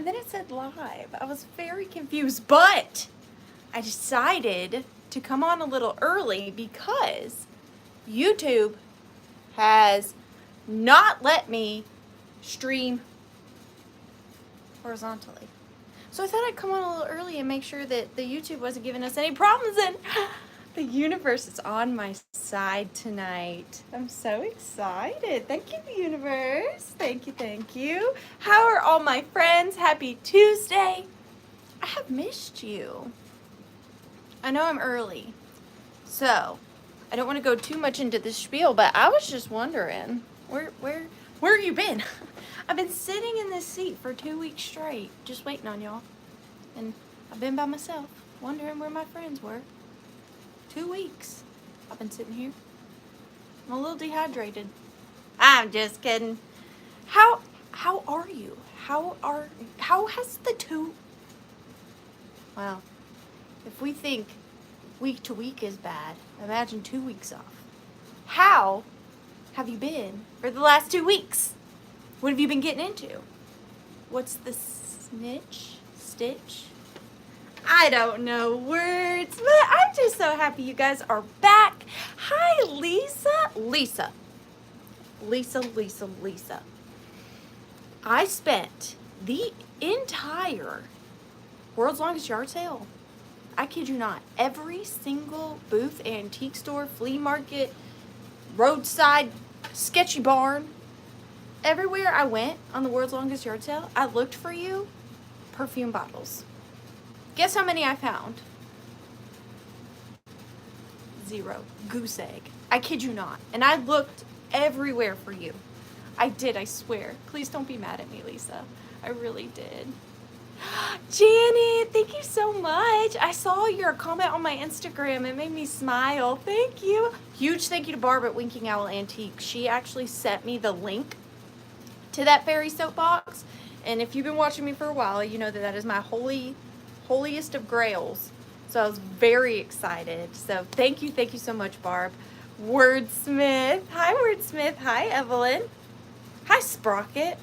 and then it said live. I was very confused, but I decided to come on a little early because YouTube has not let me stream horizontally. So I thought I'd come on a little early and make sure that the YouTube wasn't giving us any problems, and the universe is on my side tonight. I'm so excited. Thank you, universe. Thank you, thank you. How are all my friends? Happy Tuesday. I have missed you. I know I'm early, so I don't want to go too much into the spiel, but I was just wondering, where have you been? I've been sitting in this seat for 2 weeks straight, just waiting on y'all. And I've been by myself, wondering where my friends were. 2 weeks I've been sitting here. I'm a little dehydrated. I'm just kidding. How are you? How has the two... Well, if we think week to week is bad, imagine 2 weeks off. How have you been for the last 2 weeks? What have you been getting into? What's the stitch? I don't know words, but I'm just so happy you guys are back. Hi, Lisa. Lisa. I spent the entire World's Longest Yard Sale. I kid you not. Every single booth, antique store, flea market, roadside, sketchy barn, everywhere I went on the World's Longest Yard Sale, I looked for you perfume bottles. Guess how many I found? 0. Goose egg. I kid you not. And I looked everywhere for you. I did, I swear. Please don't be mad at me, Lisa. I really did. Janet, thank you so much. I saw your comment on my Instagram. It made me smile. Thank you. Huge thank you to Barb at Winking Owl Antique. She actually sent me the link to that fairy soap box. And if you've been watching me for a while, you know that that is my holiest of grails. So I was very excited. So thank you so much, Barb. Wordsmith. Hi, Wordsmith. Hi, Evelyn. Hi, Sprocket.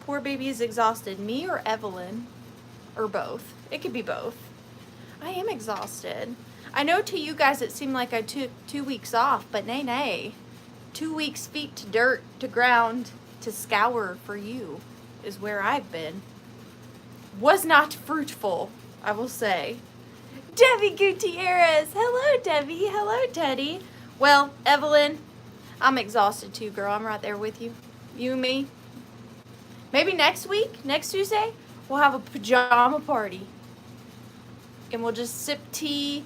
Poor baby is exhausted. Me or Evelyn? Or both. It could be both. I am exhausted. I know to you guys it seemed like I took 2 weeks off, but nay. 2 weeks feet to dirt, to ground, to scour for you is where I've been. Was not fruitful, I will say. Debbie Gutierrez. Hello, Debbie. Hello, Teddy. Well, Evelyn, I'm exhausted too, girl. I'm right there with you. You and me. Maybe next week, next Tuesday, we'll have a pajama party. And we'll just sip tea,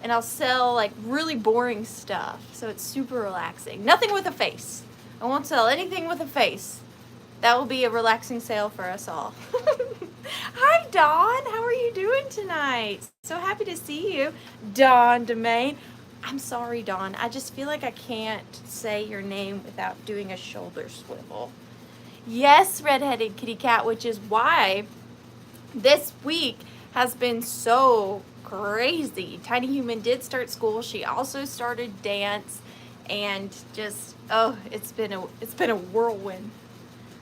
and I'll sell like really boring stuff. So it's super relaxing. Nothing with a face. I won't sell anything with a face. That will be a relaxing sale for us all. Hi, Dawn. How are you doing tonight? So happy to see you, Dawn Domain. I'm sorry, Dawn. I just feel like I can't say your name without doing a shoulder swivel. Yes, redheaded kitty cat, which is why this week has been so crazy. Tiny Human did start school. She also started dance, and just, oh, it's been a whirlwind.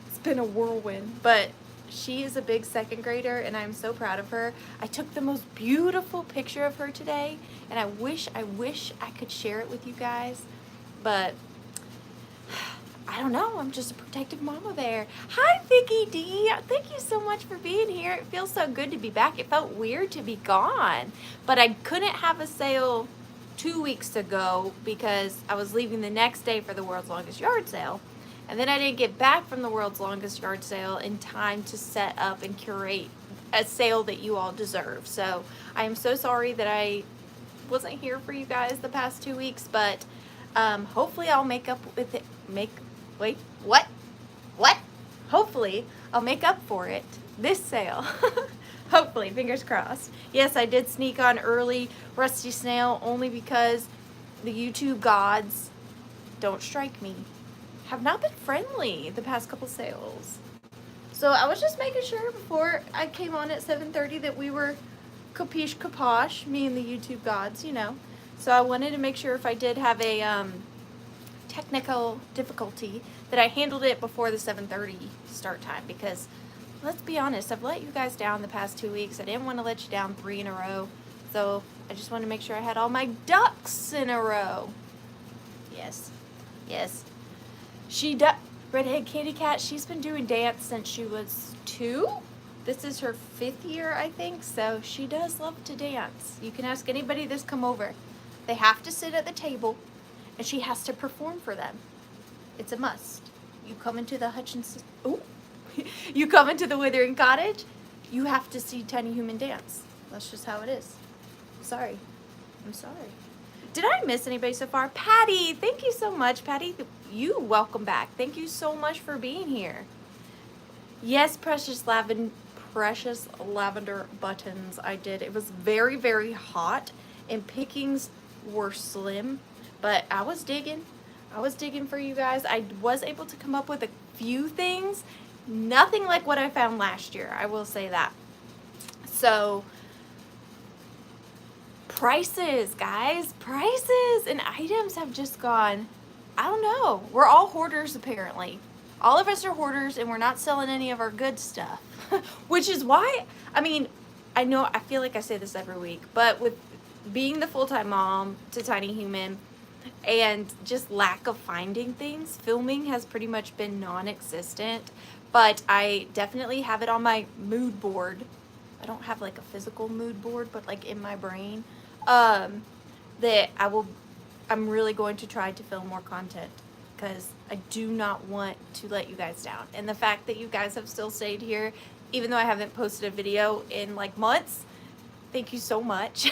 It's been a whirlwind, but she is a big second grader, and I'm so proud of her. I took the most beautiful picture of her today, and I wish I could share it with you guys, but I don't know. I'm just a protective mama bear. Hi, Vicky D. Thank you so much for being here. It feels so good to be back. It felt weird to be gone, but I couldn't have a sale 2 weeks ago because I was leaving the next day for the World's Longest Yard Sale. And then I didn't get back from the World's Longest Yard Sale in time to set up and curate a sale that you all deserve. So I am so sorry that I wasn't here for you guys the past 2 weeks, but hopefully I'll make up with it. Hopefully I'll make up for it this sale. Hopefully, fingers crossed. Yes, I did sneak on early Rusty Snail only because the YouTube gods, don't strike me, have not been friendly the past couple sales. So I was just making sure before I came on at 7:30 that we were capiche caposh, me and the YouTube gods, you know. So I wanted to make sure if I did have a technical difficulty that I handled it before the 7:30 start time, because let's be honest, I've let you guys down the past 2 weeks. I didn't want to let you down 3 in a row. So I just wanted to make sure I had all my ducks in a row. Yes. Yes. Redhead Kitty Cat, she's been doing dance since she was 2. This is her 5th year, I think. So she does love to dance. You can ask anybody that's come over. They have to sit at the table and she has to perform for them. It's a must. You come into the Hutchinson, you come into the Withering Cottage, you have to see Tiny Human dance. That's just how it is. Sorry. I'm sorry. Did I miss anybody so far? Patty, thank you so much. Patty, you welcome back. Thank you so much for being here. Yes, precious lavender buttons, I did. It was very, very hot and pickings were slim, but I was digging. I was digging for you guys. I was able to come up with a few things. Nothing like what I found last year, I will say that. So, prices, guys. Prices and items have just gone, I don't know. We're all hoarders, apparently. All of us are hoarders, and we're not selling any of our good stuff. Which is why, I mean, I know, I feel like I say this every week, but with being the full-time mom to Tiny Human, and just lack of finding things, filming has pretty much been non-existent, but I definitely have it on my mood board. I don't have like a physical mood board, but like in my brain, that I'm really going to try to film more content because I do not want to let you guys down. And the fact that you guys have still stayed here, even though I haven't posted a video in like months, thank you so much.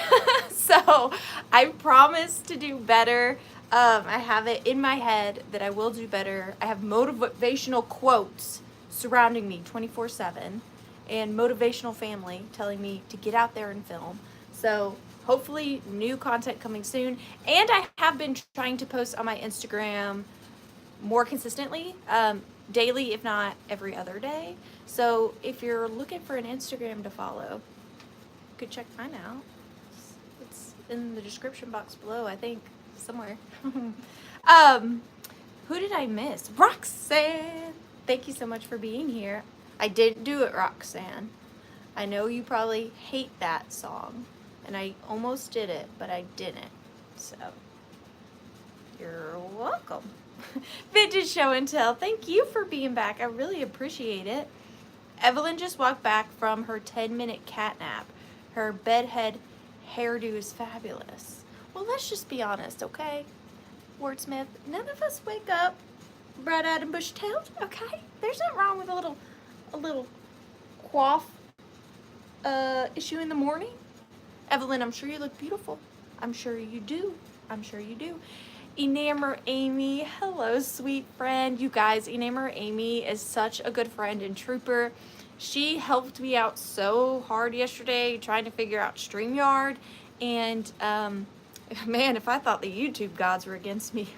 So I promise to do better. I have it in my head that I will do better. I have motivational quotes surrounding me 24/7 and motivational family telling me to get out there and film. So hopefully new content coming soon. And I have been trying to post on my Instagram more consistently, daily, if not every other day. So if you're looking for an Instagram to follow, you could check mine out. It's in the description box below, I think, somewhere. Who did I miss? Roxanne! Thank you so much for being here. I didn't do it, Roxanne. I know you probably hate that song, and I almost did it, but I didn't. So, you're welcome. Vintage Show and Tell, thank you for being back. I really appreciate it. Evelyn just walked back from her 10-minute cat nap. Her bedhead hairdo is fabulous. Well, let's just be honest, okay? Wordsmith, none of us wake up bright-eyed and bushy-tailed, okay? There's nothing wrong with a little coif issue in the morning. Evelyn, I'm sure you look beautiful. I'm sure you do. I'm sure you do. Ephemera Amy, hello, sweet friend. You guys, Ephemera Amy is such a good friend and trooper. She helped me out so hard yesterday trying to figure out StreamYard. And, man, if I thought the YouTube gods were against me,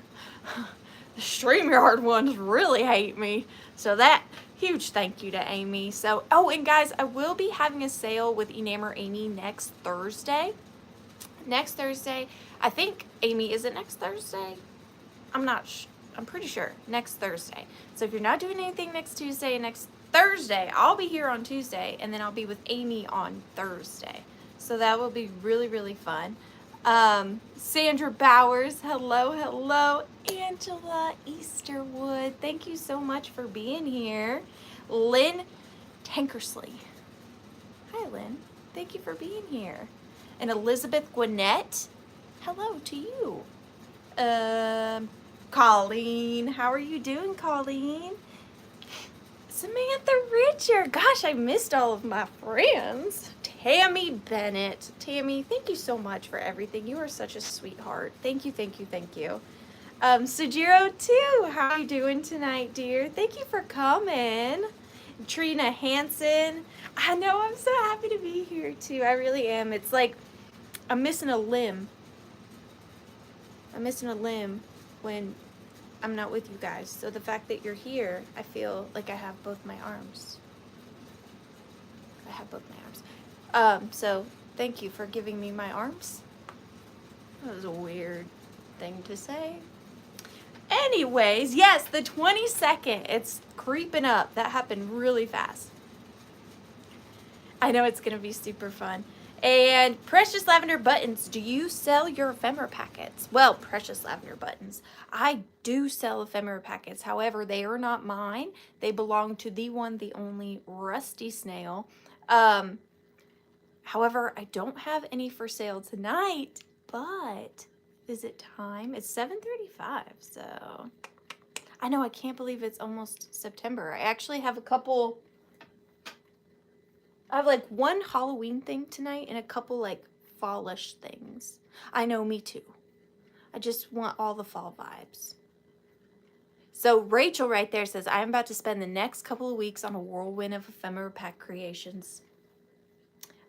the StreamYard ones really hate me. So that, huge thank you to Amy. So, oh, and guys, I will be having a sale with Ephemera Amy next Thursday. Next Thursday. I think, Amy, is it next Thursday? I'm pretty sure. Next Thursday. So if you're not doing anything next Tuesday and next Thursday, I'll be here on Tuesday, and then I'll be with Amy on Thursday. So that will be really, really fun. Sandra Bowers, hello, hello. Angela Easterwood, thank you so much for being here. Lynn Tankersley. Hi, Lynn. Thank you for being here. And Elizabeth Gwinnett, hello to you. Colleen, how are you doing, Colleen? Samantha Richard, gosh, I missed all of my friends. Tammy Bennett. Tammy, thank you so much for everything. You are such a sweetheart. Thank you, thank you, thank you. Sujiro too, how are you doing tonight, dear? Thank you for coming. Trina Hansen, I know, I'm so happy to be here too. I really am. It's like I'm missing a limb. I'm missing a limb when I'm not with you guys. So the fact that you're here, I feel like I have both my arms. I have both my arms. So thank you for giving me my arms. That was a weird thing to say. Anyways, yes, the 22nd, it's creeping up. That happened really fast. I know it's going to be super fun. And Precious Lavender Buttons, do you sell your ephemera packets? Well, Precious Lavender Buttons, I do sell ephemera packets. However, they are not mine. They belong to the one, the only Rusty Snail. However, I don't have any for sale tonight, but is it time? It's 7:35, so I know, I can't believe it's almost September. I actually have a couple, I have like one Halloween thing tonight and a couple like fallish things. I know, me too. I just want all the fall vibes. So Rachel right there says, I am about to spend the next couple of weeks on a whirlwind of ephemera pack creations.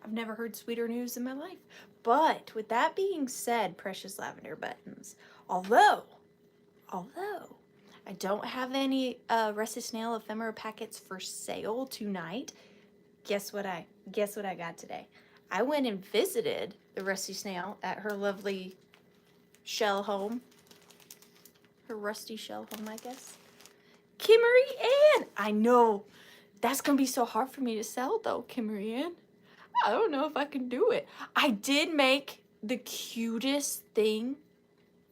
I've never heard sweeter news in my life. But with that being said, Precious Lavender Buttons, although I don't have any Rusty Snail ephemera packets for sale tonight, guess what I got today? I went and visited the Rusty Snail at her lovely shell home. Her rusty shell home, I guess. Kimmery Ann! I know. That's going to be so hard for me to sell, though, Kimmery Ann. I don't know if I can do it. I did make the cutest thing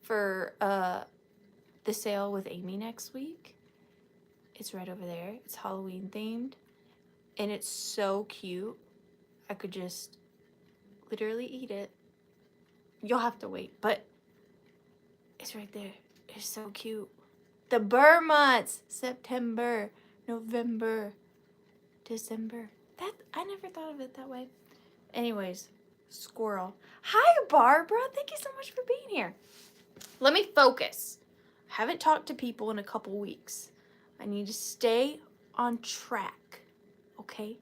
for the sale with Amy next week. It's right over there. It's Halloween themed. And it's so cute. I could just literally eat it. You'll have to wait, but it's right there. It's so cute. The Burr months. September, November, December. That, I never thought of it that way. Anyways, squirrel. Hi, Barbara. Thank you so much for being here. Let me focus. I haven't talked to people in a couple weeks. I need to stay on track. Okay?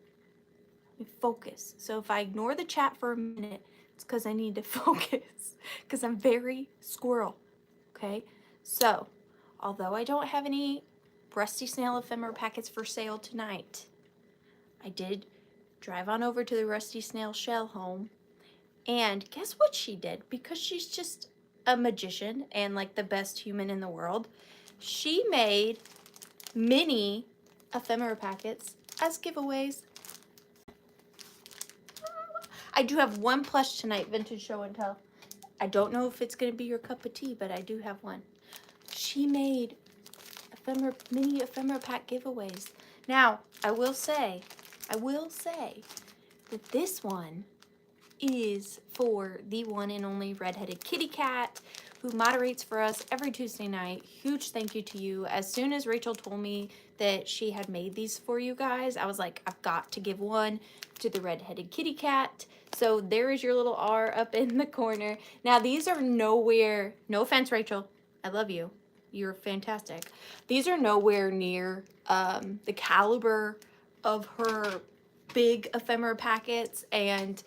Let me focus. So if I ignore the chat for a minute, it's because I need to focus. Because I'm very squirrel. Okay? So, although I don't have any Rusty Snail ephemera packets for sale tonight, I did drive on over to the Rusty Snail shell home, and guess what she did? Because she's just a magician and like the best human in the world, she made mini ephemera packets as giveaways. I do have one plush tonight, Vintage Show and Tell. I don't know if it's going to be your cup of tea, but I do have one. She made mini ephemera pack giveaways. Now, I will say that this one is for the one and only redheaded kitty cat who moderates for us every Tuesday night. Huge thank you to you. As soon as Rachel told me that she had made these for you guys, I was like, I've got to give one to the redheaded kitty cat. So there is your little R up in the corner. Now these are nowhere, no offense, Rachel, I love you. You're fantastic. These are nowhere near the caliber of her big ephemera packets, and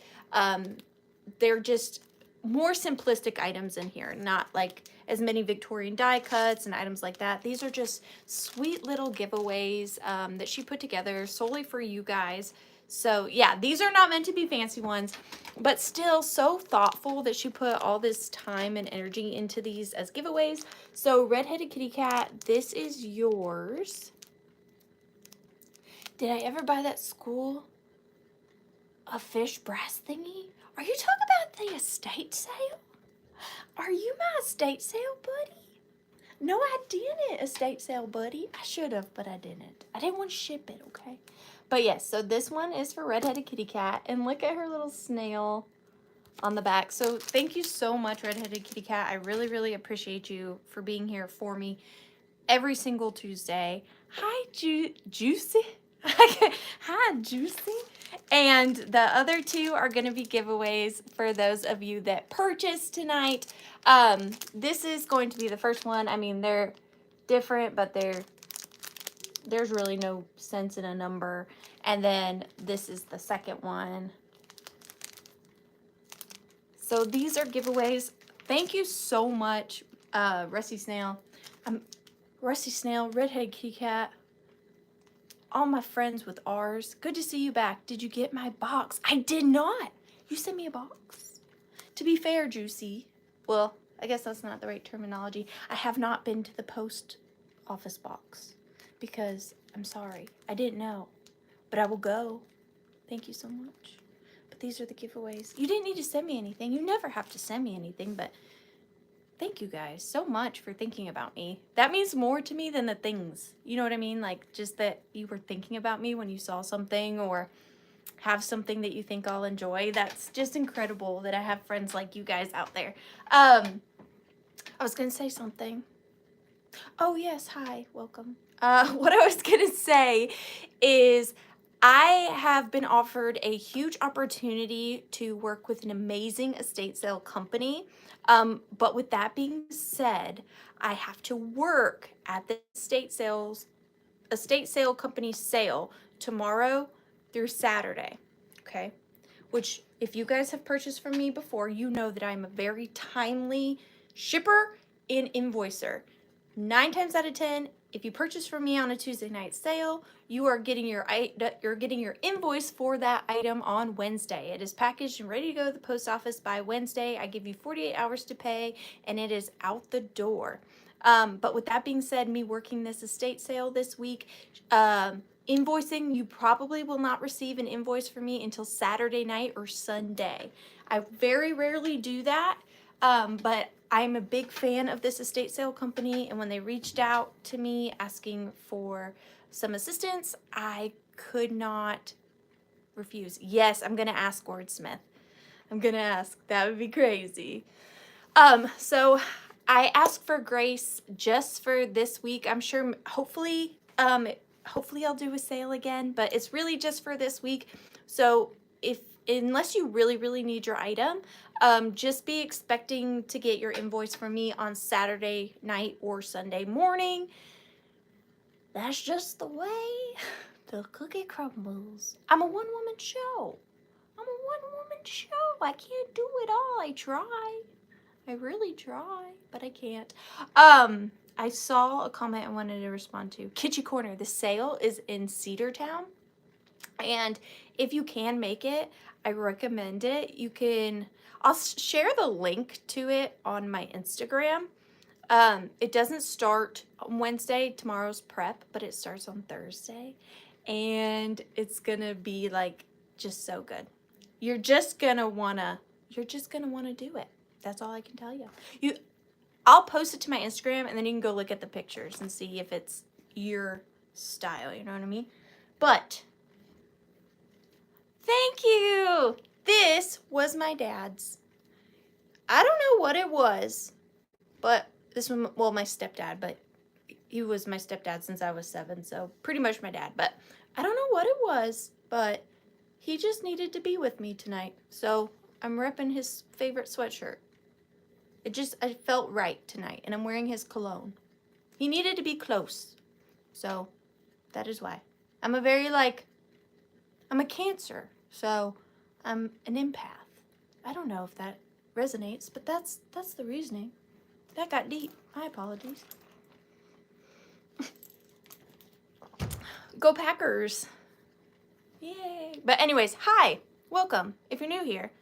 they're just more simplistic items in here, not like as many Victorian die cuts and items like that. These are just sweet little giveaways that she put together solely for you guys. So yeah, these are not meant to be fancy ones, but still so thoughtful that she put all this time and energy into these as giveaways. So redheaded kitty cat, this is yours. Did I ever buy that school a fish brass thingy? Are you talking about the estate sale? Are you my estate sale buddy? No, I didn't, estate sale buddy. I should have, but I didn't. I didn't want to ship it, okay? But yes, so this one is for redheaded kitty cat, and look at her little snail on the back. So thank you so much, redheaded kitty cat. I really, really appreciate you for being here for me every single Tuesday. Hi, Juicy. Hi, Juicy. And the other two are going to be giveaways for those of you that purchase tonight. This is going to be the first one. I mean, they're different, but there's really no sense in a number. And then this is the second one. So these are giveaways. Thank you so much, Rusty Snail. Rusty Snail, redheaded kitty cat. All my friends with R's. Good to see you back. Did you get my box? I did not. You sent me a box. To be fair, Juicy. Well, I guess that's not the right terminology. I have not been to the post office box because I'm sorry. I didn't know. But I will go Thank you so much. But these are the giveaways. You didn't need to send me anything. You never have to send me anything, but thank you guys so much for thinking about me. That means more to me than the things. You know what I mean? Like, just that you were thinking about me when you saw something or have something that you think I'll enjoy. That's just incredible that I have friends like you guys out there. I was gonna say something. Oh yes, hi, welcome. What I was gonna say is I have been offered a huge opportunity to work with an amazing estate sale company. But with that being said, I have to work at the estate sale company sale tomorrow through Saturday. Okay. Which, if you guys have purchased from me before, you know that I'm a very timely shipper and invoicer. 9 times out of 10, if you purchase from me on a Tuesday night sale, you're getting your invoice for that item on Wednesday. It is packaged and ready to go to the post office by Wednesday. I give you 48 hours to pay, and it is out the door. But with that being said, me working this estate sale this week, invoicing, you probably will not receive an invoice from me until Saturday night or Sunday. I very rarely do that, but I'm a big fan of this estate sale company, and when they reached out to me asking for some assistance, I could not refuse. Yes, I'm gonna ask Wordsmith. I'm gonna ask. That would be crazy. So I asked for grace just for this week. I'm sure, hopefully I'll do a sale again, but it's really just for this week. So unless you really need your item, just be expecting to get your invoice from me on Saturday night or Sunday morning. That's just the way the cookie crumbles. I'm a one-woman show. I can't do it all. I try. I really try, but I can't. I saw a comment I wanted to respond to. Kitschy Corner, the sale is in Cedartown. And if you can make it, I recommend it. I'll share the link to it on my Instagram. It doesn't start on Wednesday, tomorrow's prep, but it starts on Thursday. And it's gonna be like just so good. You're just gonna wanna do it. That's all I can tell you. I'll post it to my Instagram, and then you can go look at the pictures and see if it's your style, you know what I mean? But thank you. This was my dad's. I don't know what it was, but this one, well, my stepdad, but he was my stepdad since I was 7, so pretty much my dad. But I don't know what it was, but he just needed to be with me tonight. So I'm repping his favorite sweatshirt. I felt right tonight, and I'm wearing his cologne. He needed to be close, so that is why. I'm a Cancer, so I'm an empath. I don't know if that resonates, but that's the reasoning. That got deep. My apologies. Go Packers. Yay. But anyways, hi. Welcome. If you're new here,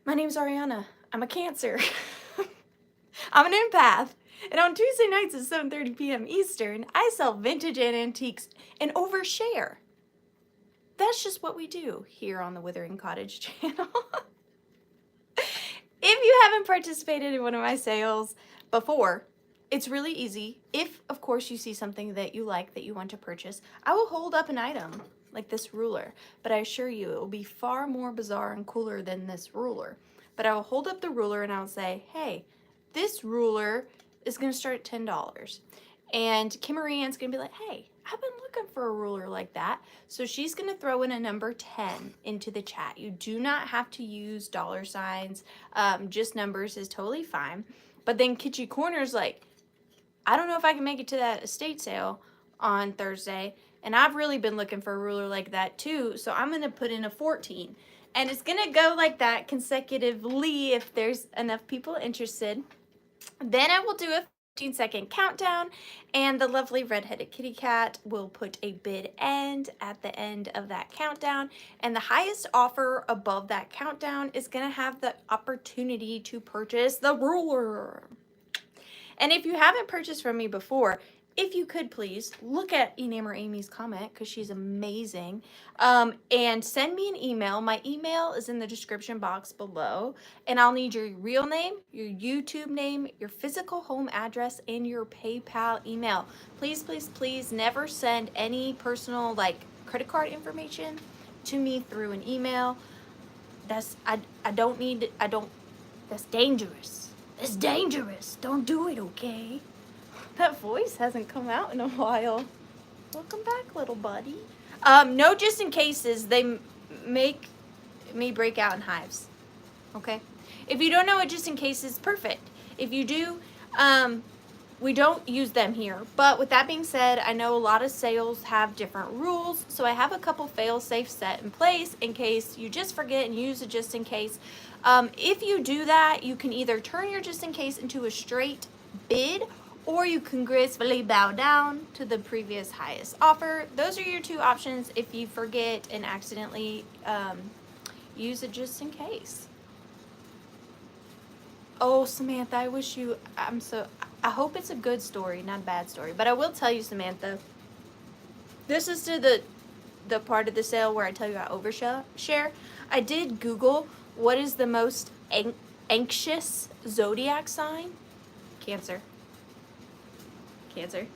my name's Ariana. I'm a Cancer. I'm an empath. And on Tuesday nights at 7:30 p.m. Eastern, I sell vintage and antiques and overshare. That's just what we do here on the Withering Cottage channel. If you haven't participated in one of my sales before, it's really easy. If, of course, you see something that you like that you want to purchase, I will hold up an item like this ruler, but I assure you it will be far more bizarre and cooler than this ruler. But I will hold up the ruler and I'll say, hey, this ruler is going to start at $10. And Kim Marianne's going to be like, hey, I've been looking for a ruler like that. So she's going to throw in a number 10 into the chat. You do not have to use dollar signs. Just numbers is totally fine. But then Kitschy Corner's like, I don't know if I can make it to that estate sale on Thursday. And I've really been looking for a ruler like that too. So I'm going to put in a 14. And it's going to go like that consecutively if there's enough people interested. Then I will do a 15-second countdown, and the lovely redheaded kitty cat will put a bid end at the end of that countdown. And the highest offer above that countdown is going to have the opportunity to purchase the ruler. And if you haven't purchased from me before, if you could please look at Enamour Amy's comment, because she's amazing, and send me an email. My email is in the description box below, and I'll need your real name, your YouTube name, your physical home address, and your PayPal email. Please, please, please never send any personal like credit card information to me through an email. That's I don't need, I don't, that's dangerous. That's dangerous. Don't do it, okay? That voice hasn't come out in a while. Welcome back, little buddy. No just in cases. They make me break out in hives. Okay? If you don't know what just in case is, perfect. If you do, we don't use them here. But with that being said, I know a lot of sales have different rules, so I have a couple fail-safe set in place in case you just forget and use a just in case. If you do that, you can either turn your just in case into a straight bid, or you can gracefully bow down to the previous highest offer. Those are your two options if you forget and accidentally use it just in case. Oh, Samantha, I wish you, I hope it's a good story, not a bad story. But I will tell you, Samantha, this is to the part of the sale where I tell you I overshare. I did Google what is the most anxious zodiac sign. Cancer. Cancer.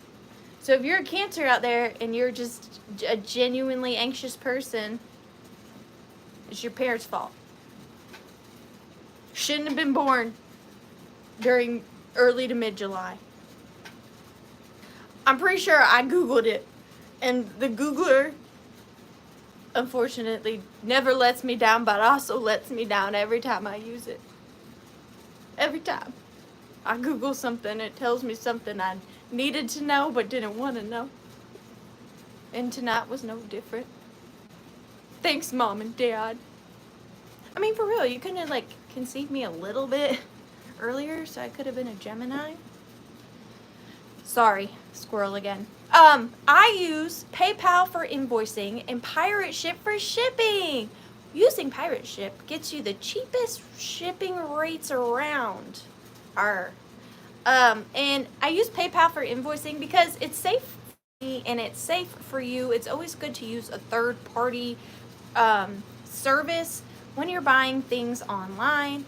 So if you're a Cancer out there and you're just a genuinely anxious person, it's your parents' fault. Shouldn't have been born during early to mid-July. I'm pretty sure I Googled it, and the Googler unfortunately never lets me down, but also lets me down every time I use it. Every time I Google something, it tells me something I needed to know but didn't want to know. And tonight was no different. Thanks, Mom and Dad. I mean, for real, you couldn't have like conceived me a little bit earlier so I could have been a Gemini? Sorry, squirrel again. I use PayPal for invoicing and Pirate Ship for shipping. Using Pirate Ship gets you the cheapest shipping rates around. And I use PayPal for invoicing because it's safe for me and it's safe for you. It's always good to use a third-party service when you're buying things online,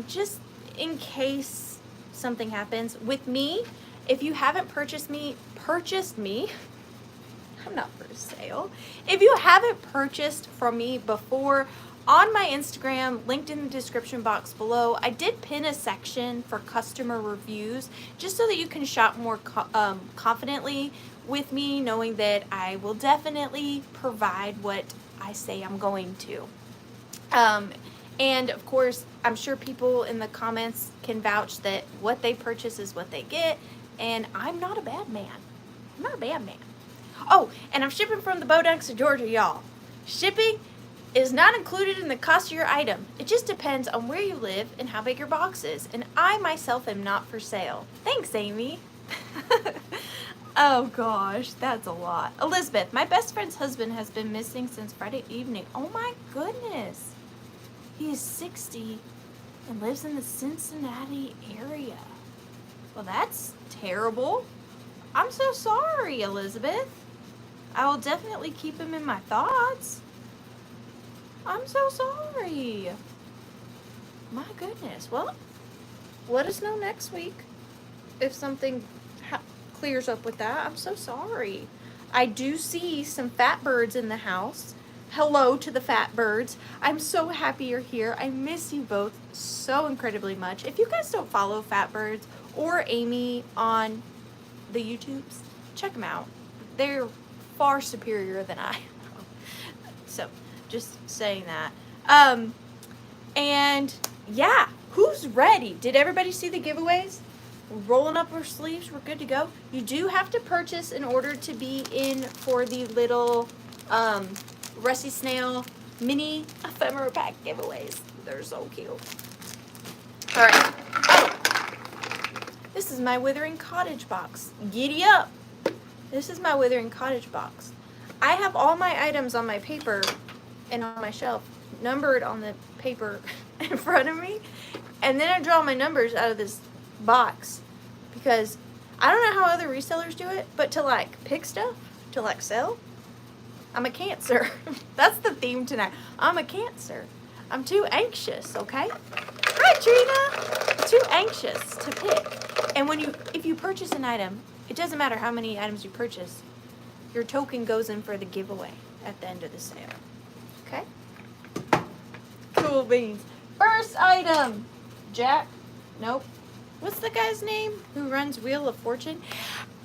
just in case something happens. With me, if you haven't purchased me, I'm not for sale. If you haven't purchased from me before, on my Instagram, linked in the description box below, I did pin a section for customer reviews, just so that you can shop more confidently with me, knowing that I will definitely provide what I say I'm going to. And of course, I'm sure people in the comments can vouch that what they purchase is what they get, and I'm not a bad man. I'm not a bad man. Oh, and I'm shipping from the Bodunks of Georgia, y'all. Shipping is not included in the cost of your item. It just depends on where you live and how big your box is. And I myself am not for sale. Thanks, Amy. Oh gosh, that's a lot. Elizabeth, my best friend's husband has been missing since Friday evening. Oh my goodness. He is 60 and lives in the Cincinnati area. Well, that's terrible. I'm so sorry, Elizabeth. I will definitely keep him in my thoughts. I'm so sorry. My goodness. Well, let us know next week if something clears up with that. I'm so sorry. I do see some fat birds in the house. Hello to the fat birds. I'm so happy you're here. I miss you both so incredibly much. If you guys don't follow Fat Birds or Amy on the YouTubes, check them out. They're far superior than I am. So, just saying that. And yeah, who's ready? Did everybody see the giveaways? We're rolling up our sleeves. We're good to go. You do have to purchase in order to be in for the little Rusty Snail mini ephemera pack giveaways. They're so cute. All right. Oh, this is my Withering.Cottage box. Giddy up. This is my Withering.Cottage box. I have all my items on my paper and on my shelf, numbered on the paper in front of me. And then I draw my numbers out of this box because I don't know how other resellers do it, but to like pick stuff, to like sell, I'm a Cancer. That's the theme tonight. I'm a Cancer. I'm too anxious, okay? Right, Trina? I'm too anxious to pick. And if you purchase an item, it doesn't matter how many items you purchase, your token goes in for the giveaway at the end of the sale. Okay? Cool beans. First item. Jack. Nope. What's the guy's name who runs Wheel of Fortune?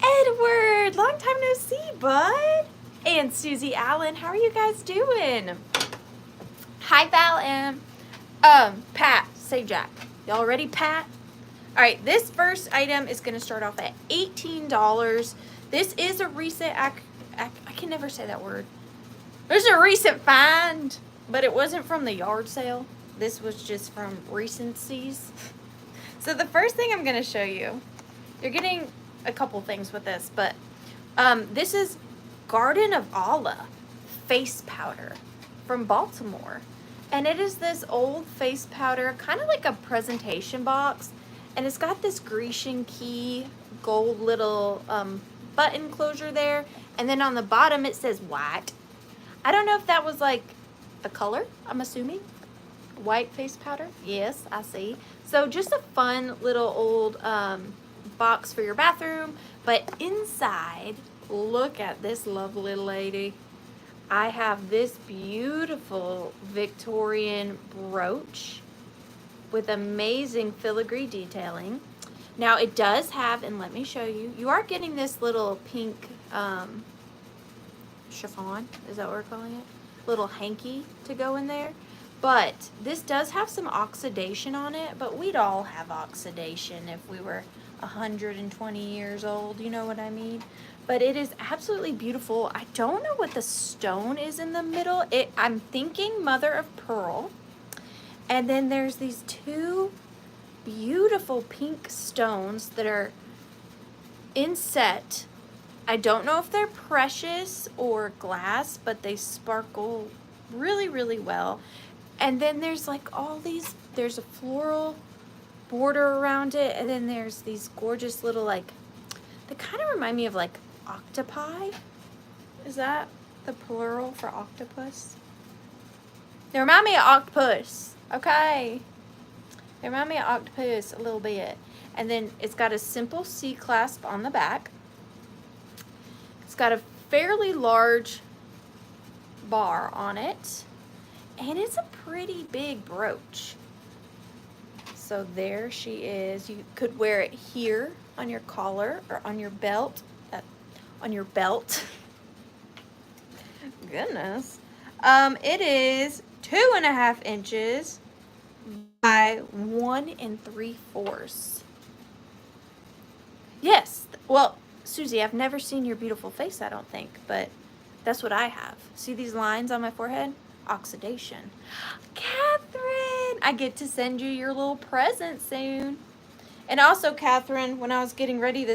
Edward. Long time no see, bud. And Susie Allen. How are you guys doing? Hi, Val M. Pat. Say Jack. Y'all ready, Pat? All right. This first item is going to start off at $18. This is a recent... I can never say that word. There's a recent find, but it wasn't from the yard sale. This was just from recencies. So the first thing I'm going to show you, you're getting a couple things with this, but this is Garden of Allah face powder from Baltimore. And it is this old face powder, kind of like a presentation box. And it's got this Grecian key, gold little button closure there. And then on the bottom it says white. I don't know if that was like the color, I'm assuming. White face powder. Yes, I see. So just a fun little old box for your bathroom. But inside, look at this lovely lady. I have this beautiful Victorian brooch with amazing filigree detailing. Now it does have, and let me show you, you are getting this little pink chiffon, is that what we're calling it? Little hanky to go in there. But this does have some oxidation on it, but we'd all have oxidation if we were 120 years old, you know what I mean? But it is absolutely beautiful. I don't know what the stone is in the middle. I'm thinking mother of pearl. And then there's these two beautiful pink stones that are inset. I don't know if they're precious or glass, but they sparkle really, really well. And then there's like all these, there's a floral border around it, and then there's these gorgeous little, like, they kind of remind me of like octopi. Is that the plural for octopus? They remind me of octopus, okay? They remind me of octopus a little bit. And then it's got a simple C clasp on the back. It's got a fairly large bar on it. And it's a pretty big brooch. So there she is. You could wear it here on your collar or on your belt. Goodness. It is 2.5 inches by 1 3/4. Yes. Well, Susie, I've never seen your beautiful face, I don't think, but that's what I have. See these lines on my forehead? Oxidation. Catherine, I get to send you your little present soon. And also, Catherine, when I was getting ready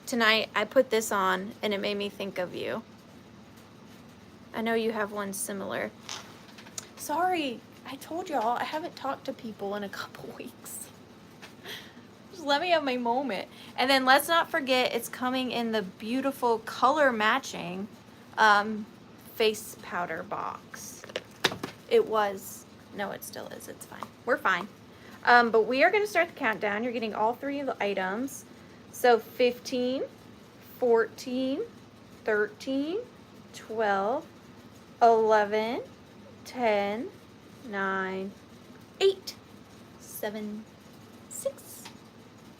tonight, I put this on and it made me think of you. I know you have one similar. Sorry, I told y'all I haven't talked to people in a couple weeks. Just let me have my moment. And then let's not forget, it's coming in the beautiful color matching face powder box. It was, no, it still is. It's fine. We're fine. But we are going to start the countdown. You're getting all three of the items. So 15, 14, 13, 12, 11, 10, 9, 8, 7, 6,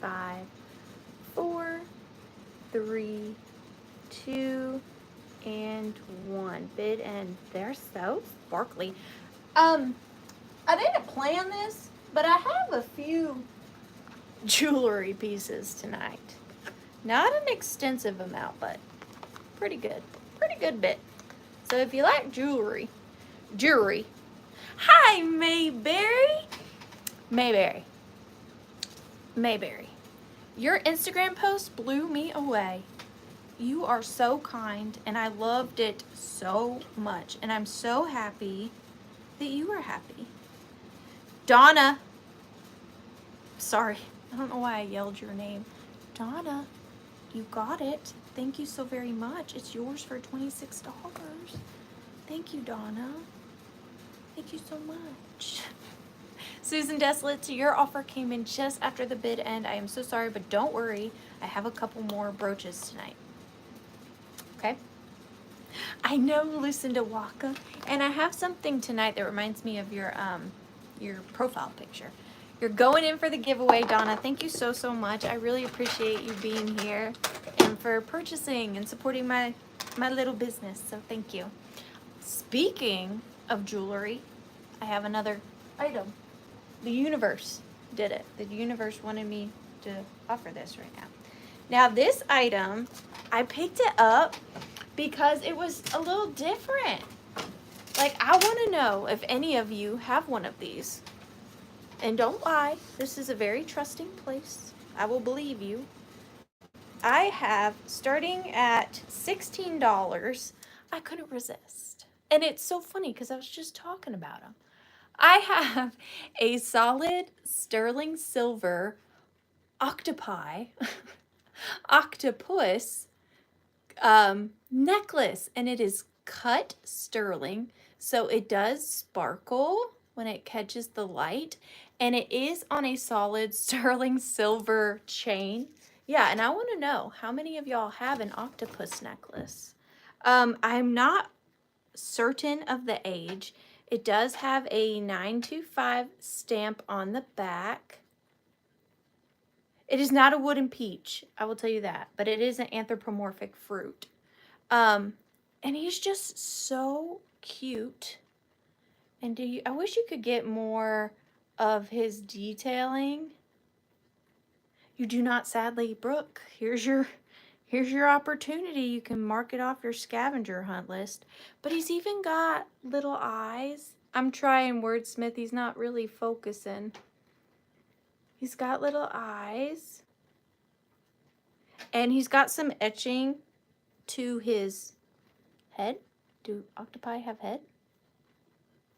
5, 4, 3, 2, and 1. Bid, and they're so sparkly. I didn't plan this, but I have a few jewelry pieces tonight. Not an extensive amount, but pretty good. Pretty good bit. So if you like jewelry. Hi, Mayberry. Mayberry. Your Instagram post blew me away. You are so kind, and I loved it so much. And I'm so happy that you are happy. Donna. Sorry, I don't know why I yelled your name. Donna, You got it. Thank you so very much. It's yours for $26. Thank you, Donna. Thank you so much. Susan Desolate, your offer came in just after the bid end. I am so sorry, but don't worry. I have a couple more brooches tonight. Okay? I know, Lucinda Waka. And I have something tonight that reminds me of your profile picture. You're going in for the giveaway, Donna. Thank you so, so much. I really appreciate you being here and for purchasing and supporting my little business. So thank you. Speaking of jewelry, I have another item. The universe did it. The universe wanted me to offer this right now. Now this item, I picked it up because it was a little different. Like, I want to know if any of you have one of these. And don't lie, this is a very trusting place. I will believe you. I have, starting at $16, I couldn't resist. And it's so funny because I was just talking about them. I have a solid sterling silver octopus necklace, and it is cut sterling, so it does sparkle when it catches the light, and it is on a solid sterling silver chain. Yeah, and I want to know how many of y'all have an octopus necklace. I'm not certain of the age. It does have a 925 stamp on the back. It is not a wooden peach, I will tell you that, but it is an anthropomorphic fruit. And he's just so cute. And I wish you could get more of his detailing. You do not, sadly, Brooke. Here's your opportunity. You can mark it off your scavenger hunt list. But he's even got little eyes. I'm trying wordsmith. He's not really focusing. He's got little eyes. And he's got some etching to his head. Do octopi have head?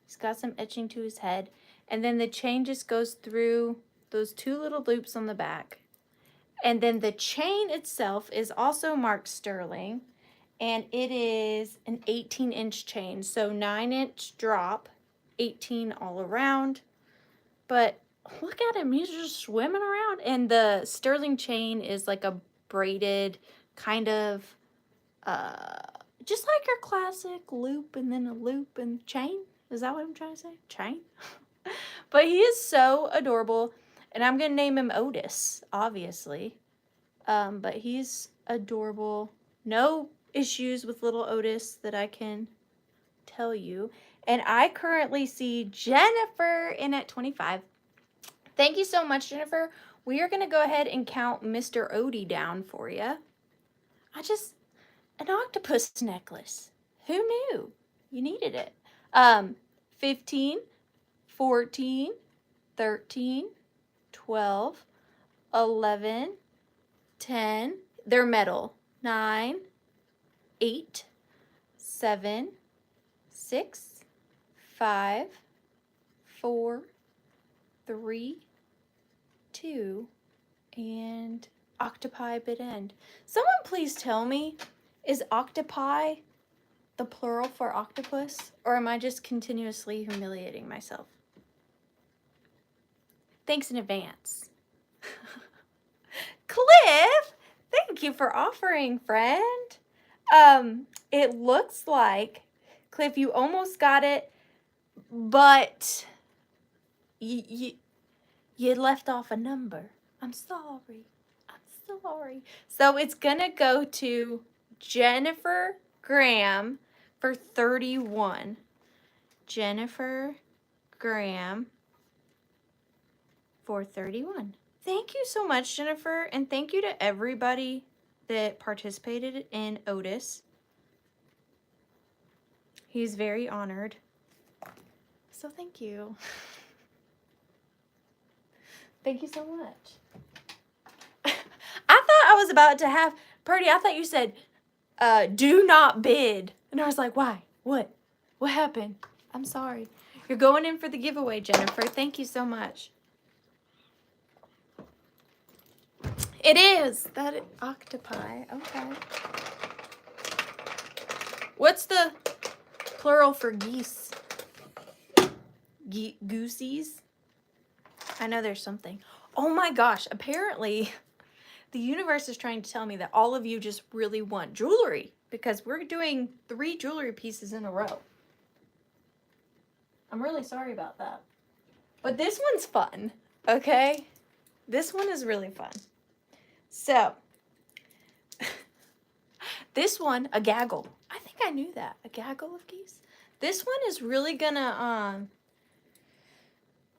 He's got some etching to his head. And then the chain just goes through those two little loops on the back. And then the chain itself is also marked sterling. And it is an 18-inch chain. So 9-inch drop, 18 all around. But look at him. He's just swimming around. And the sterling chain is like a braided kind of, just like your classic loop and then a loop and chain. Is that what I'm trying to say? Chain? But he is so adorable. And I'm going to name him Otis, obviously. But he's adorable. No issues with little Otis that I can tell you. And I currently see Jennifer in at 25. Thank you so much, Jennifer. We are going to go ahead and count Mr. Odie down for you. An octopus necklace. Who knew? You needed it. 15, 14, 13, 12, 11, 10. They're metal. 9, 8, 7, 6, 5, 4, 3, 2, and octopi bit end. Someone please tell me, is octopi the plural for octopus, or am I just continuously humiliating myself? Thanks in advance. Cliff, thank you for offering, friend. It looks like, Cliff, you almost got it, but you left off a number. I'm sorry. I'm sorry. So it's gonna go to Jennifer Graham for 31. Jennifer Graham for 31. Thank you so much, Jennifer, and thank you to everybody that participated in Otis. He's very honored. So thank you. Thank you so much. I thought I was about to have, Purdy, I thought you said, do not bid. And I was like, why? What? What happened? I'm sorry. You're going in for the giveaway, Jennifer. Thank you so much. It is. That is octopi. Okay. What's the plural for geese? Goosies? I know there's something. Oh my gosh. Apparently, the universe is trying to tell me that all of you just really want jewelry because we're doing 3 jewelry pieces in a row. I'm really sorry about that. But this one's fun, okay? This one is really fun. So, this one, a gaggle. I think I knew that. A gaggle of geese. This one is really gonna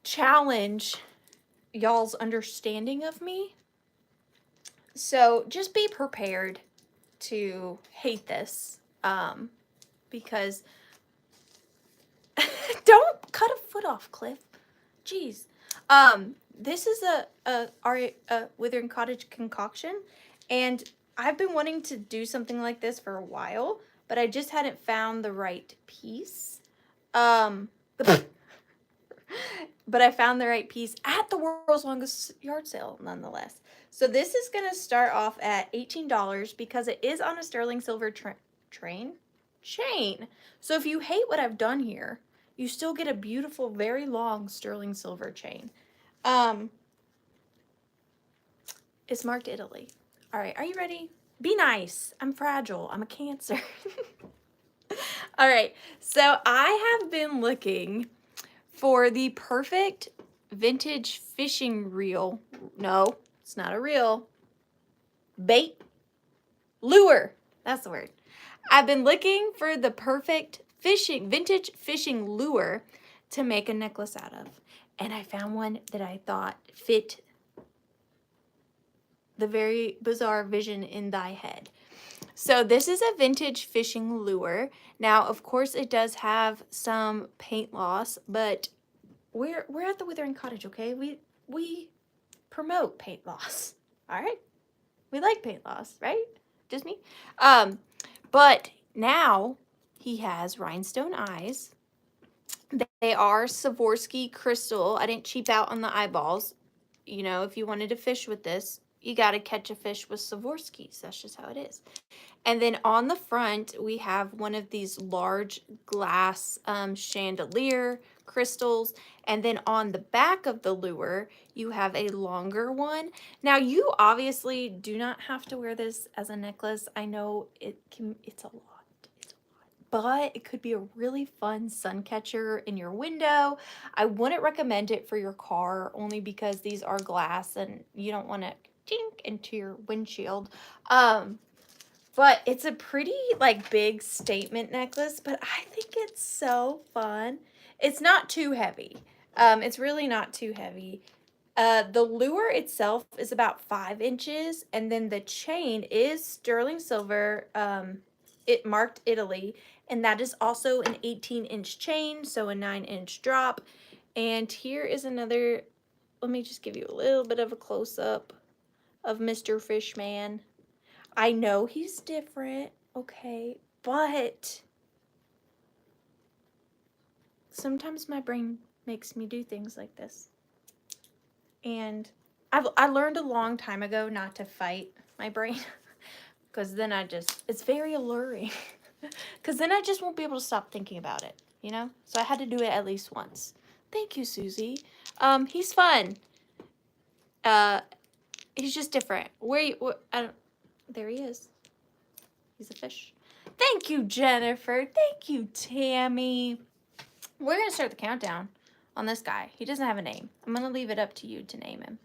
challenge y'all's understanding of me. So just be prepared to hate this. Because don't cut a foot off, Cliff. Jeez. This is a Withering Cottage concoction, and I've been wanting to do something like this for a while, but I just hadn't found the right piece. But I found the right piece at the world's longest yard sale, nonetheless. So this is going to start off at $18 because it is on a sterling silver chain. So if you hate what I've done here, you still get a beautiful, very long sterling silver chain. It's marked Italy. All right, are you ready? Be nice. I'm fragile. I'm a Cancer. All right, so I have been looking for the perfect vintage fishing reel. No, it's not a reel. Bait. Lure. That's the word. I've been looking for the perfect vintage fishing lure to make a necklace out of. And I found one that I thought fit the very bizarre vision in thy head. So this is a vintage fishing lure. Now, of course, it does have some paint loss, but we're at the Withering Cottage, okay? We promote paint loss. All right? We like paint loss, right? Just me. But now he has rhinestone eyes. They are Swarovski crystal. I didn't cheap out on the eyeballs. You know, if you wanted to fish with this, you got to catch a fish with Swarovskis. That's just how it is. And then on the front, we have one of these large glass chandelier crystals. And then on the back of the lure, you have a longer one. Now, you obviously do not have to wear this as a necklace. I know it's a lot. But it could be a really fun sun catcher in your window. I wouldn't recommend it for your car only because these are glass and you don't want to tink into your windshield. But it's a pretty like big statement necklace, but I think it's so fun. It's not too heavy. It's really not too heavy. The lure itself is about 5 inches, and then the chain is sterling silver. It marked Italy, and that is also an 18-inch chain, so a 9-inch drop. And here is another, let me just give you a little bit of a close-up of Mr. Fishman. I know he's different, okay, but sometimes my brain makes me do things like this. And I learned a long time ago not to fight my brain because then it's very alluring. Because then I just won't be able to stop thinking about it, you know? So I had to do it at least once. Thank you, Susie. He's fun. He's just different. There he is. He's a fish. Thank you, Jennifer. Thank you, Tammy. We're going to start the countdown on this guy. He doesn't have a name. I'm going to leave it up to you to name him.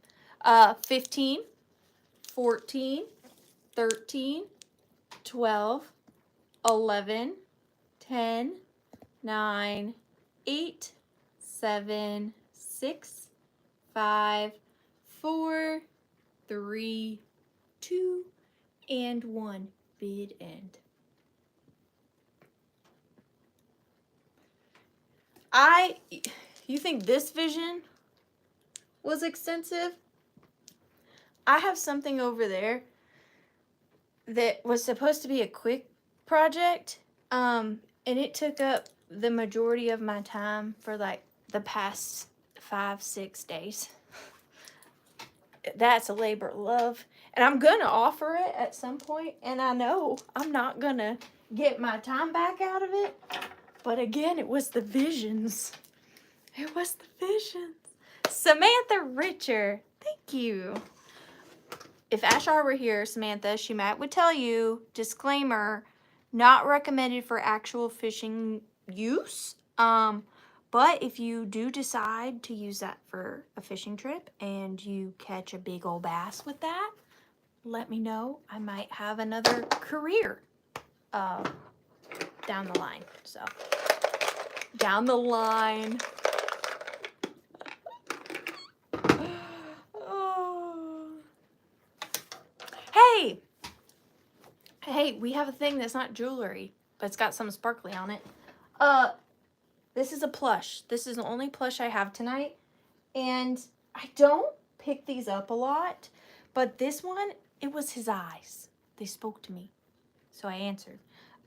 15, 14, 13, 12, 11, 10, 9, 8, 7, 6, 5, 4, 3, 2, and 1. Bid end. You think this vision was extensive? I have something over there that was supposed to be a quick project, and it took up the majority of my time for like the past 5-6 days. That's a labor of love. And I'm going to offer it at some point, and I know I'm not going to get my time back out of it. But again, it was the visions. It was the visions. Samantha Richer, thank you. If Ashar were here, Samantha, she would tell you, disclaimer, not recommended for actual fishing use. But if you do decide to use that for a fishing trip and you catch a big old bass with that, let me know. I might have another career down the line. So, down the line. Oh. Hey, we have a thing that's not jewelry, but it's got some sparkly on it. This is a plush. This is the only plush I have tonight. And I don't pick these up a lot, but this one, it was his eyes. They spoke to me. So I answered.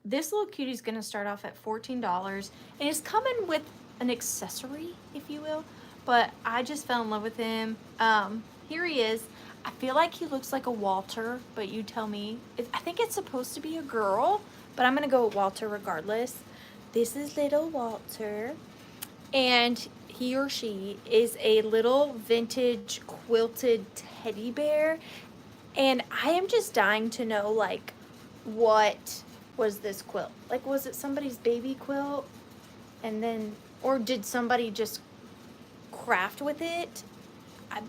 This little cutie is going to start off at $14, and it's coming with an accessory, if you will. But I just fell in love with him. Here he is. I feel like he looks like a Walter, but you tell me. I think it's supposed to be a girl, but I'm going to go with Walter regardless. This is little Walter, and he or she is a little vintage quilted teddy bear, and I am just dying to know, like, what was this quilt? Like, was it somebody's baby quilt, and then, or did somebody just craft with it?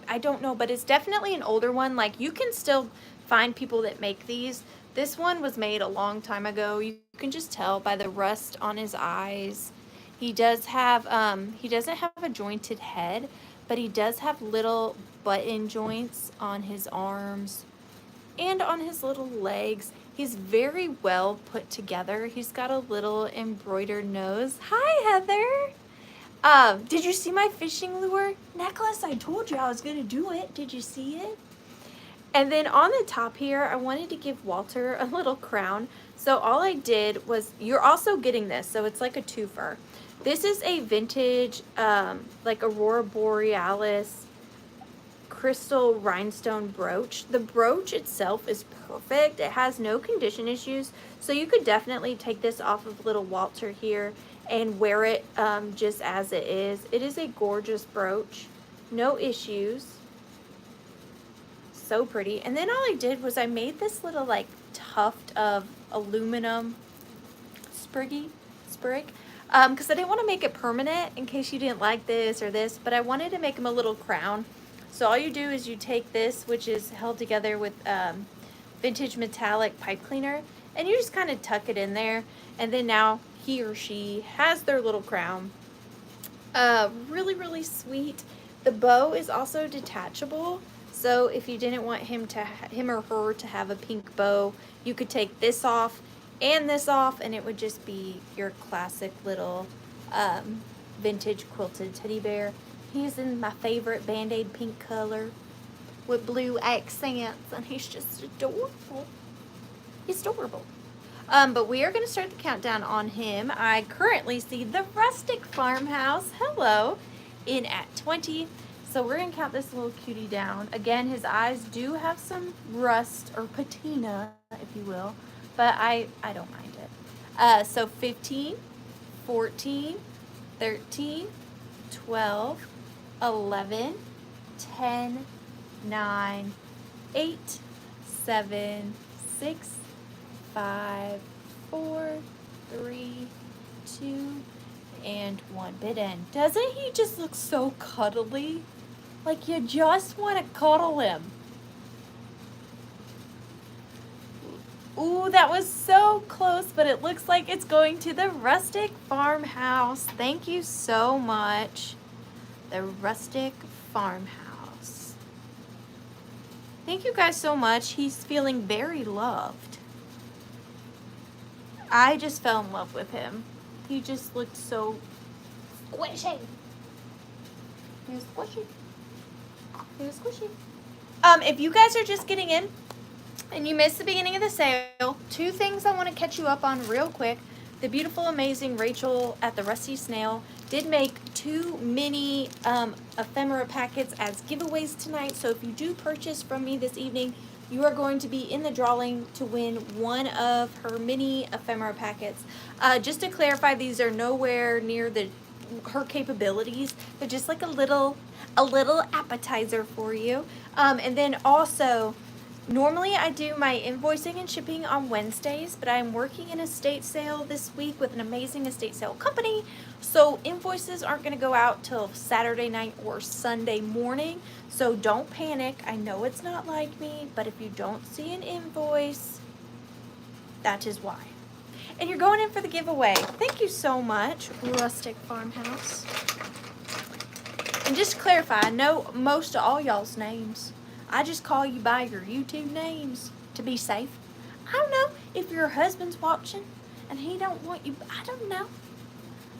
I don't know, but it's definitely an older one. Like, you can still find people that make these. This one was made a long time ago. You can just tell by the rust on his eyes. He does have, he doesn't have a jointed head, but he does have little button joints on his arms and on his little legs. He's very well put together. He's got a little embroidered nose. Hi, Heather. Did you see my fishing lure necklace? I told you I was going to do it. Did you see it? And then on the top here, I wanted to give Walter a little crown. So all I did was, you're also getting this, so it's like a twofer. This is a vintage, like Aurora Borealis crystal rhinestone brooch. The brooch itself is perfect. It has no condition issues. So you could definitely take this off of little Walter here and wear it just as it is. It is a gorgeous brooch. No issues. So pretty. And then all I did was I made this little like tuft of aluminum sprig because I didn't want to make it permanent in case you didn't like this or this, but I wanted to make him a little crown. So all you do is you take this, which is held together with vintage metallic pipe cleaner, and you just kind of tuck it in there, and then now he or she has their little crown. Really, really sweet. The bow is also detachable. So if you didn't want him or her to have a pink bow, you could take this off and this off, and it would just be your classic little vintage quilted teddy bear. He's in my favorite Band-Aid pink color with blue accents, and he's just adorable. He's adorable. But we are going to start the countdown on him. I currently see the Rustic Farmhouse, hello, in at 20. So we're going to count this little cutie down. Again, his eyes do have some rust or patina, if you will, but I don't mind it. So 15, 14, 13, 12, 11, 10, 9, 8, 7, 6, 5, 4, 3, 2, and 1. Bid end. Doesn't he just look so cuddly? Like you just want to cuddle him. Ooh, that was so close, but it looks like it's going to the Rustic Farmhouse. Thank you so much. The Rustic Farmhouse. Thank you guys so much. He's feeling very loved. I just fell in love with him. He just looked so squishy. He was squishy. He was squishy. If you guys are just getting in and you missed the beginning of the sale, two things I want to catch you up on real quick. The beautiful, amazing Rachel at the Rusty Snail did make 2 mini ephemera packets as giveaways tonight. So if you do purchase from me this evening, you are going to be in the drawing to win one of her mini ephemera packets. Just to clarify, these are nowhere near her capabilities. They're just like a little appetizer for you. And then also, normally I do my invoicing and shipping on Wednesdays, but I'm working an estate sale this week with an amazing estate sale company. So invoices aren't going to go out till Saturday night or Sunday morning. So don't panic. I know it's not like me, but if you don't see an invoice, that is why. And you're going in for the giveaway. Thank you so much, Rustic Farmhouse. And just to clarify, I know most of all y'all's names. I just call you by your YouTube names to be safe. I don't know if your husband's watching and he don't want you. I don't know.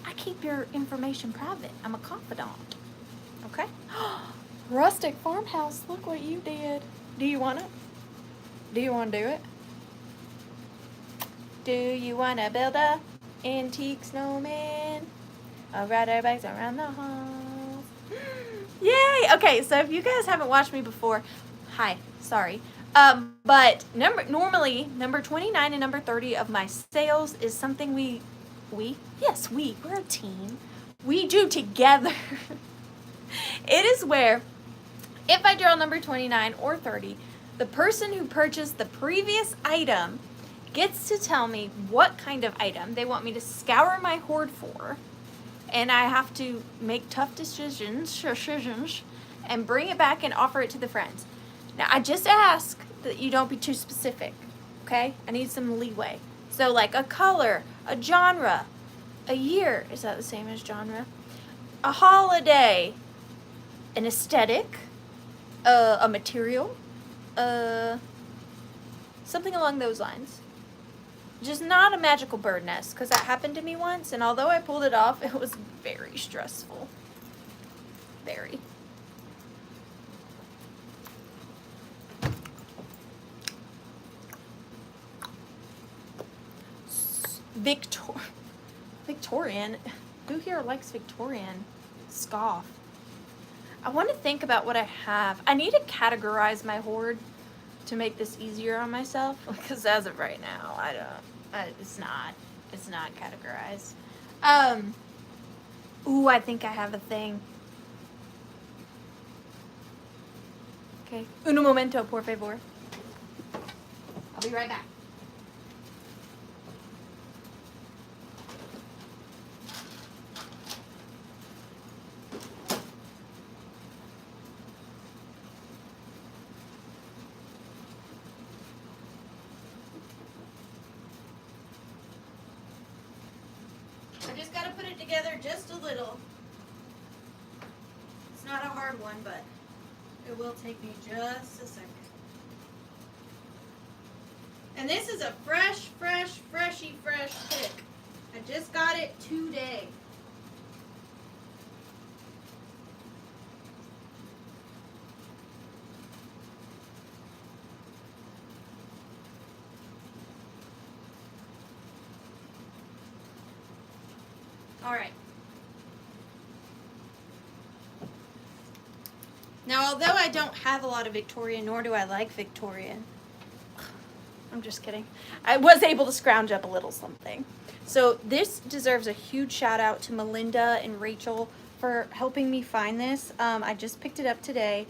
I keep your information private. I'm a confidant. Okay? Rustic Farmhouse, look what you did. Do you want it? Do you want to do it? Do you want to build a antique snowman? I'll ride our bikes around the halls. Yay! Okay, so if you guys haven't watched me before, hi, sorry. But normally number 29 and number 30 of my sales is something we're a team. We do together. It is where if I draw number 29 or 30, the person who purchased the previous item gets to tell me what kind of item they want me to scour my hoard for, and I have to make tough decisions and bring it back and offer it to the friends. Now, I just ask that you don't be too specific, okay? I need some leeway. So like a color, a genre, a year, is that the same as genre? A holiday, an aesthetic, a material, something along those lines. Just not a magical bird nest, because that happened to me once, and although I pulled it off, it was very stressful. Very. Victorian? Who here likes Victorian? Scoff. I want to think about what I have. I need to categorize my hoard to make this easier on myself, because as of right now, it's not categorized. Ooh, I think I have a thing. Okay. Uno momento, por favor. I'll be right back. I just got to put it together just a little. It's not a hard one, but it will take me just a second. And this is a fresh pick. I just got it today. All right. Now, although I don't have a lot of Victorian, nor do I like Victorian, I'm just kidding, I was able to scrounge up a little something. So this deserves a huge shout out to Melinda and Rachel for helping me find this. I just picked it up today,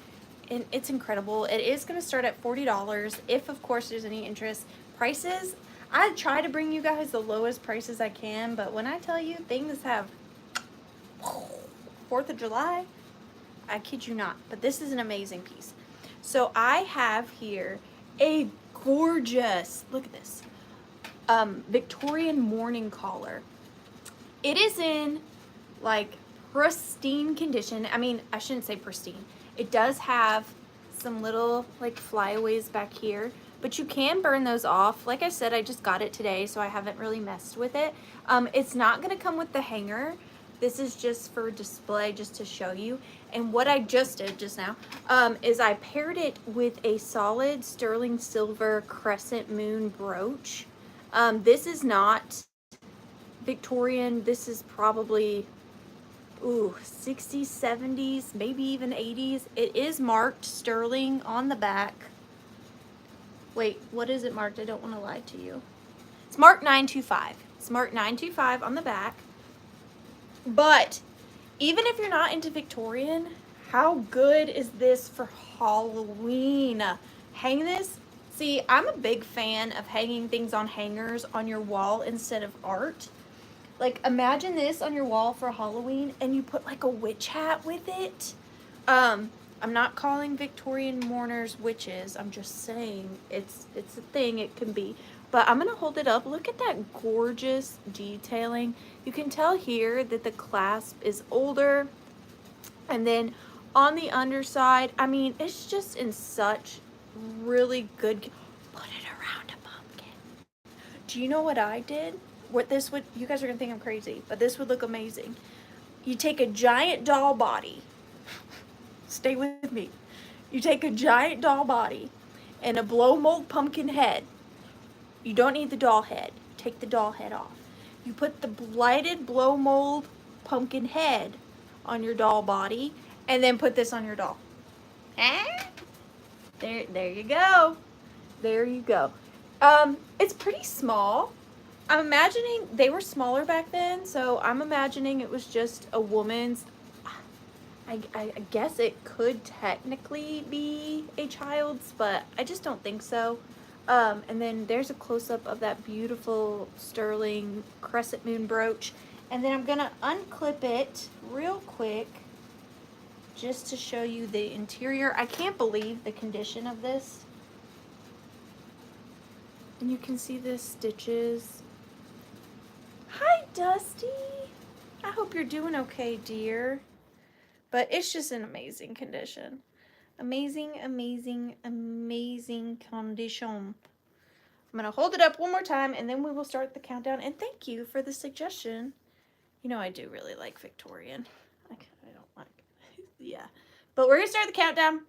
and it's incredible. It is going to start at $40 if, of course, there's any interest. Prices, I try to bring you guys the lowest prices I can, but when I tell you things have 4th of July, I kid you not, but this is an amazing piece. So I have here a gorgeous, look at this, Victorian morning collar. It is in like pristine condition. I mean, I shouldn't say pristine. It does have some little like flyaways back here, but you can burn those off. Like I said, I just got it today, so I haven't really messed with it. It's not gonna come with the hanger. This is just for display, just to show you. And what I just did just now is I paired it with a solid sterling silver crescent moon brooch. This is not Victorian. This is probably, ooh, 60s, 70s, maybe even 80s. It is marked sterling on the back. Wait, what is it marked? I don't want to lie to you. It's marked 925. It's marked 925 on the back. But even if you're not into Victorian, how good is this for Halloween? Hang this. See, I'm a big fan of hanging things on hangers on your wall instead of art. Like, imagine this on your wall for Halloween and you put like a witch hat with it. I'm not calling Victorian mourners witches. I'm just saying it's a thing, it can be. But I'm gonna hold it up. Look at that gorgeous detailing. You can tell here that the clasp is older. And then on the underside, I mean, it's just in such really good. Put it around a pumpkin. Do you know what I did? What this would, you guys are gonna think I'm crazy, but this would look amazing. You take a giant doll body. Stay with me. You take a giant doll body and a blow mold pumpkin head. You don't need the doll head. Take the doll head off. You put the blighted blow mold pumpkin head on your doll body and then put this on your doll. There you go. There you go. It's pretty small. I'm imagining they were smaller back then, so I'm imagining it was just a woman's. I guess it could technically be a child's, but I just don't think so. And then there's a close-up of that beautiful sterling crescent moon brooch. And then I'm gonna unclip it real quick just to show you the interior. I can't believe the condition of this. And you can see the stitches. Hi, Dusty. I hope you're doing okay, dear. But it's just in amazing condition. Amazing, amazing, amazing condition. I'm going to hold it up one more time and then we will start the countdown. And thank you for the suggestion. You know I do really like Victorian. I don't like yeah. But we're going to start the countdown.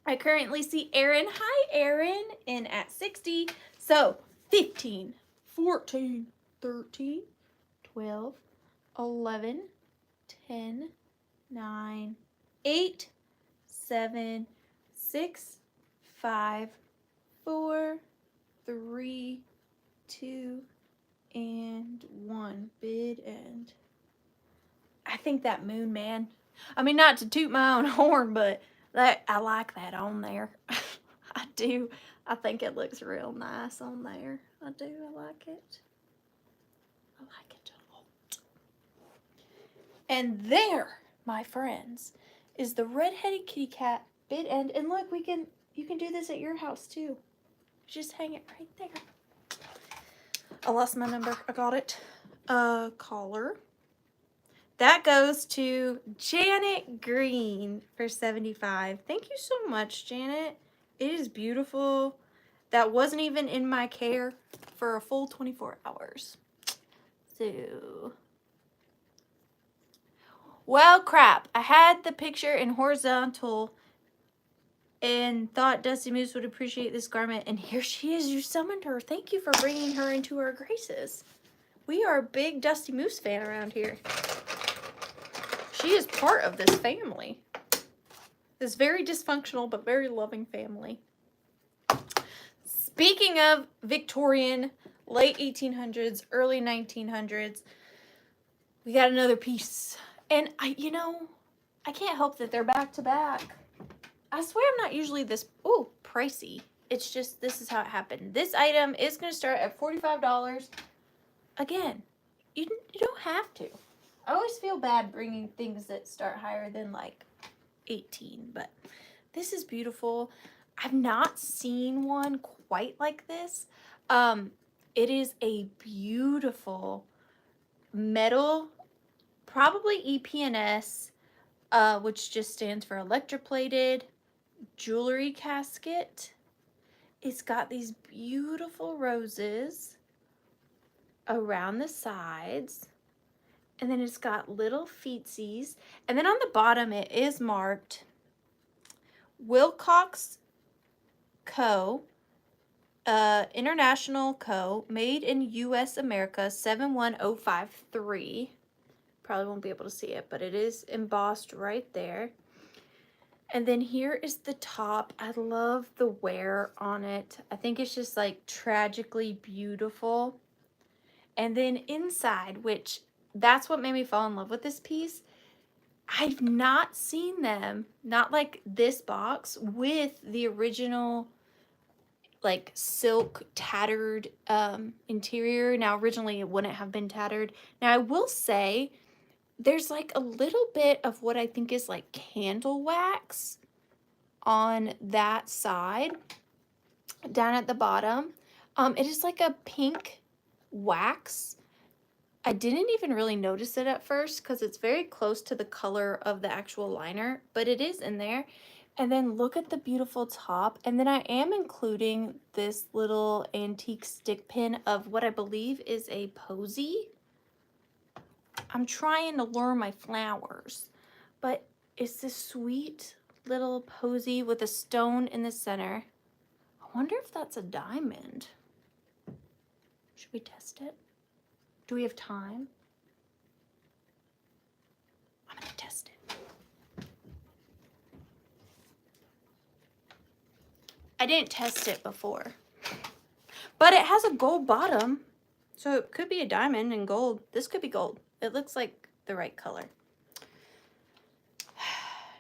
I currently see Erin. Hi, Erin. In at 60. So 15, 14, 13, 12, 11, 10, 9, 8, 7, 6, 5, 4, 3, 2, and 1. Bid end. I think that moon, man. I mean, not to toot my own horn, but that I like that on there. I do. I think it looks real nice on there. I do. I like it. I like it a lot. And there, my friends, is the red-headed kitty cat bid end. And look, you can do this at your house too. Just hang it right there. I lost my number. I got it. Collar. That goes to Janet Green for 75. Thank you so much, Janet. It is beautiful. That wasn't even in my care for a full 24 hours. So, well, crap. I had the picture in horizontal and thought Dusty Moose would appreciate this garment. And here she is. You summoned her. Thank you for bringing her into our graces. We are a big Dusty Moose fan around here. She is part of this family. This very dysfunctional but very loving family. Speaking of Victorian, late 1800s, early 1900s, we got another piece. And I can't help that they're back to back. I swear I'm not usually this, pricey. It's just, this is how it happened. This item is going to start at $45. Again, you don't have to. I always feel bad bringing things that start higher than like 18, but this is beautiful. I've not seen one quite like this. It is a beautiful metal, probably EPNS, which just stands for electroplated jewelry casket. It's got these beautiful roses around the sides. And then it's got little feetsies. And then on the bottom it is marked Wilcox Co. International Co. Made in U.S. America 71053. Probably won't be able to see it, but it is embossed right there. And then here is the top. I love the wear on it. I think it's just like tragically beautiful. And then inside, which that's what made me fall in love with this piece. I've not seen them, not like this box, with the original like silk tattered interior. Now originally it wouldn't have been tattered. Now I will say there's like a little bit of what I think is like candle wax on that side down at the bottom. It is like a pink wax. I didn't even really notice it at first because it's very close to the color of the actual liner, but it is in there. And then look at the beautiful top. And then I am including this little antique stick pin of what I believe is a posy. I'm trying to learn my flowers, but it's this sweet little posy with a stone in the center. I wonder if that's a diamond. Should we test it? Do we have time? I'm gonna test it. I didn't test it before, but it has a gold bottom, so it could be a diamond and gold. This could be gold. It looks like the right color.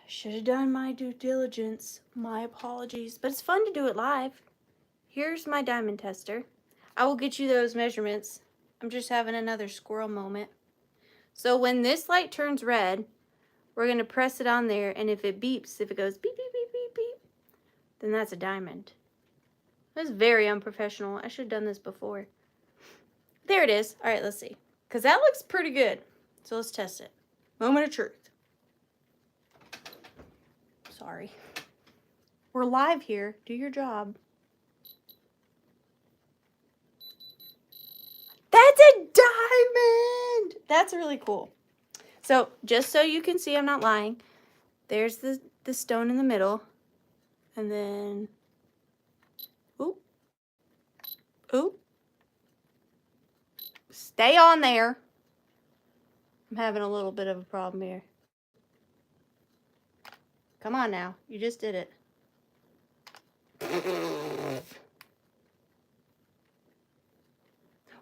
Should have done my due diligence. My apologies, but it's fun to do it live. Here's my diamond tester. I will get you those measurements. I'm just having another squirrel moment. So when this light turns red, we're going to press it on there, and if it beeps, if it goes beep, beep, beep, beep, beep, then that's a diamond. That's very unprofessional. I should have done this before. There it is. All right, let's see. Because that looks pretty good. So let's test it. Moment of truth. Sorry. We're live here. Do your job. That's a diamond! That's really cool. So, just so you can see I'm not lying, there's the stone in the middle. And then, oop, oop. Stay on there. I'm having a little bit of a problem here. Come on now. You just did it.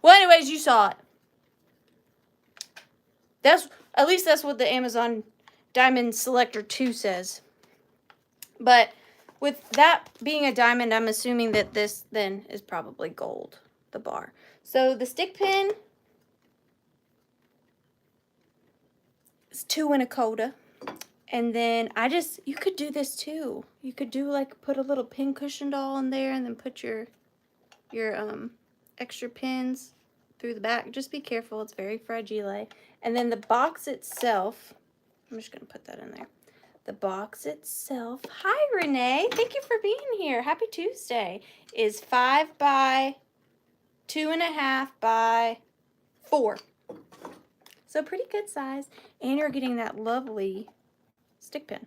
Well, anyways, you saw it. At least that's what the Amazon Diamond Selector 2 says. But with that being a diamond, I'm assuming that this then is probably gold, the bar. So the stick pin is 2 1/4. And then you could do this too. You could do like, put a little pin cushion doll in there and then put your extra pins through the back. Just be careful, it's very fragile. And then the box itself, I'm just gonna put that in there. The box itself, hi Renee, thank you for being here. Happy Tuesday. Is 5 by 2.5 by 4. So pretty good size. And you're getting that lovely stick pin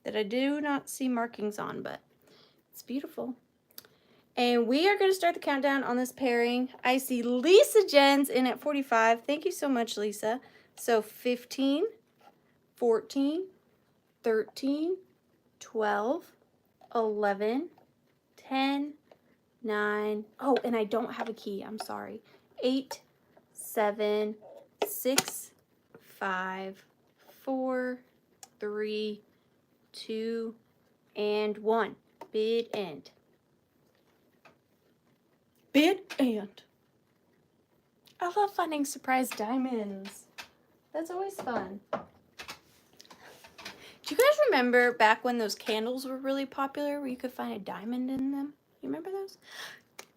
that I do not see markings on, but it's beautiful. And we are going to start the countdown on this pairing. I see Lisa Jen's in at 45. Thank you so much, Lisa. So 15, 14, 13, 12, 11, 10, 9. Oh, and I don't have a key. I'm sorry. 8, 7, 6, 5, 4, 3, 2, and 1. Bid end. Bid end. I love finding surprise diamonds. That's always fun. Do you guys remember back when those candles were really popular where you could find a diamond in them? You remember those?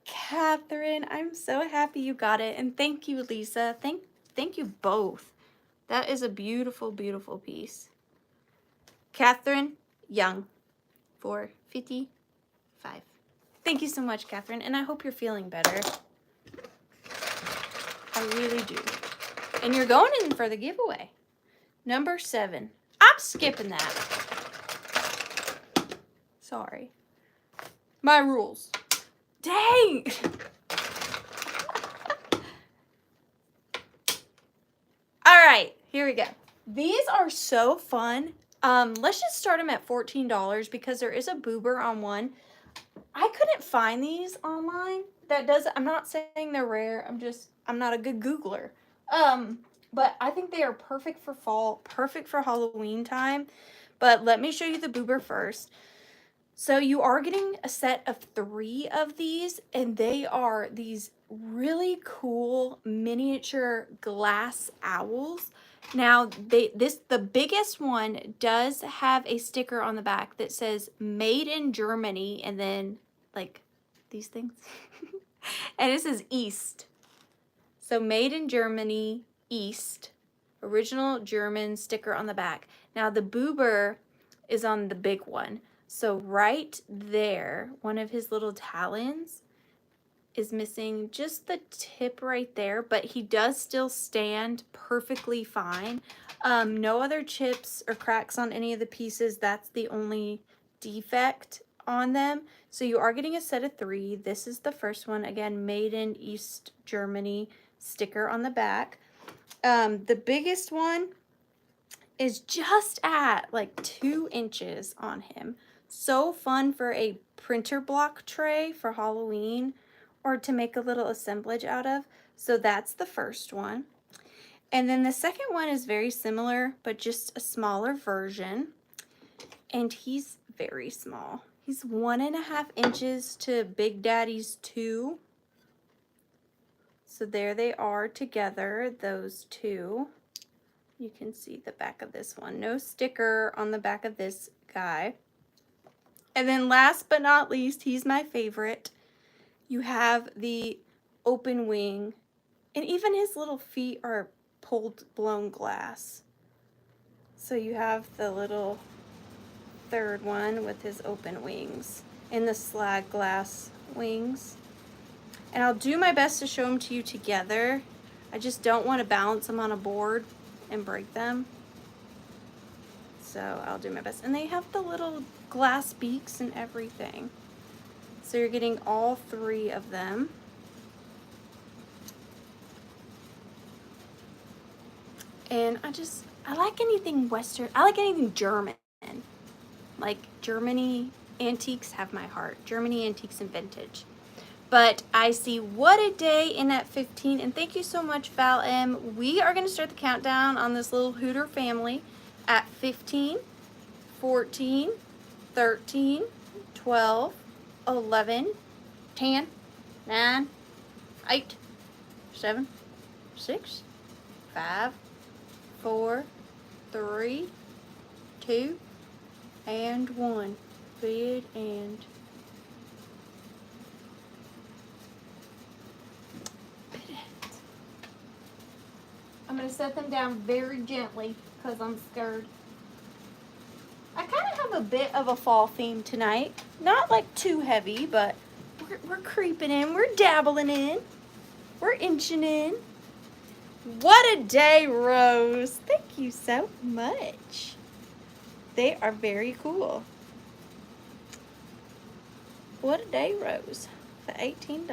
Catherine, I'm so happy you got it. And thank you, Lisa. Thank you both. That is a beautiful, beautiful piece. Catherine Young for 55. Thank you so much, Catherine, and I hope you're feeling better. I really do. And you're going in for the giveaway. Number 7. I'm skipping that. Sorry. My rules. Dang! All right, here we go. These are so fun Let's just start them at $14 because there is a boober on one. I couldn't find these online. I'm not saying they're rare. I'm not a good Googler. But I think they are perfect for fall, perfect for Halloween time. But let me show you the boober first. So you are getting a set of 3 of these, and they are these really cool miniature glass owls. Now, the biggest one does have a sticker on the back that says "Made in Germany," and then like these things, and it says East. So "Made in Germany, East," original German sticker on the back. Now the boober is on the big one. So right there, one of his little talons is missing just the tip right there, but he does still stand perfectly fine. No other chips or cracks on any of the pieces. That's the only defect on them. So you are getting a set of 3. This is the first one. Again, made in East Germany sticker on the back. The biggest one is just at like 2 inches on him. So fun for a printer block tray for Halloween or to make a little assemblage out of. So that's the first one. And then the second one is very similar, but just a smaller version. And he's very small. He's 1.5 inches to Big Daddy's 2. So there they are together, those 2. You can see the back of this one. No sticker on the back of this guy. And then last but not least, he's my favorite. You have the open wing, and even his little feet are blown glass. So you have the little third one with his open wings and the slag glass wings. And I'll do my best to show them to you together. I just don't want to balance them on a board and break them. So I'll do my best. And they have the little glass beaks and everything. So you're getting all 3 of them. And I like anything Western. I like anything German. Like Germany antiques have my heart. Germany antiques and vintage. But I see What a Day in at 15. And thank you so much, Val M. We are going to start the countdown on this little Hooter family at 15, 14, 13, 12, 11, 10, 9, 8, 7, 6, 5, 4, 3, 2, and 1. Bid and I'm going to set them down very gently because I'm scared. I kind of have a bit of a fall theme tonight. Not like too heavy, but we're creeping in. We're dabbling in. We're inching in. What a day, Rose. Thank you so much. They are very cool. What a day, Rose. For $18.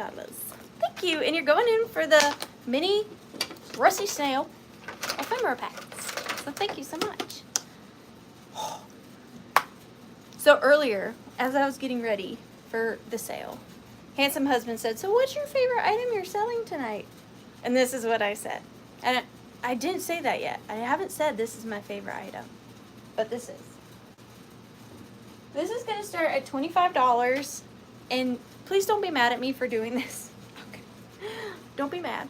Thank you. And you're going in for the mini Rusty Snail Ephemera packets. So thank you so much. So earlier, as I was getting ready for the sale, Handsome Husband said, "So what's your favorite item you're selling tonight?" And this is what I said. And I didn't say that yet. I haven't said this is my favorite item. But this is. This is going to start at $25. And please don't be mad at me for doing this. Okay. Don't be mad.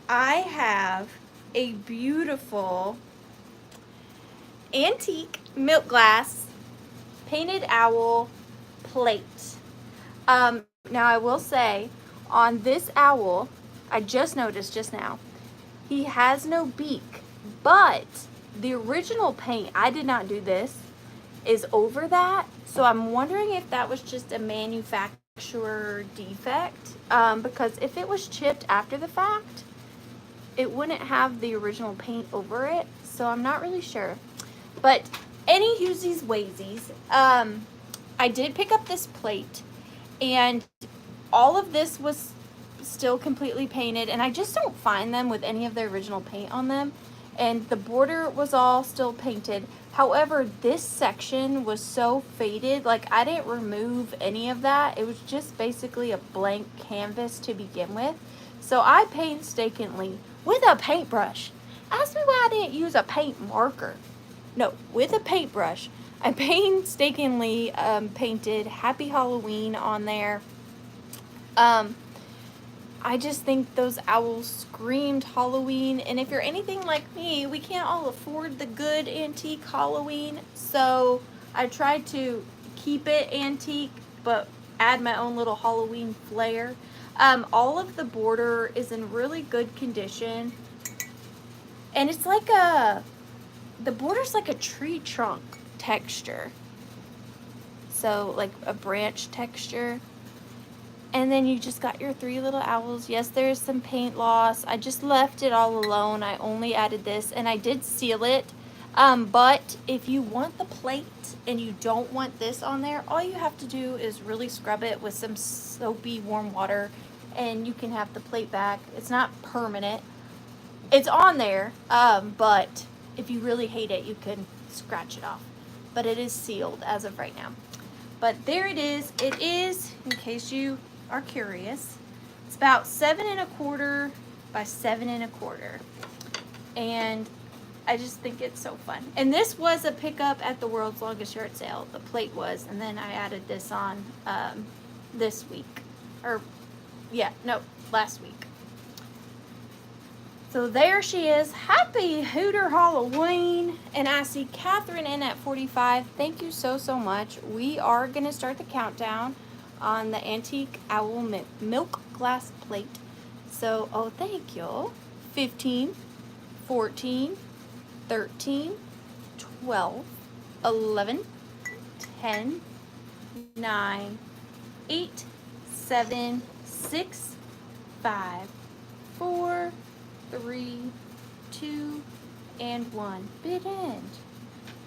I have a beautiful antique milk glass painted owl plate. Now I will say on this owl, I just noticed just now, he has no beak, but the original paint, I did not do this, is over that. So I'm wondering if that was just a manufacturer defect, because if it was chipped after the fact, it wouldn't have the original paint over it. So I'm not really sure. But any Hugesies Waysies, I did pick up this plate, and all of this was still completely painted, and I just don't find them with any of the original paint on them. and the border was all still painted. However, this section was so faded, like I didn't remove any of that. It was just basically a blank canvas to begin with. So I painstakingly, with a paintbrush, ask me why I didn't use a paint marker. No, with a paintbrush, I painstakingly painted Happy Halloween on there. I just think those owls screamed Halloween, and if you're anything like me, we can't all afford the good antique Halloween, so I tried to keep it antique, but add my own little Halloween flair. All of the border is in really good condition, and it's like the border's like a tree trunk texture, so like a branch texture. And then you just got your 3 little owls. Yes, there's some paint loss. I just left it all alone. I only added this, and I did seal it. But if you want the plate and you don't want this on there, all you have to do is really scrub it with some soapy warm water, and you can have the plate back. It's not permanent. It's on there, but if you really hate it, you can scratch it off. But it is sealed as of right now. But there it is. It is, in case you are curious, it's about 7 1/4 by 7 1/4, and I just think it's so fun. And this was a pickup at the World's Longest Yard Sale. The plate was, and then I added this on this week, or yeah, no, last week. So there she is. Happy Hooter Halloween. And I see Catherine in at 45. Thank you so much. We are going to start the countdown on the antique owl milk glass plate. So, oh, thank you. 15, 14, 13, 12, 11, 10, 9, 8, 7, 6, 5, 4, 3, 2, and 1. Bid end.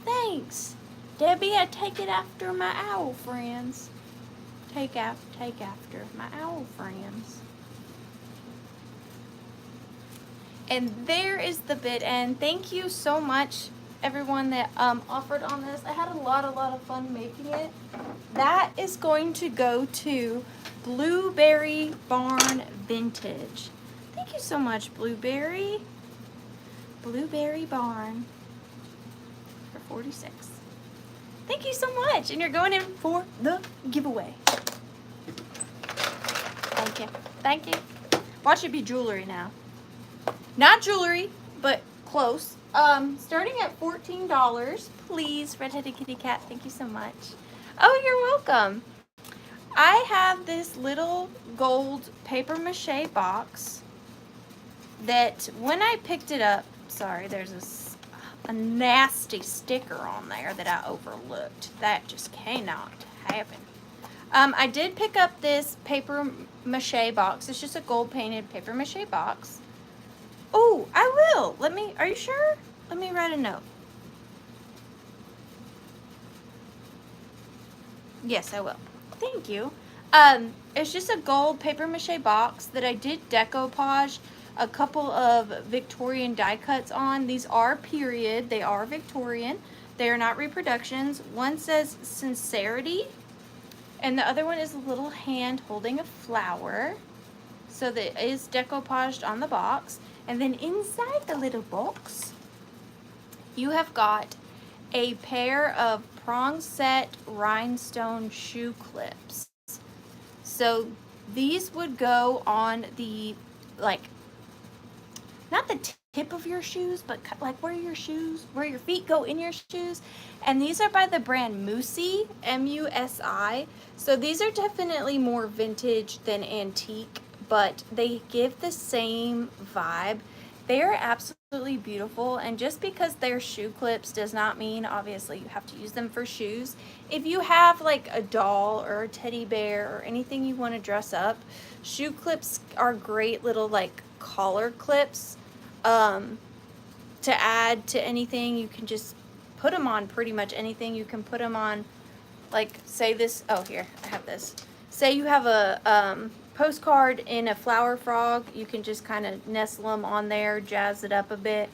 Thanks, Debbie. I take it after my owl friends. Take after my owl friends. And there is the bid end. Thank you so much, everyone that offered on this. I had a lot of fun making it. That is going to go to Blueberry Barn Vintage. Thank you so much, Blueberry Barn, for 46. Thank you so much, and you're going in for the giveaway. Thank you. Watch it be jewelry now. Not jewelry, but close. Starting at $14, please, Red-Headed Kitty Cat. Thank you so much. Oh, you're welcome. I have this little gold paper mache box that when I picked it up, sorry, there's a nasty sticker on there that I overlooked. That just cannot happen. I did pick up this paper mache box. It's just a gold painted paper mache box. Oh, I will. Are you sure? Let me write a note. Yes, I will. Thank you. It's just a gold paper mache box that I did decoupage a couple of Victorian die cuts on. These are period. They are Victorian. They are not reproductions. One says Sincerity, and the other one is a little hand holding a flower. So that is decoupaged on the box. And then inside the little box, you have got a pair of prong set rhinestone shoe clips. So these would go on the, like, not the tip of your shoes, but like where your feet go in your shoes. And these are by the brand mâché, M-U-S-I. So these are definitely more vintage than antique, but they give the same vibe. They are absolutely beautiful, and just because they're shoe clips does not mean obviously you have to use them for shoes. If you have like a doll or a teddy bear or anything you want to dress up, shoe clips are great little like collar clips to add to anything. You can just put them on pretty much anything. You can put them on, like, say this, oh here, I have this. Say you have a postcard in a flower frog, you can just kind of nestle them on there, jazz it up a bit.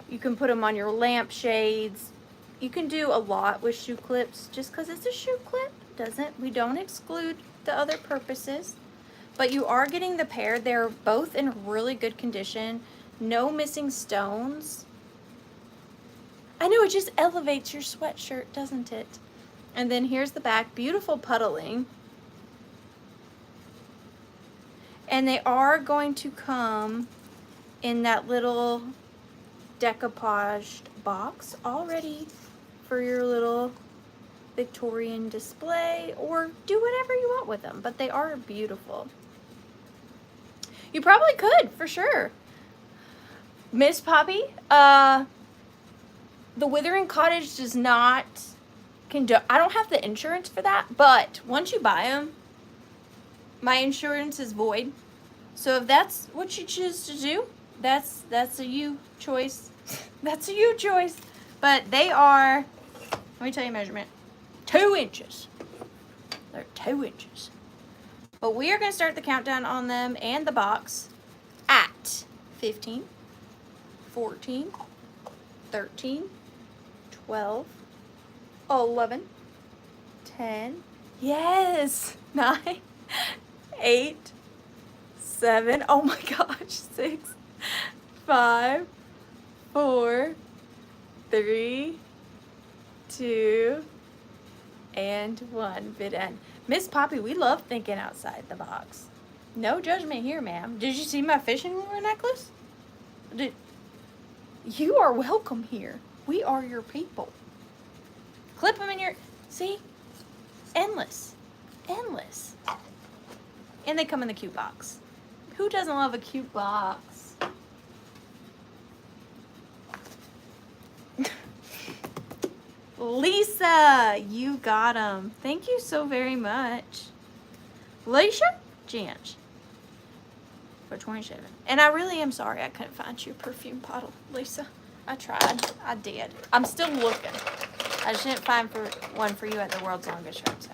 You can put them on your lampshades. You can do a lot with shoe clips. Just because it's a shoe clip we don't exclude the other purposes. But you are getting the pair. They're both in really good condition. No missing stones. I know, it just elevates your sweatshirt, doesn't it? And then here's the back. Beautiful puddling. And they are going to come in that little decoupaged box already for your little Victorian display, or do whatever you want with them, but they are beautiful. You probably could, for sure. Miss Poppy, The Withering.Cottage does not I don't have the insurance for that, but once you buy them, my insurance is void. So if that's what you choose to do, that's a you choice. That's a you choice. But they are, let me tell you measurement, 2 inches. They're 2 inches. But we are going to start the countdown on them and the box at 15, 14, 13, 12, 11, 10, yes, 9, 8, 7, oh my gosh, 6, 5, 4, 3, 2, and 1. Bid end. Miss Poppy, we love thinking outside the box. No judgment here, ma'am. Did you see my fishing lure necklace? You are welcome here. We are your people. Clip them in your, see? Endless. Endless. And they come in the cute box. Who doesn't love a cute box? Lisa, you got them. Thank you so very much. Leisha Janch for 27. And I really am sorry I couldn't find your perfume bottle, Lisa. I tried. I did. I'm still looking. I just didn't find one for you at the World's Longest Yard Sale.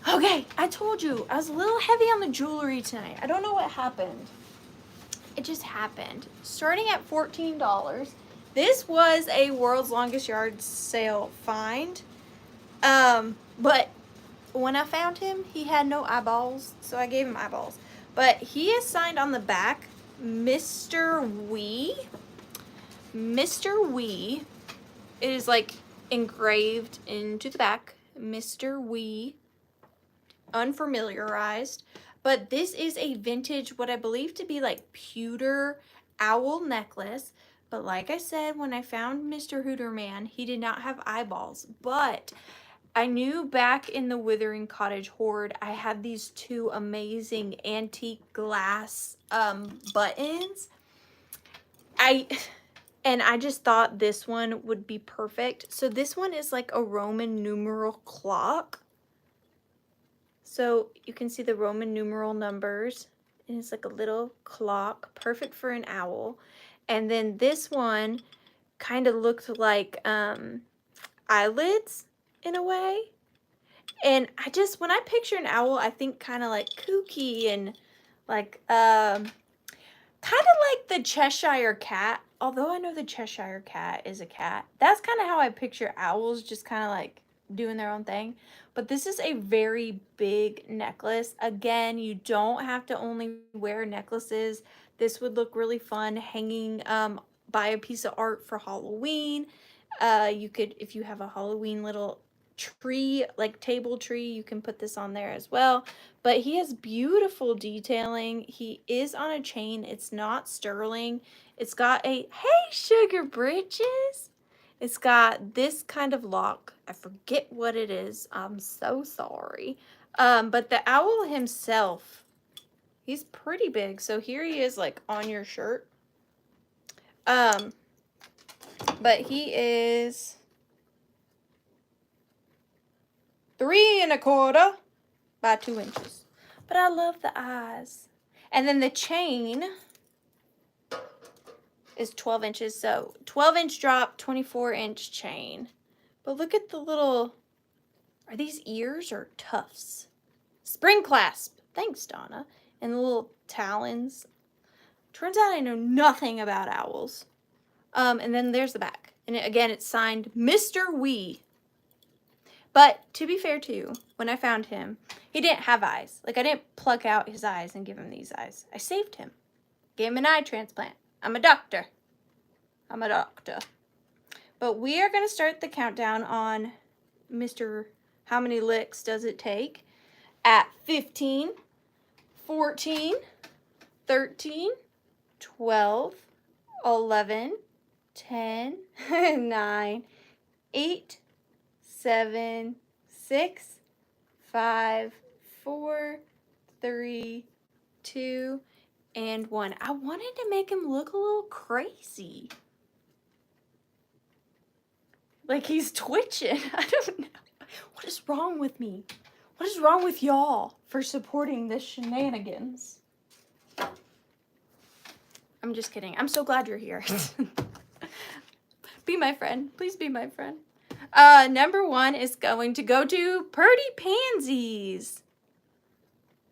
Okay, I told you I was a little heavy on the jewelry tonight. I don't know what happened. It just happened. Starting at $14. This was a World's Longest Yard Sale find. But when I found him, he had no eyeballs, so I gave him eyeballs. But he is signed on the back, Mr. Wee. Mr. Wee. It is like engraved into the back. Mr. Wee. Unfamiliarized. But this is a vintage, what I believe to be like pewter owl necklace. But like I said, when I found Mr. Hooterman, he did not have eyeballs. But I knew back in the Withering.Cottage hoard, I had these 2 amazing antique glass buttons. And I just thought this one would be perfect. So this one is like a Roman numeral clock. So you can see the Roman numeral numbers. And it's like a little clock, perfect for an owl. And then this one kind of looked like eyelids in a way. And I just, when I picture an owl, I think kind of like kooky and like, kind of like the Cheshire Cat. Although I know the Cheshire Cat is a cat. That's kind of how I picture owls, just kind of like doing their own thing. But this is a very big necklace. Again, you don't have to only wear necklaces. This would look really fun hanging by a piece of art for Halloween. You could, if you have a Halloween little tree, like table tree, you can put this on there as well. But he has beautiful detailing. He is on a chain. It's not sterling. It's got a, hey, Sugar Britches. It's got this kind of lock. I forget what it is. I'm so sorry. But the owl himself, he's pretty big. So here he is like on your shirt. But he is 3 1/4 by 2 inches. But I love the eyes. And then the chain is 12 inches. So 12-inch drop, 24-inch chain. But look at the little, are these ears or tufts? Spring clasp. Thanks, Donna. And the little talons. Turns out I know nothing about owls. And then there's the back. And again, it's signed Mr. Wee. But to be fair to you, when I found him, he didn't have eyes. Like, I didn't pluck out his eyes and give him these eyes. I saved him. Gave him an eye transplant. I'm a doctor. I'm a doctor. But we are going to start the countdown on Mr. How many licks does it take? At 15, 14, 13, 12, 11, 10, 9, 8, 7, 6, 5, 4, 3, 2, and 1. I wanted to make him look a little crazy. Like he's twitching. I don't know. What is wrong with me? What is wrong with y'all for supporting this shenanigans? I'm just kidding. I'm so glad you're here. Be my friend. Please be my friend. Number 1 is going to go to Purdy Pansies.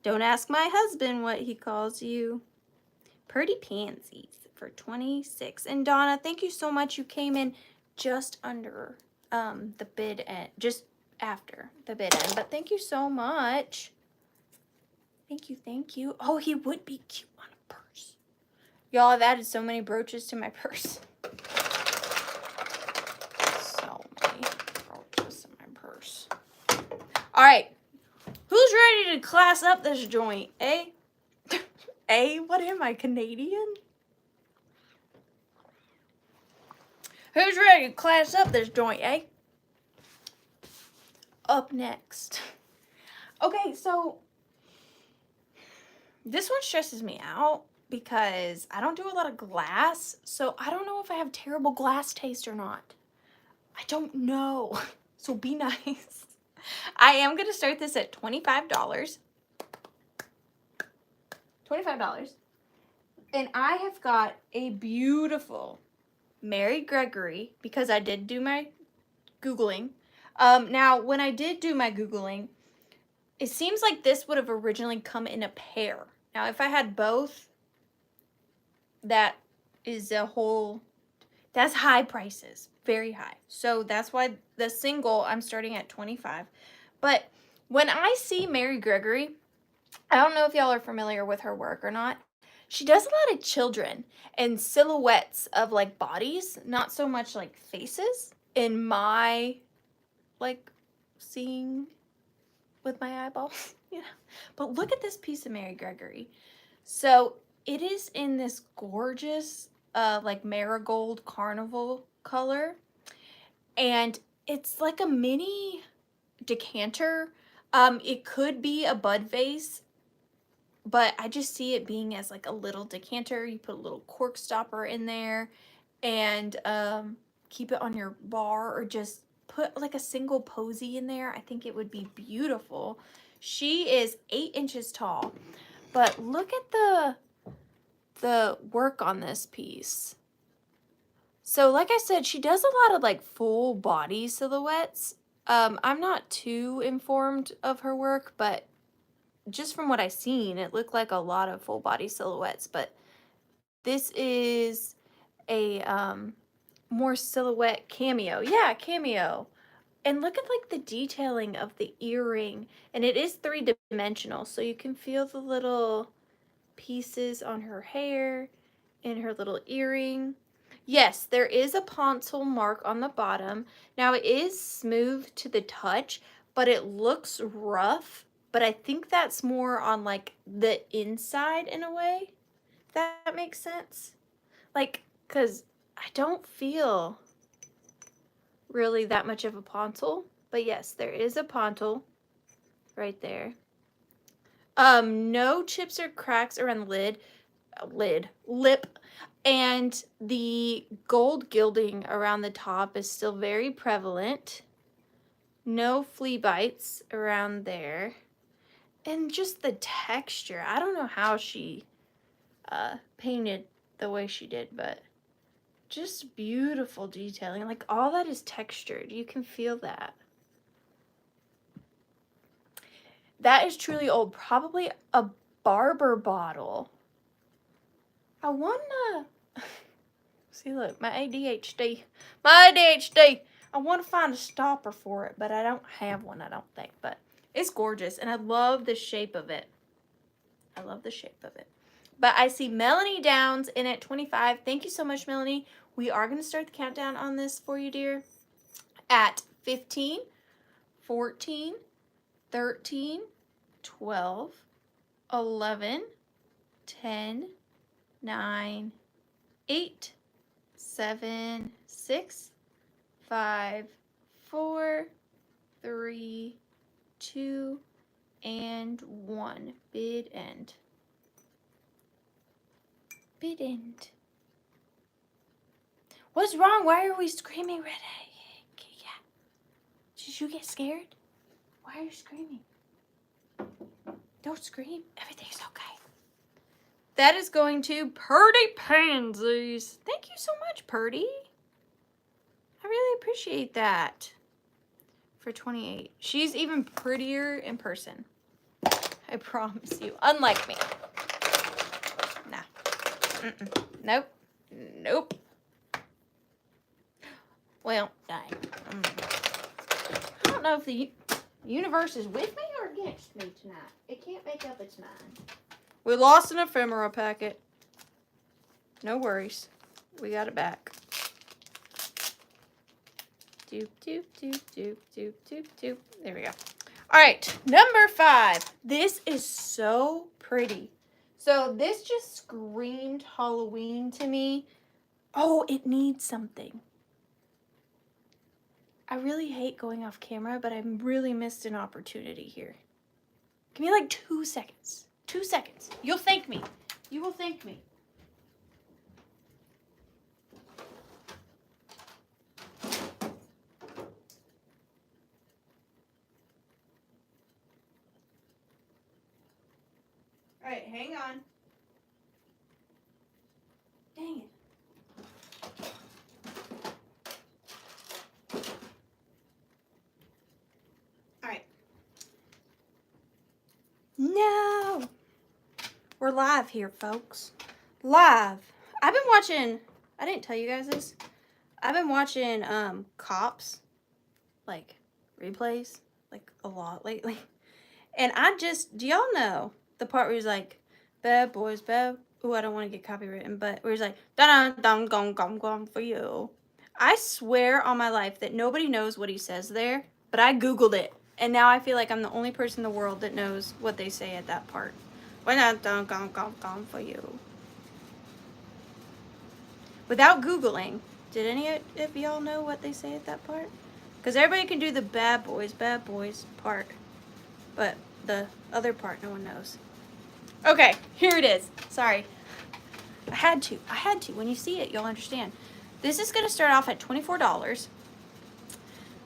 Don't ask my husband what he calls you. Purdy Pansies for 26. And Donna, thank you so much. You came in just under the bid end, just after the bid end. But thank you so much. Thank you, thank you. Oh, he would be cute on a purse. Y'all, I've added so many brooches to my purse. So many brooches in my purse. All right. Who's ready to class up this joint, eh? Eh? What am I, Canadian? Who's ready to class up this joint, eh? Up next. Okay, so this one stresses me out because I don't do a lot of glass, so I don't know if I have terrible glass taste or not. I don't know. So be nice. I am going to start this at $25. $25. And I have got a beautiful Mary Gregory because I did do my Googling. Now, when I did do my Googling, it seems like this would have originally come in a pair. Now, if I had both, that is a whole, that's high prices, very high. So that's why the single, I'm starting at 25. But when I see Mary Gregory, I don't know if y'all are familiar with her work or not. She does a lot of children and silhouettes of like bodies, not so much like faces in my like seeing with my eyeballs. Yeah. But look at this piece of Mary Gregory. So it is in this gorgeous like marigold carnival color. And it's like a mini decanter. It could be a bud vase, but I just see it being as like a little decanter. You put a little cork stopper in there and keep it on your bar, or just put like a single posy in there. I think it would be beautiful. She is 8 inches tall, but look at the work on this piece. So like I said, she does a lot of like full body silhouettes. I'm not too informed of her work, but just from what I've seen, it looked like a lot of full body silhouettes. But this is a more silhouette cameo. Yeah, cameo. And look at like the detailing of the earring. And it is 3-dimensional, so you can feel the little pieces on her hair and her little earring. Yes, there is a pencil mark on the bottom. Now it is smooth to the touch, but it looks rough. But I think that's more on like the inside in a way. If that makes sense. Like, cause I don't feel really that much of a pencil. But yes, there is a pencil right there. No chips or cracks around the lip. And the gold gilding around the top is still very prevalent. No flea bites around there. And just the texture. I don't know how she painted the way she did, but just beautiful detailing. Like all that is textured. You can feel that. That is truly old. Probably a Barber bottle. I wanna see, look, my ADHD. My ADHD. I want to find a stopper for it, but I don't have one, I don't think. But it's gorgeous, and I love the shape of it. I love the shape of it. But I see Melanie Downs in at 25. Thank you so much, Melanie. We are going to start the countdown on this for you, dear. At 15, 14, 13, 12, 11, 10, 9, 8, 7, 6, 5, 4, 3, 2, and 1. Bid end. Bid end. What's wrong? Why are we screaming, Red? Yeah. Did you get scared? Why are you screaming? Don't scream. Everything's okay. That is going to Purdy Pansies. Thank you so much, Purdy. I really appreciate that. For 28. She's even prettier in person. I promise you. Unlike me. Nah. Nope. Nope. Well, dang. I don't know if the universe is with me or against me tonight. It can't make up its mind. We lost an ephemera packet. No worries. We got it back. Doop, doop, doop, doop, doop, doop, doop. There we go. All right, number 5. This is so pretty. So this just screamed Halloween to me. Oh, it needs something. I really hate going off camera, but I really missed an opportunity here. Give me like 2 seconds. 2 seconds. You'll thank me. You will thank me. All right, hang on. Dang it. All right. No. We're live here, folks. Live. I've been watching, I didn't tell you guys this. I've been watching Cops, like replays, like a lot lately. And do y'all know the part where he's like, bad boys, bad. Ooh, I don't want to get copywritten, but where he's like, dun dun dun gum gum for you. I swear on my life that nobody knows what he says there, but I Googled it. And now I feel like I'm the only person in the world that knows what they say at that part. Dun dun gum gum gum for you. Without Googling, did any of y'all know what they say at that part? Because everybody can do the bad boys part. But the other part, no one knows. Okay, here it is. Sorry. I had to. When you see it, you'll understand. This is going to start off at $24.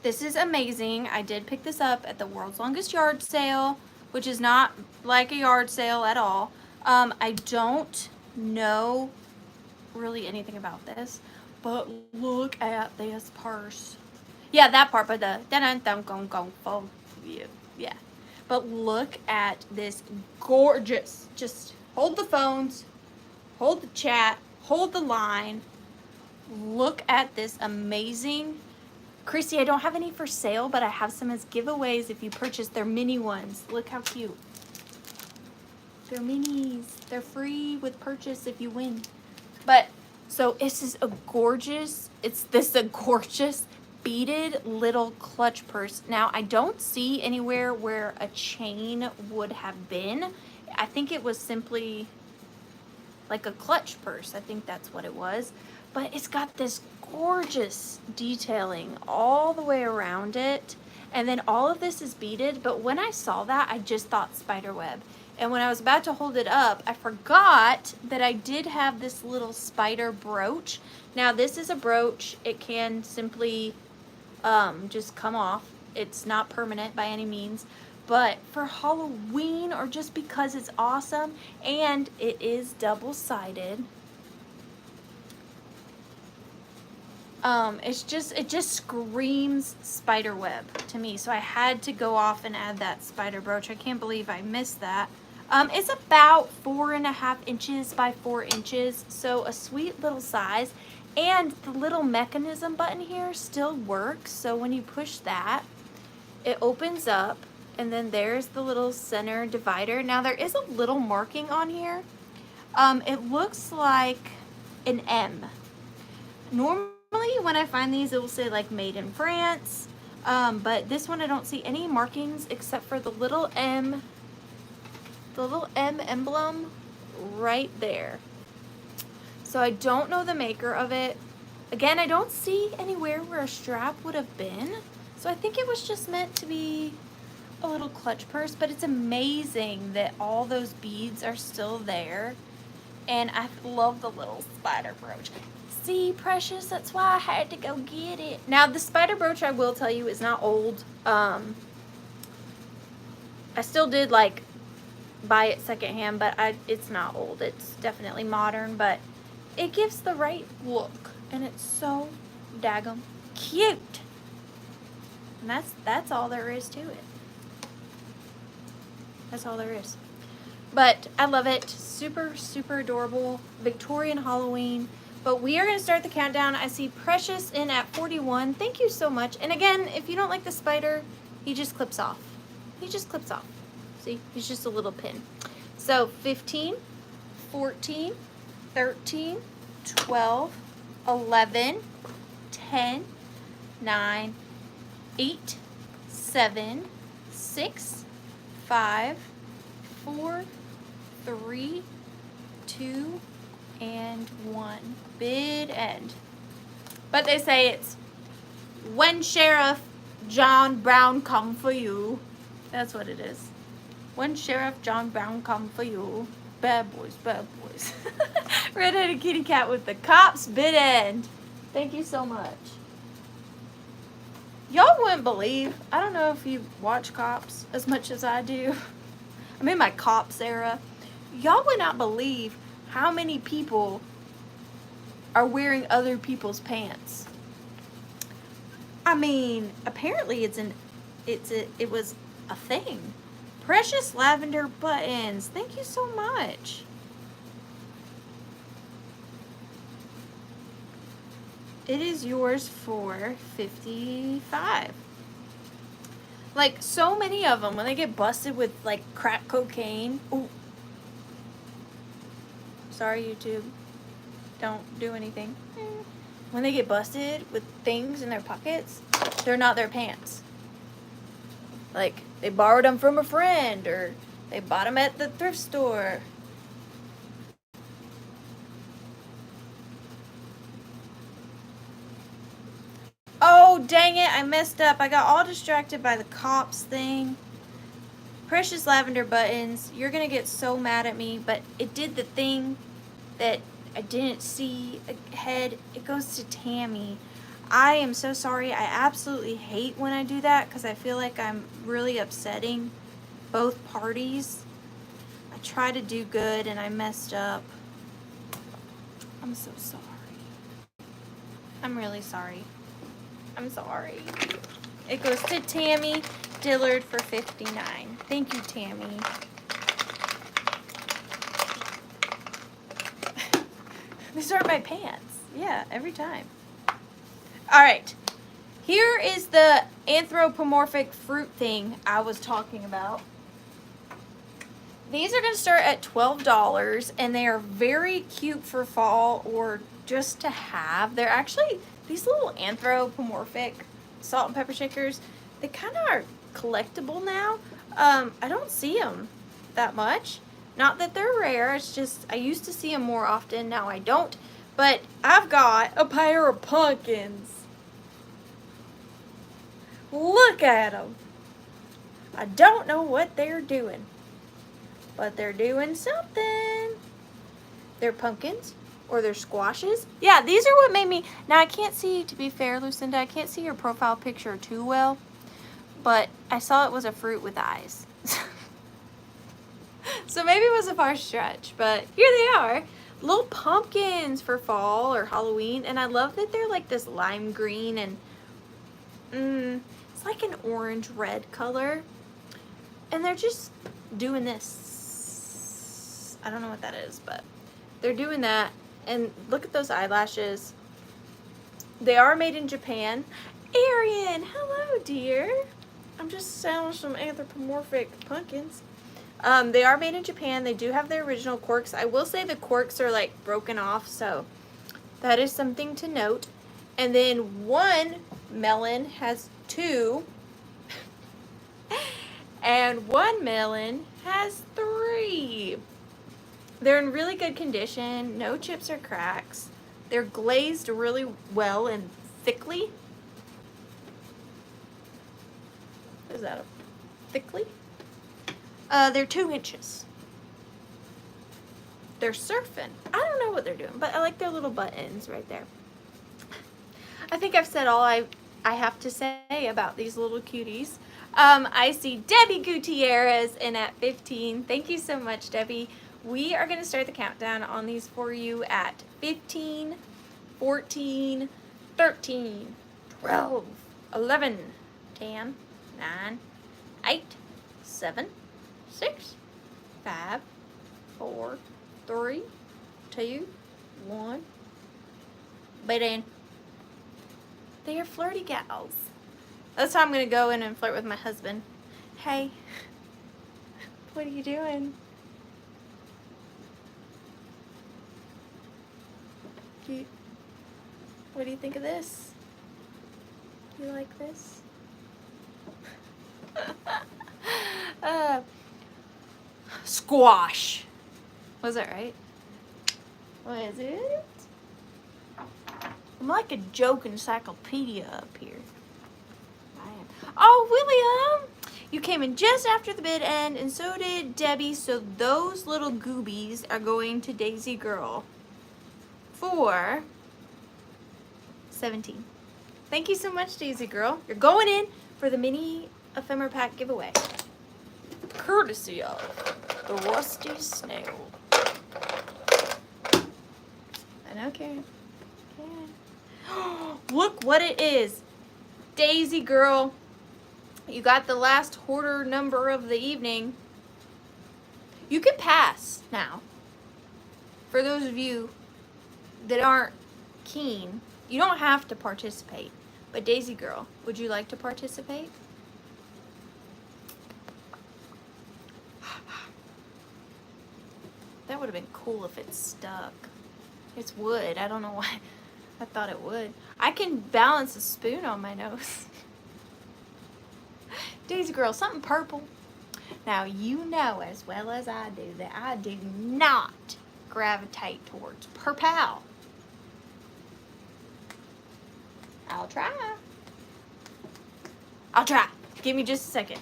This is amazing. I did pick this up at the World's Longest Yard Sale, which is not like a yard sale at all. I don't know really anything about this, but look at this purse. Yeah, that part, but the yeah. But look at this gorgeous, just hold the phones, hold the chat, hold the line. Look at this amazing. Chrissy, I don't have any for sale, but I have some as giveaways if you purchase their mini ones. Look how cute. They're minis. They're free with purchase if you win. But, so this is a gorgeous beaded little clutch purse. Now, I don't see anywhere where a chain would have been. I think it was simply like a clutch purse. I think that's what it was. But it's got this gorgeous detailing all the way around it. And then all of this is beaded. But when I saw that, I just thought spider web. And when I was about to hold it up, I forgot that I did have this little spider brooch. Now, this is a brooch. It can simply just come off. It's not permanent by any means, but for Halloween or just because it's awesome, and it is double-sided. It just screams spider web to me, so I had to go off and add that spider brooch. I can't believe I missed that. It's about 4.5 inches by 4 inches, so a sweet little size. And the little mechanism button here still works, so when you push that, it opens up, and then there's the little center divider. Now there is a little marking on here. It looks like an M. Normally when I find these, it will say like made in France, but this one I don't see any markings except for the little M emblem right there. So I don't know the maker of it. Again, I don't see anywhere where a strap would have been. So I think it was just meant to be a little clutch purse, but it's amazing that all those beads are still there. And I love the little spider brooch. See, Precious, that's why I had to go get it. Now, the spider brooch, I will tell you, is not old. I still did like buy it secondhand, but it's not old. It's definitely modern, but it gives the right look, and it's so daggum cute. And that's all there is to it. That's all there is. But I love it. Super, super adorable. Victorian Halloween. But we are going to start the countdown. I see Precious in at 41. Thank you so much. And again, if you don't like the spider, he just clips off. He just clips off. See? He's just a little pin. So 15, 14, 13, 12, 11, 10, 9, 8, 7, 6, 5, 4, 3, 2, and 1. Bid end. But they say it's when Sheriff John Brown come for you. That's what it is. When Sheriff John Brown come for you. Bad boys, bad boys. Red-headed kitty cat with the cops bid end. Thank you so much. Y'all wouldn't believe, I don't know if you watch Cops as much as I do. I'm in my Cops era. Y'all would not believe how many people are wearing other people's pants. I mean, apparently it was a thing. Precious lavender buttons. Thank you so much. It is yours for $55. Like, so many of them, when they get busted with, like, crack cocaine. Ooh. Sorry, YouTube. Don't do anything. When they get busted with things in their pockets, they're not their pants. Like, they borrowed them from a friend, or they bought them at the thrift store. Oh, dang it, I messed up. I got all distracted by the Cops thing. Precious lavender buttons. You're going to get so mad at me, but it did the thing that I didn't see ahead. It goes to Tammy. I am so sorry. I absolutely hate when I do that because I feel like I'm really upsetting both parties. I try to do good and I messed up. I'm so sorry. I'm really sorry. I'm sorry. It goes to Tammy Dillard for $59. Thank you, Tammy. These are my pants. Yeah, every time. All right. Here is the anthropomorphic fruit thing I was talking about. These are going to start at $12, and they are very cute for fall or just to have. They're actually, these little anthropomorphic salt and pepper shakers, they kind of are collectible now. I don't see them that much. Not that they're rare, it's just I used to see them more often, now I don't. But I've got a pair of pumpkins. Look at them. I don't know what they're doing, but they're doing something. They're pumpkins or they're squashes. Yeah, these are what made me, now I can't see, to be fair, Lucinda, I can't see your profile picture too well, but I saw it was a fruit with eyes. So maybe it was a far stretch, but here they are. Little pumpkins for fall or Halloween, and I love that they're like this lime green and it's like an orange red color, and they're just doing this. I don't know what that is, but they're doing that. And look at those eyelashes. They are made in Japan. Arian, hello, dear. I'm just selling some anthropomorphic pumpkins. They are made in Japan. They do have their original corks. I will say the corks are like broken off, so that is something to note. And then one melon has 2, and one melon has 3. They're in really good condition. No chips or cracks. They're glazed really well and thickly. Is that thickly? They're 2 inches. They're surfing. I don't know what they're doing, but I like their little buttons right there. I think I've said all I have to say about these little cuties. I see Debbie Gutierrez in at 15. Thank you so much, Debbie. We are going to start the countdown on these for you at 15, 14, 13, 12, 11, 10, 9, 8, 7, 6, 5, 4, 3, 2, 1. Beaded. They are flirty gals. That's how I'm going to go in and flirt with my husband. Hey, what are you doing? What do you think of this? You like this? Squash. Was that right? What is it? I'm like a joke encyclopedia up here. I am. Oh, William! You came in just after the bid end, and so did Debbie, so those little goobies are going to Daisy Girl for 17. Thank you so much, Daisy Girl. You're going in for the mini ephemera pack giveaway. Courtesy of the Rusty Snail. I know, Karen. Look what it is. Daisy Girl. You got the last hoarder number of the evening. You can pass now. For those of you that aren't keen, you don't have to participate. But Daisy Girl, would you like to participate? That would have been cool if it stuck. It's wood. I don't know why I thought it would. I can balance a spoon on my nose. Daisy Girl, something purple. Now, you know as well as I do that I do not gravitate towards purple. I'll try. I'll try. Give me just a second.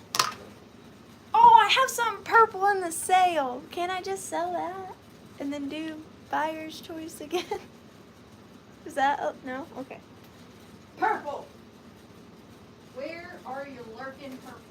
Oh, I have something purple in the sale. Can I just sell that and then do buyer's choice again? Is that, oh, no? Okay. Purple. Where are you lurking, purple?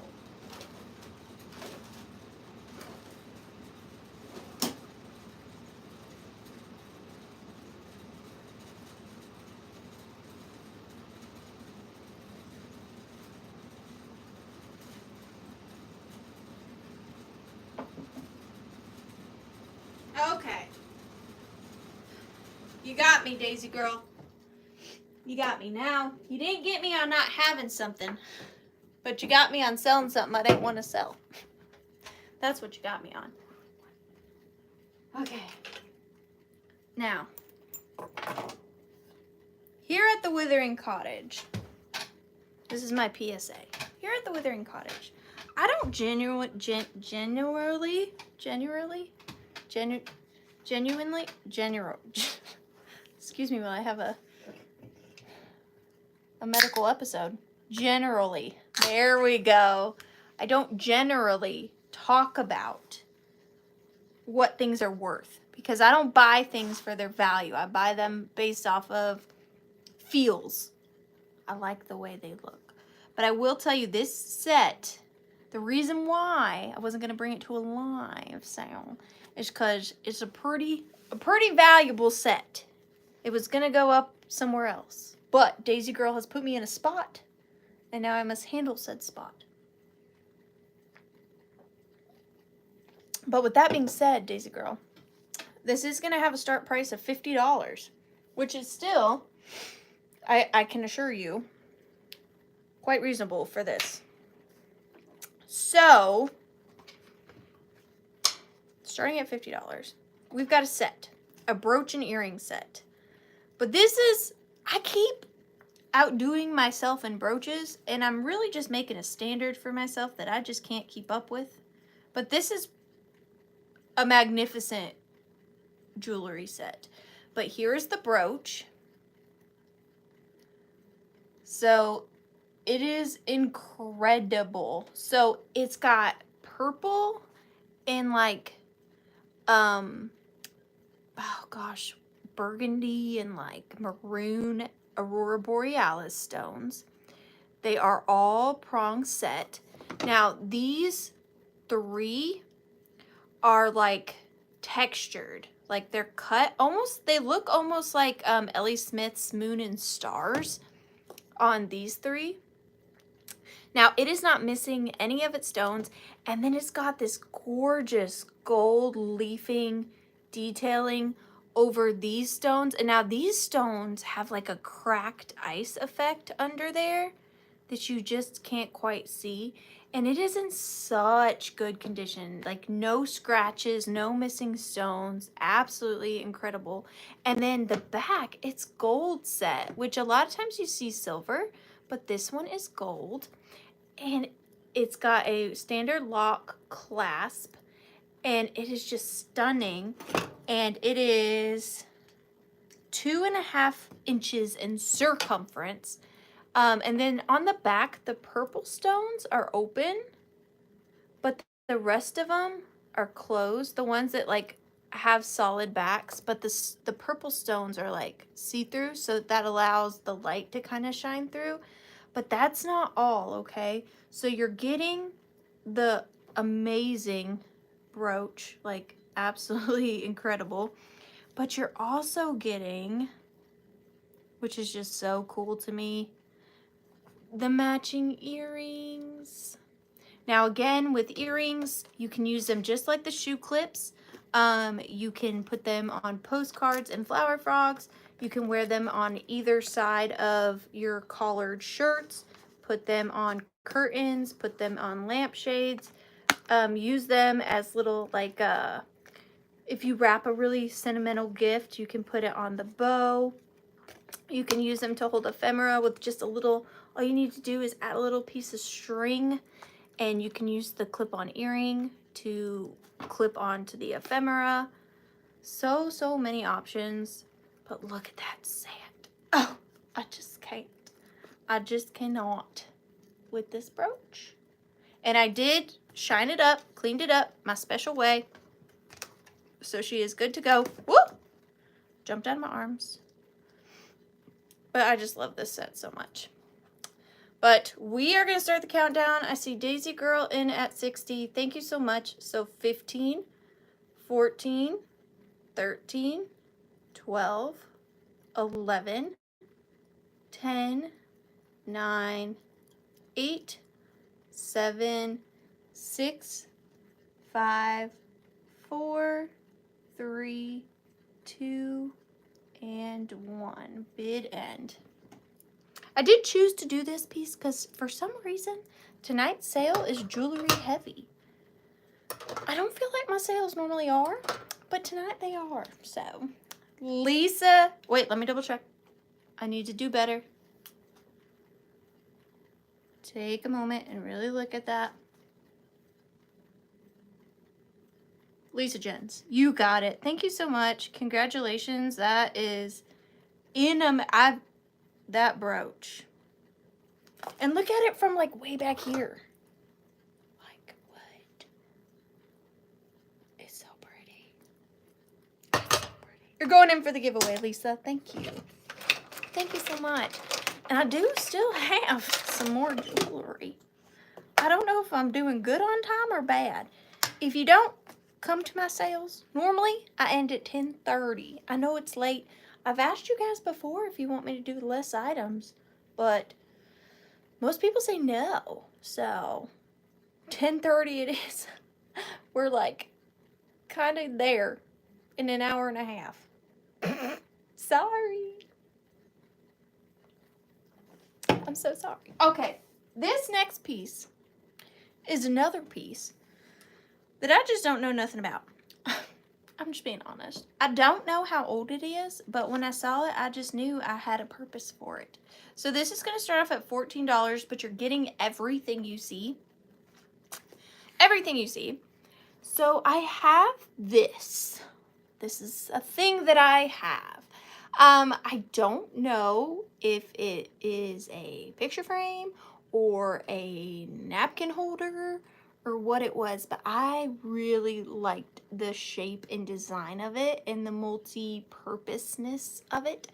Okay. You got me, Daisy Girl. You got me now. You didn't get me on not having something, but you got me on selling something I didn't want to sell. That's what you got me on. Okay. Now, here at the Withering Cottage, this is my PSA. Here at the Withering Cottage, I don't genuinely, excuse me while I have a medical episode. Generally, there we go. I don't generally talk about what things are worth because I don't buy things for their value. I buy them based off of feels. I like the way they look. But I will tell you this set, the reason why I wasn't going to bring it to a live sale is because it's a pretty valuable set. It was going to go up somewhere else. But Daisy Girl has put me in a spot, and now I must handle said spot. But with that being said, Daisy Girl, this is going to have a start price of $50, which is still, I can assure you, quite reasonable for this. So, starting at $50, we've got a set, a brooch and earring set. But this is, I keep outdoing myself in brooches, and I'm really just making a standard for myself that I just can't keep up with. But this is a magnificent jewelry set. But here is the brooch. So it is incredible. So it's got purple and like oh gosh, burgundy and like maroon Aurora Borealis stones. They are all prong set. Now these 3 are like textured, like they're cut almost, they look almost like Ellie Smith's Moon and Stars on these 3. Now it is not missing any of its stones, and then it's got this gorgeous gold leafing detailing over these stones. And now these stones have like a cracked ice effect under there that you just can't quite see. And it is in such good condition, like no scratches, no missing stones, absolutely incredible. And then the back, it's gold set, which a lot of times you see silver, but this one is gold. And it's got a standard lock clasp, and it is just stunning. And it is 2.5 inches in circumference. And then on the back, the purple stones are open, but the rest of them are closed. The ones that like have solid backs, but the purple stones are like see-through, so that allows the light to kind of shine through. But that's not all, okay? So you're getting the amazing brooch, like absolutely incredible, but you're also getting, which is just so cool to me, the matching earrings. Now again, with earrings, you can use them just like the shoe clips. You can put them on postcards and flower frogs. You can wear them on either side of your collared shirts, put them on curtains, put them on lampshades, use them as little, like, if you wrap a really sentimental gift, you can put it on the bow. You can use them to hold ephemera with just a little, all you need to do is add a little piece of string, and you can use the clip-on earring to clip onto the ephemera. So many options, but look at that set. Oh, I just can't. I just cannot with this brooch. And I did shine it up, cleaned it up my special way. So she is good to go. Woo! Jumped out of my arms. But I just love this set so much. But we are going to start the countdown. I see Daisy Girl in at 60. Thank you so much. So 15, 14, 13, 12, 11, 10, 9, 8, 7, 6, 5, 4, 3, 2, and 1. Bid end. I did choose to do this piece because for some reason tonight's sale is jewelry heavy. I don't feel like my sales normally are, but tonight they are. So Lisa, wait, let me double check. I need to do better. Take a moment and really look at that. Lisa Jens, you got it. Thank you so much. Congratulations. That is that brooch. And look at it from like way back here. Like what? It's so pretty. It's so pretty. You're going in for the giveaway, Lisa. Thank you. Thank you so much. And I do still have some more jewelry. I don't know if I'm doing good on time or bad. If you don't come to my sales, normally I end at 10:30. I know it's late. I've asked you guys before if you want me to do less items, but most people say no. So 10:30 it is. We're like kind of there. in an hour and a half. Sorry. I'm so sorry. Okay, this next piece is another piece that I just don't know nothing about. I'm just being honest. I don't know how old it is, but when I saw it, I just knew I had a purpose for it. So this is going to start off at $14, but you're getting everything you see. Everything you see. So I have this. This is a thing that I have. I don't know if it is a picture frame or a napkin holder or what it was, but I really liked the shape and design of it and the multi-purposeness of it.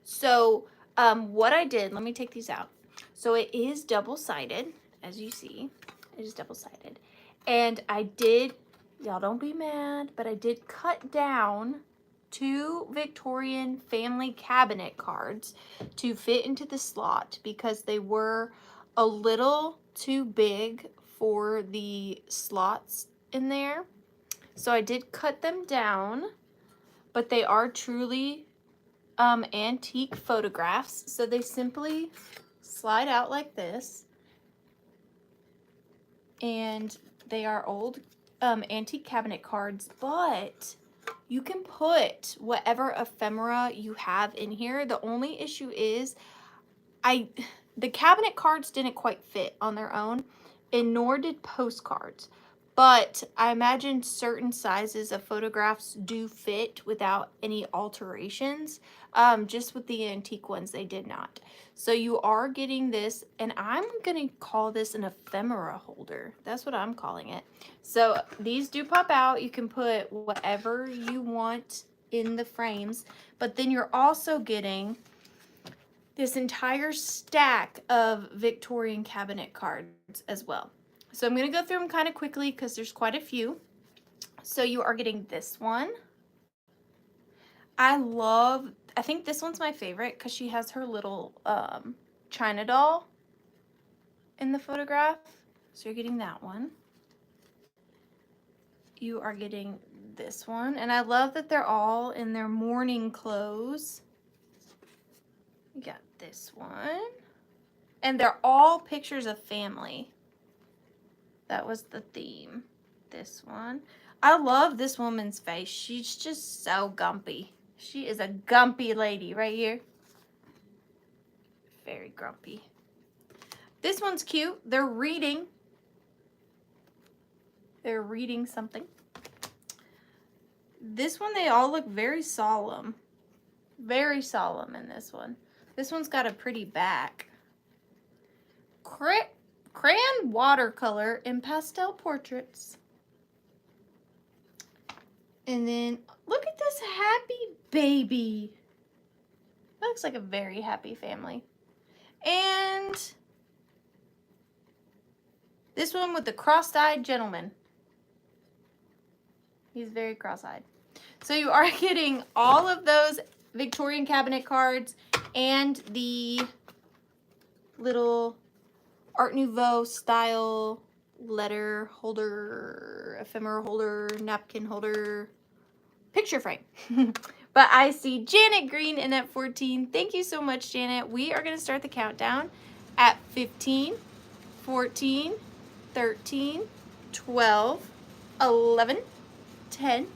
So what I did, let me take these out. So it is double-sided, as you see. It is double-sided. And I did, y'all don't be mad, but I did cut down 2 Victorian family cabinet cards to fit into the slot because they were a little too big for the slots in there. So I did cut them down, but they are truly antique photographs. So they simply slide out like this, and they are old antique cabinet cards, but you can put whatever ephemera you have in here. The only issue is the cabinet cards didn't quite fit on their own, and nor did postcards. But I imagine certain sizes of photographs do fit without any alterations. Just with the antique ones, they did not. So you are getting this, and I'm going to call this an ephemera holder. That's what I'm calling it. So these do pop out. You can put whatever you want in the frames, but then you're also getting this entire stack of Victorian cabinet cards as well. So I'm going to go through them kind of quickly because there's quite a few. So you are getting this one. I think this one's my favorite because she has her little China doll in the photograph. So you're getting that one. You are getting this one. And I love that they're all in their morning clothes. You got this one. And they're all pictures of family. That was the theme. This one. I love this woman's face. She's just so gumpy. She is a gumpy lady right here. Very grumpy. This one's cute. They're reading. They're reading something. This one, they all look very solemn. Very solemn in this one. This one's got a pretty back. Crayon watercolor and pastel portraits. And then look at this happy baby. That looks like a very happy family. And this one with the cross-eyed gentleman. He's very cross-eyed. So you are getting all of those Victorian cabinet cards and the little Art Nouveau style letter holder, ephemera holder, napkin holder, picture frame. But I see Janet Green in at 14. Thank you so much, Janet. We are going to start the countdown at 15, 14, 13, 12, 11, 10,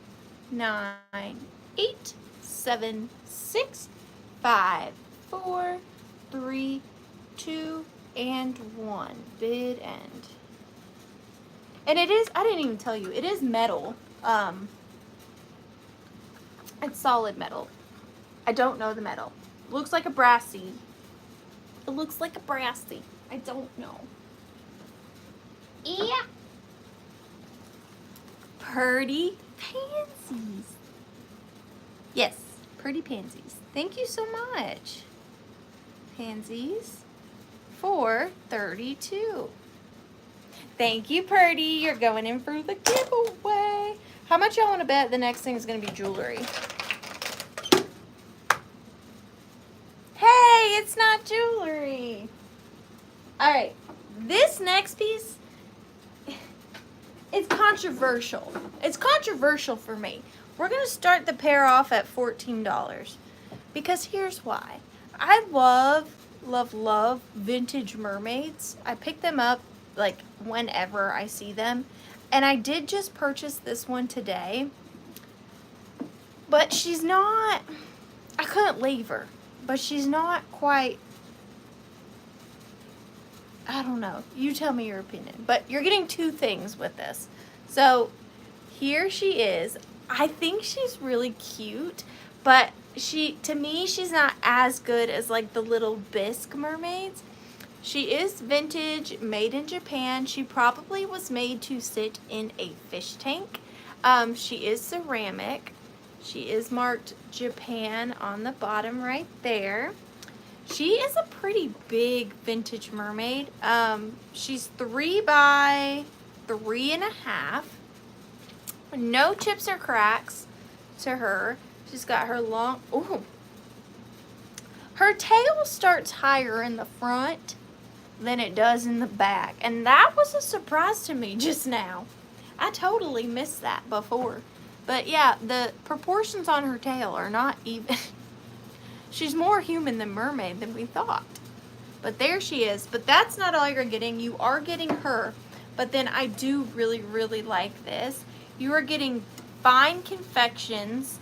9, 8, 7, 6, 5, 4, 3, 2, and 1. Bid end. And it is, I didn't even tell you, it is metal. It's solid metal. I don't know the metal. Looks like a brassy. It looks like a brassy. I don't know. Yeah. Pretty pansies. Yes, pretty pansies. Thank you so much. Pansies for $32. Thank you, Purdy. You're going in for the giveaway. How much y'all want to bet the next thing is going to be jewelry? Hey, it's not jewelry. All right, this next piece, it's controversial. It's controversial for me. we're gonna start the pair off at $14 because here's why. I love, love, love vintage mermaids. I pick them up like whenever I see them. And I did just purchase this one today. But she's not, I couldn't leave her. But she's not quite, I don't know. You tell me your opinion. But you're getting two things with this. So here she is. I think she's really cute. But to me, she's not as good as like the little bisque mermaids. She is vintage, made in Japan. She probably was made to sit in a fish tank. She is ceramic. She is marked Japan on the bottom right there. She is a pretty big vintage mermaid. She's 3 by 3.5. No chips or cracks to her. She's got her long, ooh. Her tail starts higher in the front than it does in the back. And that was a surprise to me just now. I totally missed that before. But yeah, the proportions on her tail are not even. She's more human than mermaid than we thought. But there she is. But that's not all you're getting. You are getting her. But then I do really, really like this. You are getting Fine Confections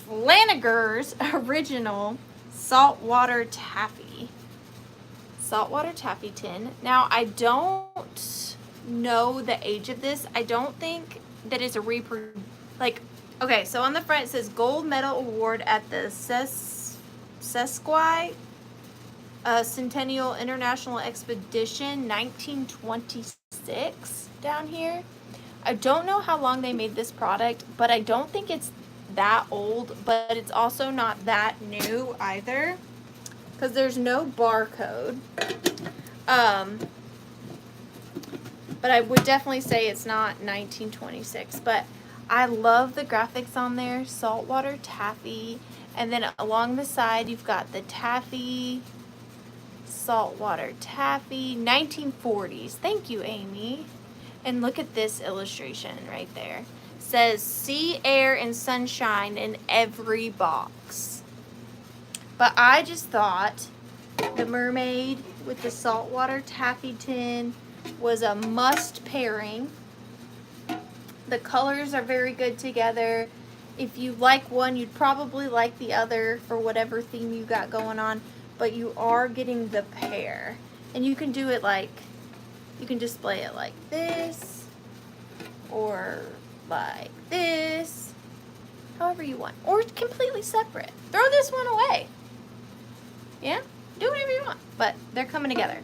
Flanagan's Original Saltwater Taffy. Saltwater taffy tin. Now, I don't know the age of this. I don't think that it's a okay, so on the front it says Gold Medal Award at the Sesqui Centennial International Expedition 1926 down here. I don't know how long they made this product, but I don't think it's that old, but it's also not that new either. Because there's no barcode. But I would definitely say it's not 1926. But I love the graphics on there. Saltwater taffy. And then along the side, you've got the taffy. Saltwater taffy. 1940s. Thank you, Amy. And look at this illustration right there. It says sea, air, and sunshine in every box. But I just thought the mermaid with the saltwater taffy tin was a must pairing. The colors are very good together. If you like one, you'd probably like the other for whatever theme you got going on. But you are getting the pair. And you can do it like, you can display it like this. Or like this. However you want. Or completely separate. Throw this one away. Yeah, do whatever you want, but they're coming together.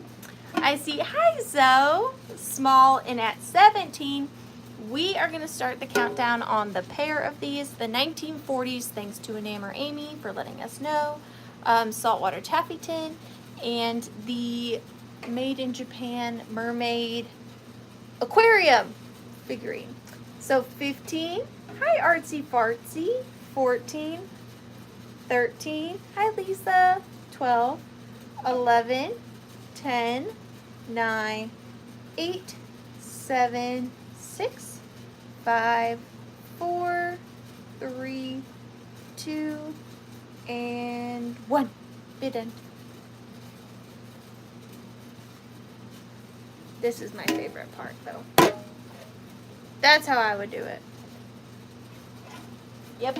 I see, hi Zoe, small and at 17. We are going to start the countdown on the pair of these, the 1940s, thanks to Enamor Amy for letting us know, saltwater taffy tin, and the made in Japan mermaid aquarium figurine. So 15, hi Artsy Fartsy, 14, 13, hi Lisa, 12, 11, 10, 9, 8, 7, 6, 5, 4, 3, 2, and 1. Bid end. This is my favorite part though. That's how I would do it. Yep.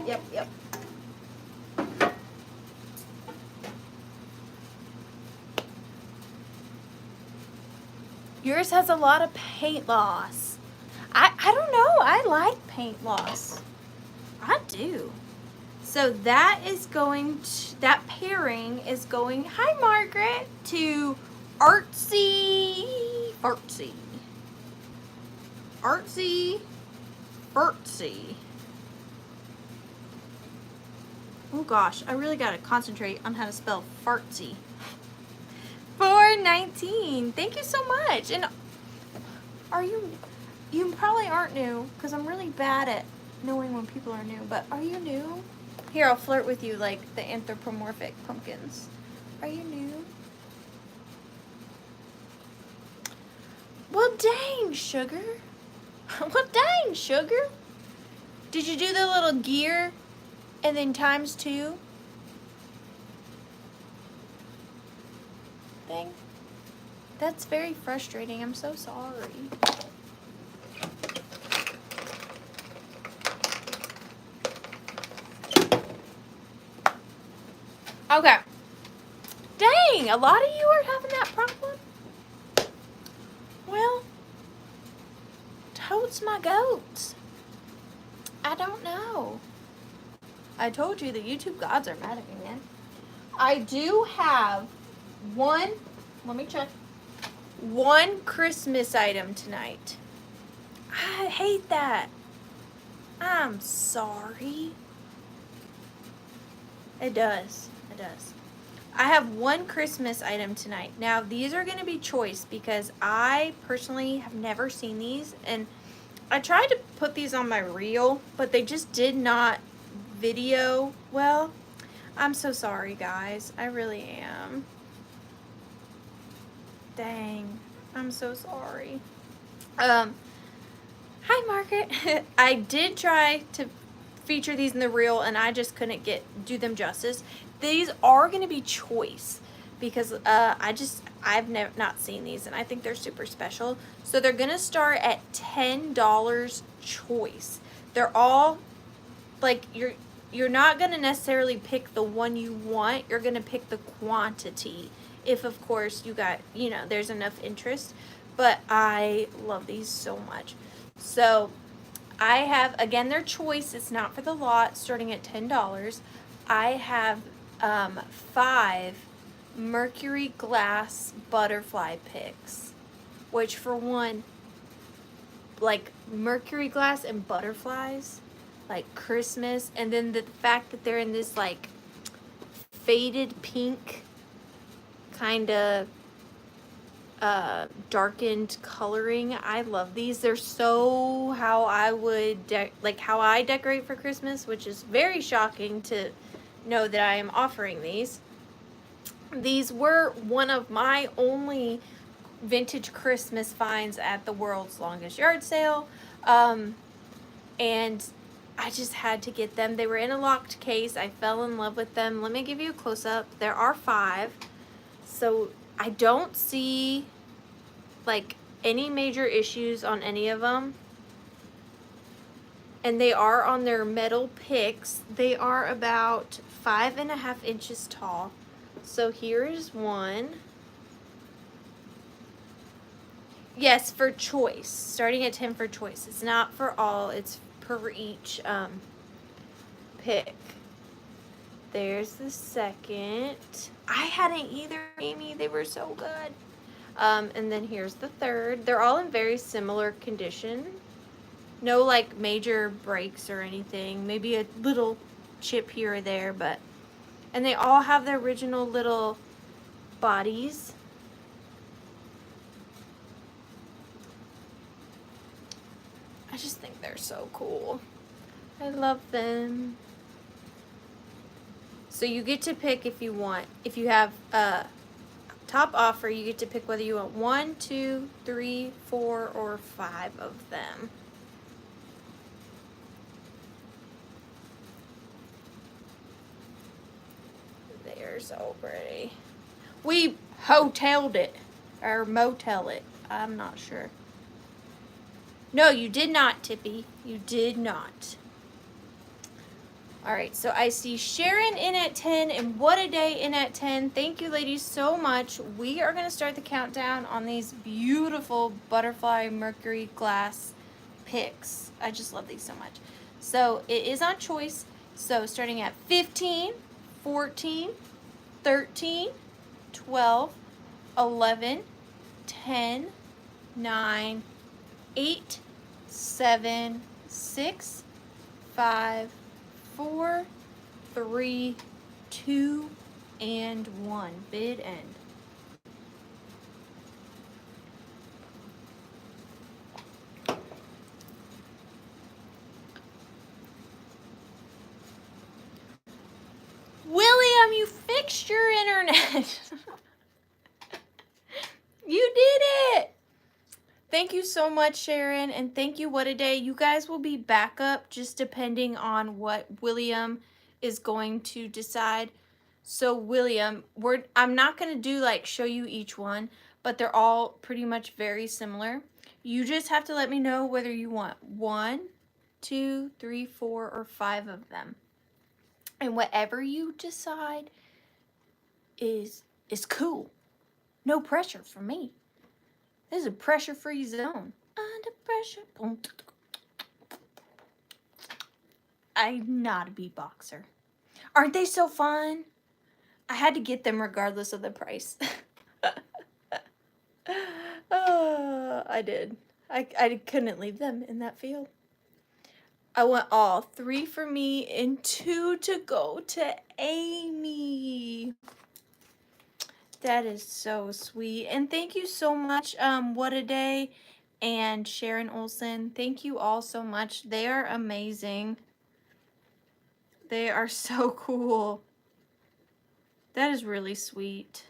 Yours has a lot of paint loss. I don't know. I like paint loss. I do. So that is going to, that pairing is going, hi Margaret, to Artsy Fartsy. Artsy Fartsy. Oh gosh, I really gotta concentrate on how to spell fartsy. 419. Thank you so much. And are you probably aren't new, because I'm really bad at knowing when people are new, but are you new? Here, I'll flirt with you like the anthropomorphic pumpkins. Are you new? Well, dang, sugar. Well, dang, sugar. Did you do the little gear and then ×2 thing? That's very frustrating. I'm so sorry. Okay. Dang, a lot of you are having that problem. Well, totes my goats. I don't know. I told you the YouTube gods are mad at me, man. I do have one, let me check, one Christmas item tonight. I hate that. I'm sorry. It does. It does. I have one Christmas item tonight. Now, these are going to be choice because I personally have never seen these. And I tried to put these on my reel, but they just did not video well. I'm so sorry, guys. I really am. Dang. I'm so sorry. Hi, Margaret. I did try to feature these in the reel, and I just couldn't do them justice. These are going to be choice because I've never not seen these, and I think they're super special. So they're going to start at $10 choice. They're all like you're not going to necessarily pick the one you want. You're going to pick the quantity if, of course, you got, you know, there's enough interest. But I love these so much. So I have, again, their choice. It's not for the lot, starting at $10. I have 5 mercury glass butterfly picks, which for one, like mercury glass and butterflies, like Christmas, and then the fact that they're in this like faded pink kind of darkened coloring. I love these. They're so how I would how I decorate for Christmas, which is very shocking to know that I am offering these. These were one of my only vintage Christmas finds at the world's longest yard sale, and I just had to get them. They were in a locked case. I fell in love with them. Let me give you a close-up. There are 5, so I don't see like any major issues on any of them, and they are on their metal picks. They are about 5.5 inches tall. So here is one. Yes, for choice, starting at 10 for choice. It's not for all, it's per each pick. There's the second. I hadn't either, Amy. They were so good. And then here's the third. They're all in very similar condition. No like major breaks or anything. Maybe a little chip here or there, but and they all have their original little bodies. I just think they're so cool. I love them. So you get to pick if you want. If you have top offer, you get to pick whether you want 1, 2, 3, 4, or 5 of them. They're so pretty. We hoteled it, or motel it. I'm not sure. No, you did not, Tippy. You did not. All right, so I see Sharon in at 10 and What a Day in at 10. Thank you, ladies, so much. We are going to start the countdown on these beautiful butterfly mercury glass picks. I just love these so much. So it is on choice. So starting at 15, 14, 13, 12, 11, 10, 9, 8, 7, 6, 5, 4, 3, 2, and 1. Bid end. William, you fixed your internet. You did it. Thank you so much, Sharon, and thank you, What a Day. You guys will be back up just depending on what William is going to decide. So William, I'm not going to do like show you each one, but they're all pretty much very similar. You just have to let me know whether you want 1, 2, 3, 4, or 5 of them. And whatever you decide is cool. No pressure for me. This is a pressure-free zone. Under pressure. I'm not a beatboxer. Aren't they so fun? I had to get them regardless of the price. I did. I couldn't leave them in that field. I want all 3 for me and 2 to go to Amy. That is so sweet. And thank you so much, What a Day and Sharon Olsen. Thank you all so much. They are amazing. They are so cool. That is really sweet.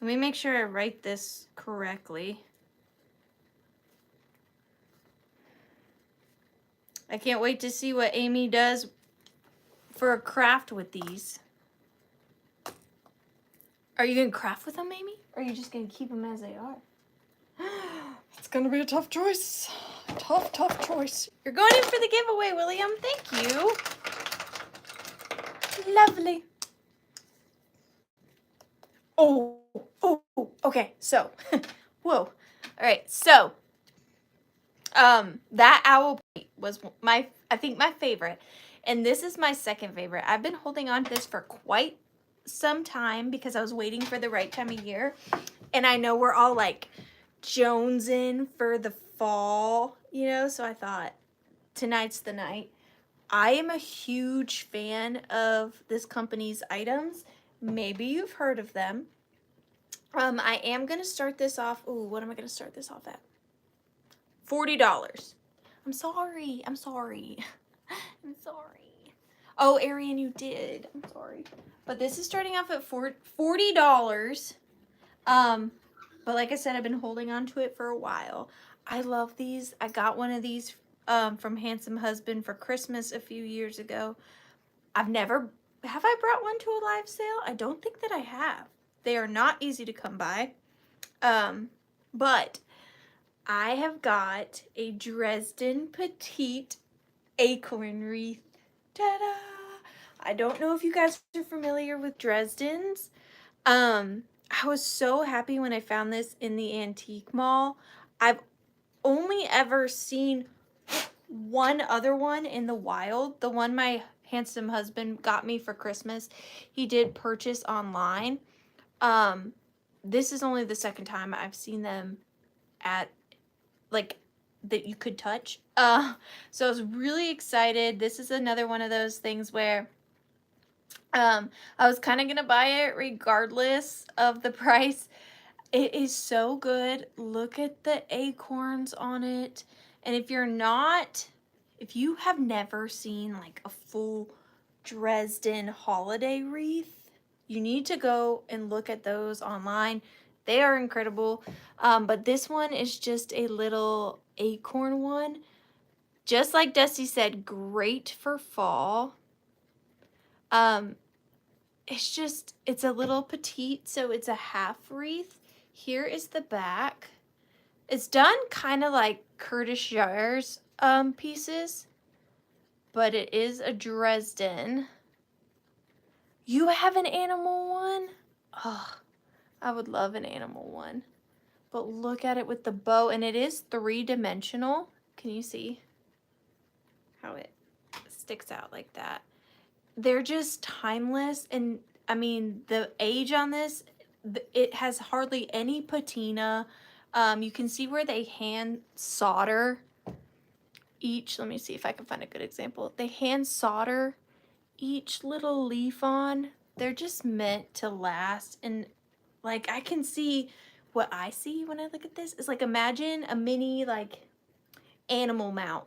Let me make sure I write this correctly. I can't wait to see what Amy does for a craft with these. Are you going to craft with them, Amy? Or are you just going to keep them as they are? It's going to be a tough choice. Tough choice. You're going in for the giveaway, William. Thank you. Lovely. Oh, okay. So, whoa. All right. So, that owl was I think my favorite. And this is my second favorite. I've been holding on to this for quite some time because I was waiting for the right time of year. And I know we're all like jonesing for the fall, you know, so I thought tonight's the night. I am a huge fan of this company's items. Maybe you've heard of them. I am going to start this off. Ooh, what am I going to start this off at? $40. I'm sorry. I'm sorry. Oh, Arian, you did. I'm sorry. But this is starting off at $40. But like I said, I've been holding on to it for a while. I love these. I got one of these from Handsome Husband for Christmas a few years ago. Have I brought one to a live sale? I don't think that I have. They are not easy to come by. But I have got a Dresden Petite acorn wreath. Ta-da! I don't know if you guys are familiar with Dresden's. I was so happy when I found this in the antique mall. I've only ever seen one other one in the wild. The one my handsome husband got me for Christmas, he did purchase online. This is only the second time I've seen them at, like, that you could touch. So I was really excited. This is another one of those things where I was kind of gonna buy it regardless of the price. It is so good. Look at the acorns on it. And if you have never seen like a full Dresden holiday wreath, you need to go and look at those online. They are incredible. But this one is just a little acorn one. Just like Dusty said, great for fall. It's a little petite, so it's a half wreath. Here is the back. It's done kind of like Curtis Jarre's pieces, but it is a Dresden. You have an animal one? Oh, I would love an animal one. But look at it with the bow, and it is 3-dimensional. Can you see how it sticks out like that? They're just timeless, and I mean, the age on this, it has hardly any patina. You can see where they hand solder each. Let me see if I can find a good example. They hand solder each little leaf on. They're just meant to last. And like, I can see what I see when I look at this. It's like, imagine a mini like animal mount.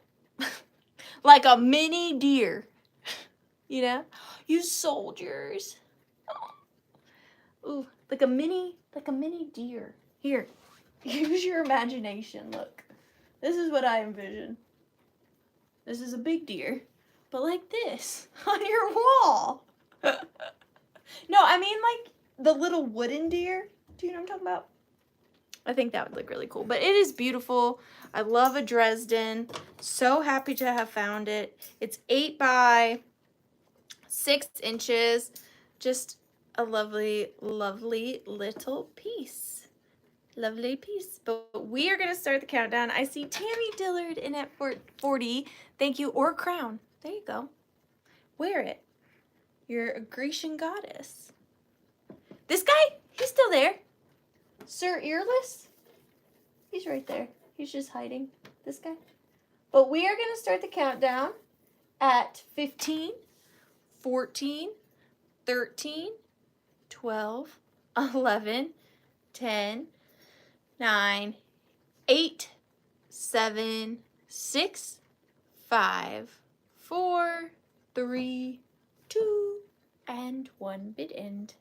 Like a mini deer. You know? You soldiers. Oh. Ooh, like a mini deer. Here. Use your imagination. Look, this is what I envision. This is a big deer, but like this on your wall. No, I mean like the little wooden deer. Do you know what I'm talking about? I think that would look really cool, but it is beautiful. I love a Dresden. So happy to have found it. It's 8 by 6 inches. Just a lovely, lovely little piece. Lovely piece. But we are going to start the countdown. I see Tammy Dillard in at 40. Thank you. Or crown. There you go. Wear it. You're a Grecian goddess. This guy, he's still there. Sir Earless? He's right there. He's just hiding. This guy. But we are going to start the countdown at 15, 14, 13, 12, 11, 10, 9, 8, 7, 6, 5, 4, 3, 2, and 1 bid end.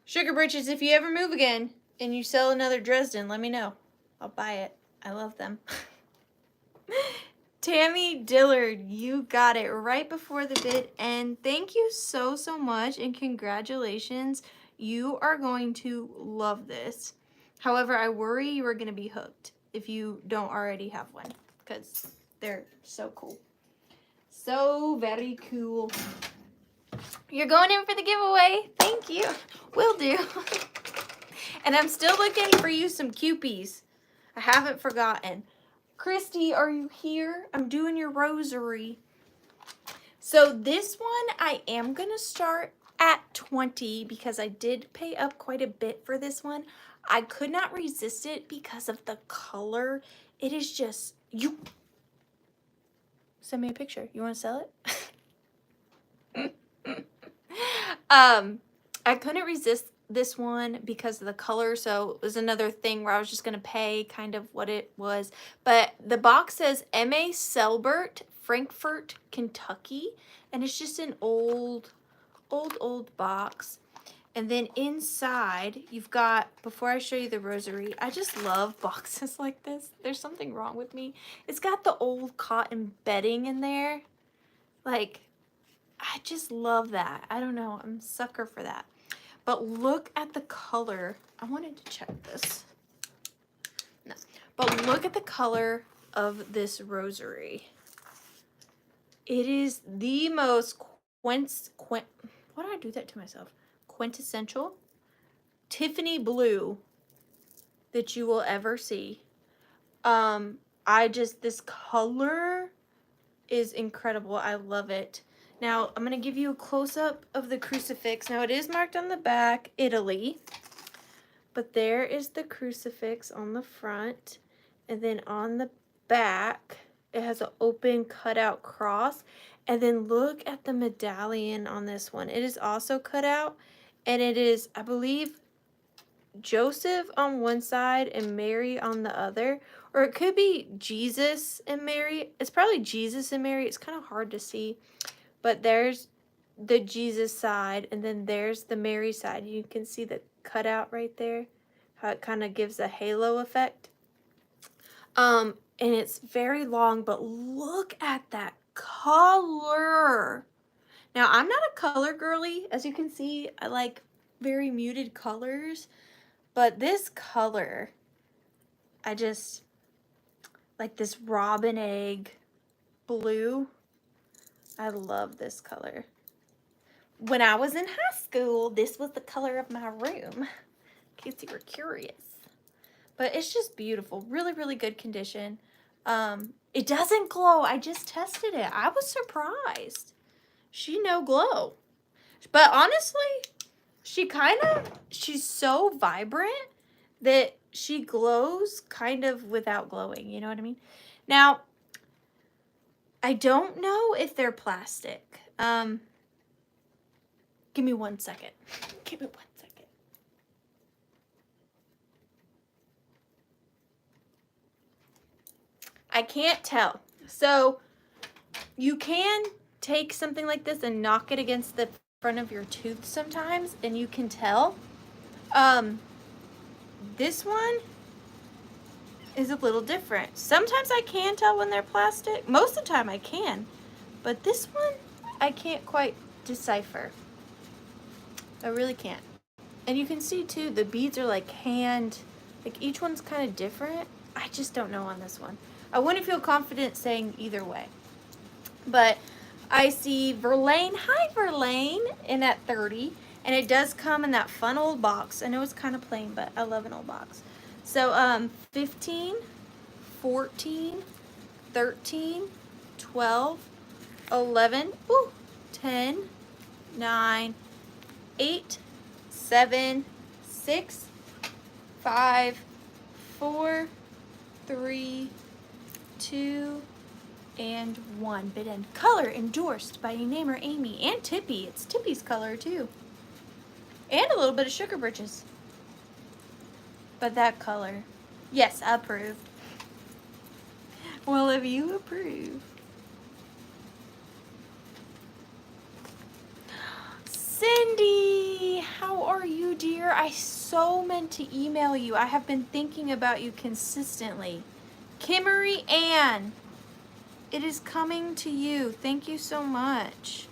Sugar Britches, if you ever move again and you sell another Dresden, let me know. I'll buy it. I love them. Tammy Dillard, you got it right before the bid end. Thank you so, so much and congratulations. You are going to love this. However, I worry you are going to be hooked if you don't already have one because they're so cool. So very cool. You're going in for the giveaway. Thank you. Will do. And I'm still looking for you some Cupies. I haven't forgotten. Christy, are you here? I'm doing your rosary. So this one, I am going to start at 20 because I did pay up quite a bit for this one. I could not resist it because of the color. It is just, you. Send me a picture. You want to sell it? I couldn't resist this one because of the color, so it was another thing where I was just going to pay kind of what it was. But the box says M.A. Selbert, Frankfort, Kentucky, and it's just an old box. And then inside, you've got, before I show you the rosary, I just love boxes like this. There's something wrong with me. It's got the old cotton bedding in there. Like, I just love that. I don't know. I'm a sucker for that. But look at the color. I wanted to check this. No. But look at the color of this rosary. It is the most why did I do that to myself? Quintessential Tiffany blue that you will ever see. This color is incredible. I love it. Now, I'm going to give you a close-up of the crucifix. Now, it is marked on the back, Italy. But there is the crucifix on the front. And then on the back, it has an open cutout cross. And then look at the medallion on this one. It is also cut out. And it is, I believe, Joseph on one side and Mary on the other. Or it could be Jesus and Mary. It's probably Jesus and Mary. It's kind of hard to see. But there's the Jesus side, and then there's the Mary side. You can see the cutout right there, how it kind of gives a halo effect. And it's very long, but look at that color. Now, I'm not a color girly. As you can see, I like very muted colors. But this color, I just like this robin egg blue. I love this color. When I was in high school, this was the color of my room, in case you were curious. But it's just beautiful. Really, really good condition. It doesn't glow. I just tested it. I was surprised. She no glow. But honestly, she's so vibrant that she glows kind of without glowing. You know what I mean? Now, I don't know if they're plastic. Give me 1 second. Give me 1 second. I can't tell. So you can take something like this and knock it against the front of your tooth sometimes, and you can tell. This one is a little different. Sometimes I can tell when they're plastic. Most of the time I can. But this one, I can't quite decipher. I really can't. And you can see too, the beads are like hand, like each one's kind of different. I just don't know on this one. I wouldn't feel confident saying either way. But I see Verlaine, hi Verlaine, in at 30. And it does come in that fun old box. I know it's kind of plain, but I love an old box. So 15, 14, 13, 12, 11, 10, 9, 8, 7, 6, 5, 4, 3, 2, and 1. Bid end. Color endorsed by Ephemera Amy and Tippy. It's Tippy's color too. And a little bit of Sugar Britches. But that color. Yes, approved. Well, if you approve. Cindy, how are you, dear? I so meant to email you. I have been thinking about you consistently. Kimmery Ann, it is coming to you. Thank you so much.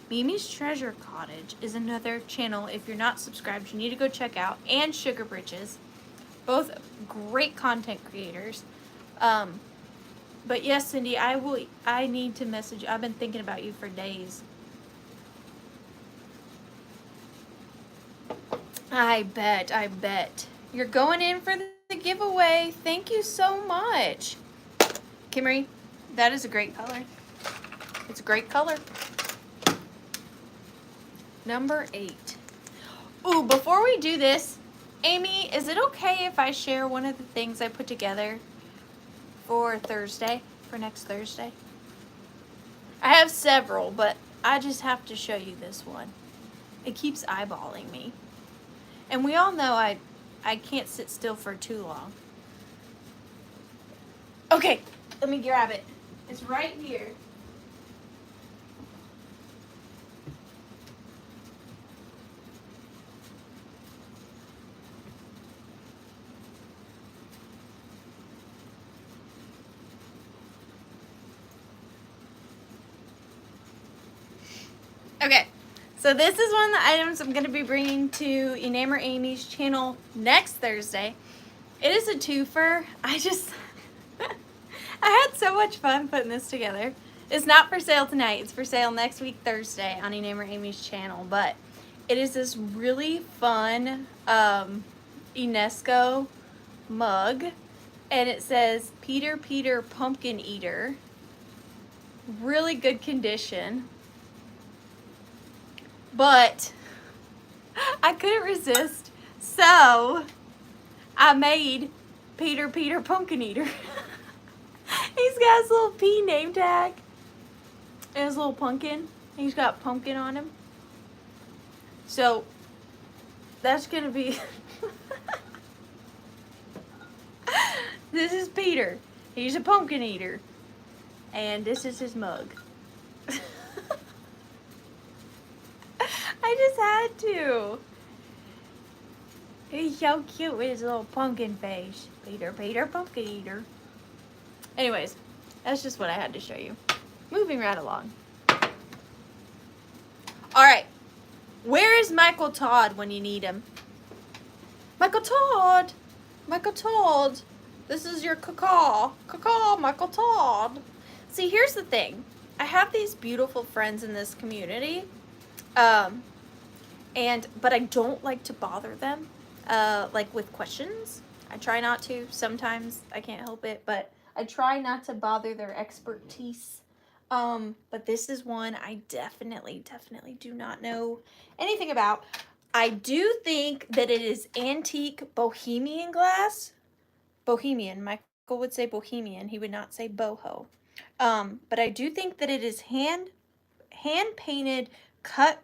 Mimi's Treasure Cottage is another channel. If you're not subscribed, you need to go check out. And Sugar Britches, both great content creators. But yes, Cindy, I need to message you. I've been thinking about you for days. I bet. You're going in for the giveaway. Thank you so much. Kimmery, that is a great color. It's a great color. Number 8. Ooh, before we do this, Amy, is it okay if I share one of the things I put together for Thursday, for next Thursday? I have several, but I just have to show you this one. It keeps eyeballing me. And we all know I can't sit still for too long. Okay, let me grab it. It's right here. Okay, so this is one of the items I'm going to be bringing to Ephemera Amy's channel next Thursday. It is a twofer. I had so much fun putting this together. It's not for sale tonight. It's for sale next week, Thursday, on Ephemera Amy's channel. But it is this really fun UNESCO mug. And it says, Peter Peter Pumpkin Eater. Really good condition. But I couldn't resist, so I made Peter Peter Pumpkin Eater. He's got his little P name tag and his little pumpkin. He's got pumpkin on him. So that's gonna be this is Peter. He's a pumpkin eater. And this is his mug. I just had to. He's so cute with his little pumpkin face. Peter Peter Pumpkin Eater. Anyways, that's just what I had to show you. Moving right along. Alright. Where is Michael Todd when you need him? Michael Todd! Michael Todd! This is your caw-caw. Caw-caw, Michael Todd. See, here's the thing. I have these beautiful friends in this community. But I don't like to bother them, like with questions. I try not to. Sometimes I can't help it, but I try not to bother their expertise. But this is one I definitely do not know anything about. I do think that it is antique bohemian glass. Bohemian. Michael would say bohemian. He would not say boho. But I do think that it is hand painted, cut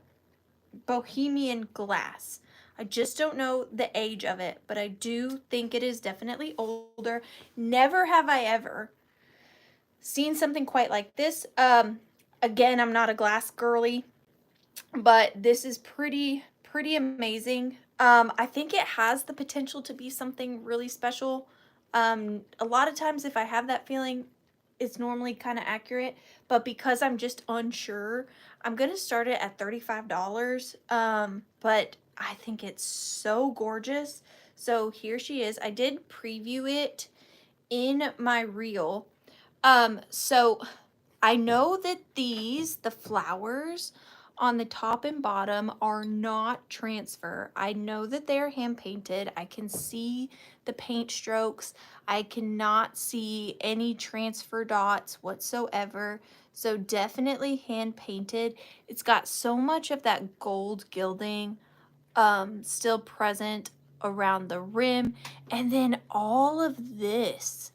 bohemian glass. I just don't know the age of it, but I do think it is definitely older. Never have I ever seen something quite like this. Again, I'm not a glass girly, but this is pretty amazing. I think it has the potential to be something really special. A lot of times if I have that feeling, it's normally kind of accurate, but because I'm just unsure, I'm gonna start it at $35. But I think it's so gorgeous. So here she is. I did preview it in my reel. So I know that the flowers on the top and bottom are not transfer. I know that they're hand painted. I can see the paint strokes. I cannot see any transfer dots whatsoever. So definitely hand painted. It's got so much of that gold gilding still present around the rim. And then all of this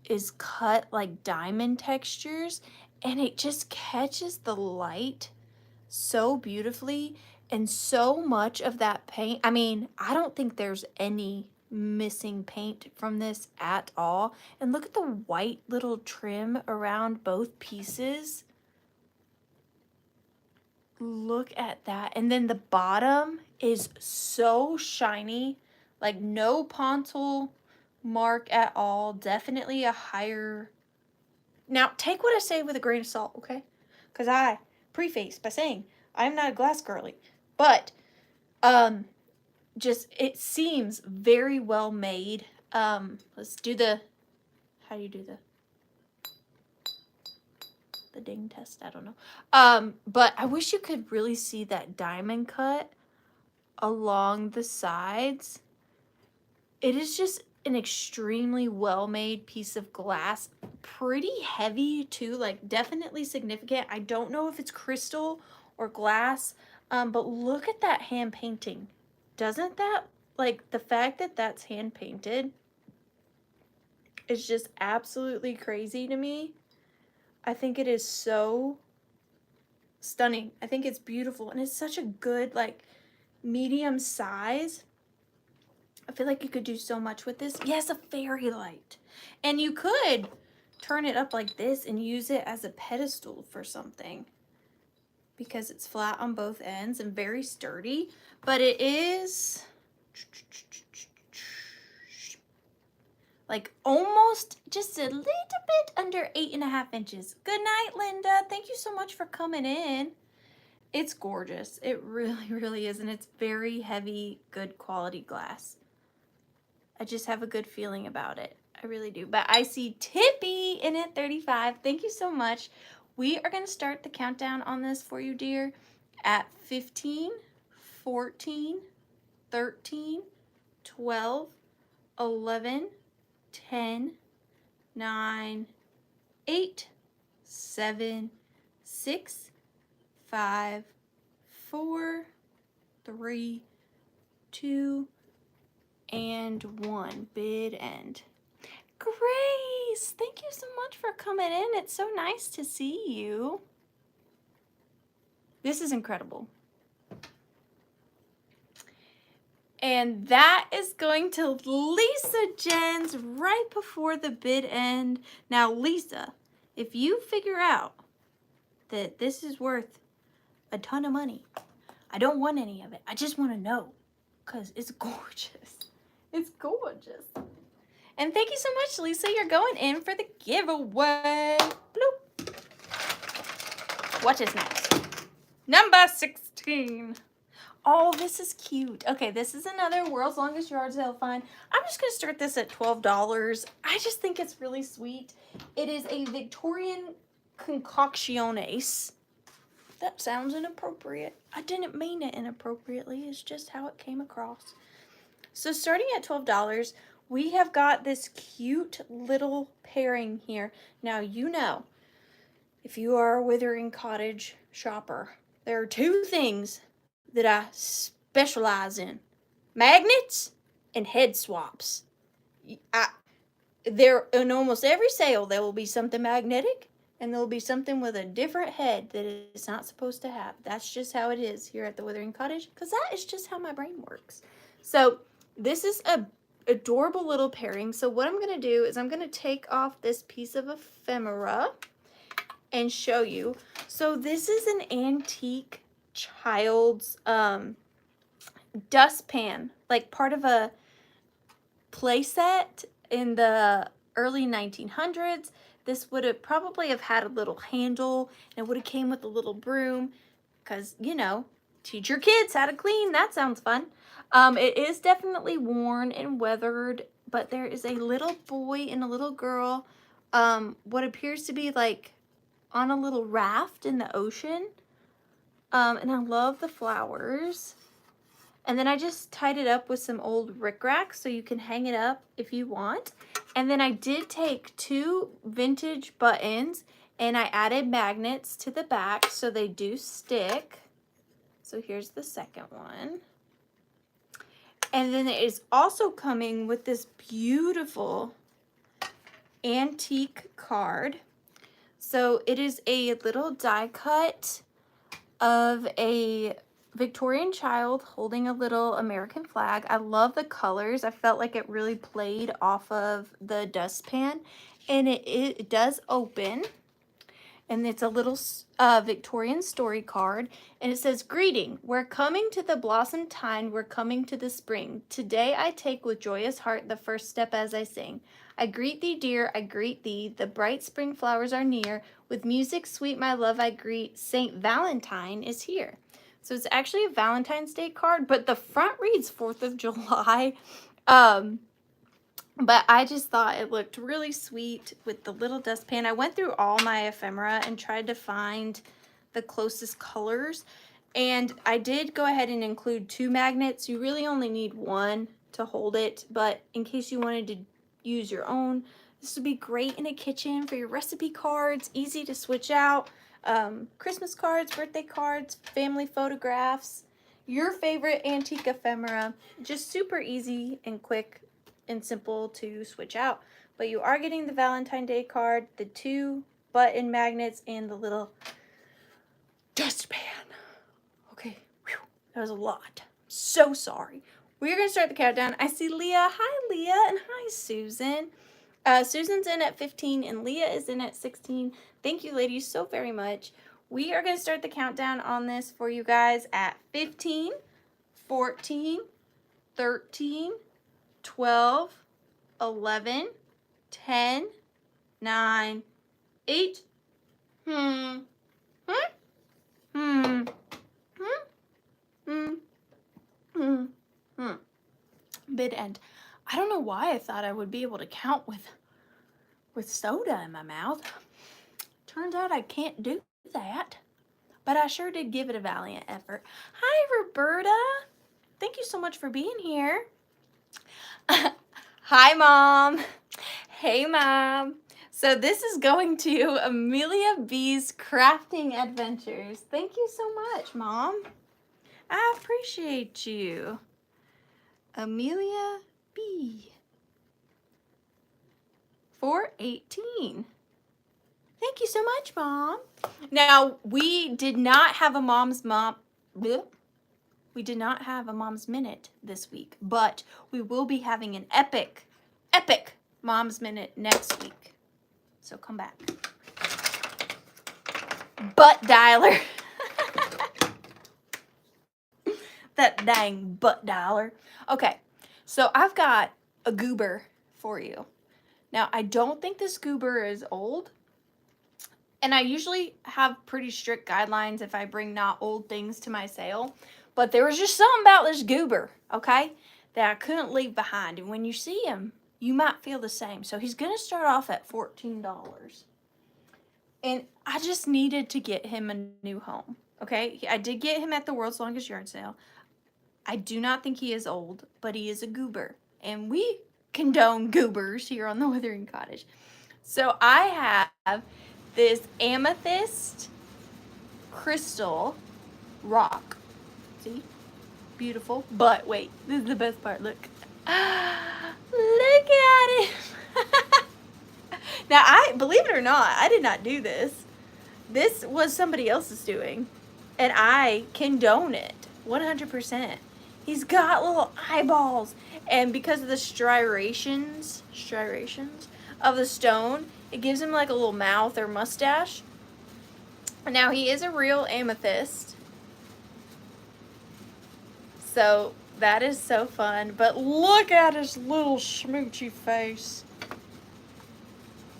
is cut like diamond textures, and it just catches the light so beautifully. And so much of that paint, I mean, I don't think there's any missing paint from this at all. And look at the white little trim around both pieces. Look at that. And then the bottom is so shiny, like no pontil mark at all. Definitely a higher. Now, take what I say with a grain of salt, okay? Because I preface by saying I'm not a glass girly, but just it seems very well made. Let's do the, how do you do the ding test? I don't know. But I wish you could really see that diamond cut along the sides. It is just an extremely well-made piece of glass. Pretty heavy too, like definitely significant. I don't know if it's crystal or glass, but look at that hand painting. Doesn't that, like, the fact that that's hand painted is just absolutely crazy to me. I think it is so stunning. I think it's beautiful, and it's such a good, like, medium size. I feel like you could do so much with this. Yes, a fairy light. And you could turn it up like this and use it as a pedestal for something, because it's flat on both ends and very sturdy. But it is like almost just a little bit under 8.5 inches. Good night, Linda. Thank you so much for coming in. It's gorgeous. It really is. And it's very heavy, good quality glass. I just have a good feeling about it. I really do. But I see Tippy in at 35. Thank you so much. We are going to start the countdown on this for you, dear, at 15, 14, 13, 12, 11, 10, 9, 8, 7, 6, 5, 4, 3, 2, and 1. Bid end. Grace, thank you so much for coming in. It's so nice to see you. This is incredible. And that is going to Lisa Jens right before the bid end. Now, Lisa, if you figure out that this is worth a ton of money, I don't want any of it. I just want to know, because it's gorgeous. It's gorgeous. And thank you so much, Lisa. You're going in for the giveaway. Bloop. What is next? Number 16. Oh, this is cute. Okay, this is another World's Longest Yard Sale find. I'm just going to start this at $12. I just think it's really sweet. It is a Victorian concoctiones. That sounds inappropriate. I didn't mean it inappropriately. It's just how it came across. So starting at $12, we have got this cute little pairing here. Now, you know, if you are a Withering Cottage shopper, there are two things that I specialize in: magnets and head swaps. There, in almost every sale, there will be something magnetic and there'll be something with a different head that it's not supposed to have. That's just how it is here at the Withering Cottage, because that is just how my brain works. So this is a adorable little pairing. So what I'm going to do is I'm going to take off this piece of ephemera and show you. So this is an antique child's dustpan, like part of a play set in the early 1900s. This would have probably have had a little handle, and it would have came with a little broom, because, you know, teach your kids how to clean. That sounds fun. It is definitely worn and weathered, but there is a little boy and a little girl, what appears to be like on a little raft in the ocean. And I love the flowers. And then I just tied it up with some old rickrack so you can hang it up if you want. And then I did take 2 vintage buttons and I added magnets to the back so they do stick. So here's the second one. And then it is also coming with this beautiful antique card. So it is a little die cut of a Victorian child holding a little American flag. I love the colors. I felt like it really played off of the dustpan, and it does open, and it's a little Victorian story card, and it says, "Greeting, we're coming to the blossom time, we're coming to the spring. Today I take with joyous heart the first step as I sing. I greet thee, dear, I greet thee, the bright spring flowers are near. With music sweet, my love, I greet, Saint Valentine is here." So it's actually a Valentine's Day card, but the front reads 4th of July. But I just thought it looked really sweet with the little dustpan. I went through all my ephemera and tried to find the closest colors. And I did go ahead and include 2 magnets. You really only need 1 to hold it, but in case you wanted to use your own, this would be great in a kitchen for your recipe cards, easy to switch out. Christmas cards, birthday cards, family photographs, your favorite antique ephemera. Just super easy and quick and simple to switch out. But you are getting the Valentine's Day card, the 2 button magnets, and the little dustpan. Okay, whew, that was a lot. So sorry. We're going to start the countdown. I see Leah. Hi, Leah, and hi, Susan. Susan's in at 15 and Leah is in at 16. Thank you, ladies, so very much. We are going to start the countdown on this for you guys at 15, 14, 13, 12, 11, 10, 9, 8, Bid end. I don't know why I thought I would be able to count with soda in my mouth. Turns out I can't do that, but I sure did give it a valiant effort. Hi, Roberta. Thank you so much for being here. Hi, Mom. Hey, Mom. So this is going to Amelia B's Crafting Adventures. Thank you so much, Mom. I appreciate you. Amelia B. 418. Thank you so much, Mom. Now, we did not have a We did not have a Mom's Minute this week, but we will be having an epic Mom's Minute next week. So come back. Butt dialer. That dang butt dialer. Okay, so I've got a goober for you. Now, I don't think this goober is old. And I usually have pretty strict guidelines if I bring not old things to my sale. But there was just something about this goober, okay, that I couldn't leave behind. And when you see him, you might feel the same. So he's going to start off at $14. And I just needed to get him a new home, okay? I did get him at the World's Longest Yard Sale. I do not think he is old, but he is a goober. And we condone goobers here on the Withering Cottage. So I have this amethyst crystal rock. See? Beautiful. But wait, this is the best part. Look. Look at it. Now, believe it or not, I did not do this. This was somebody else's doing. And I condone it 100%. He's got little eyeballs. And because of the striations of the stone, it gives him like a little mouth or mustache. Now, he is a real amethyst. So, that is so fun. But look at his little smoochy face.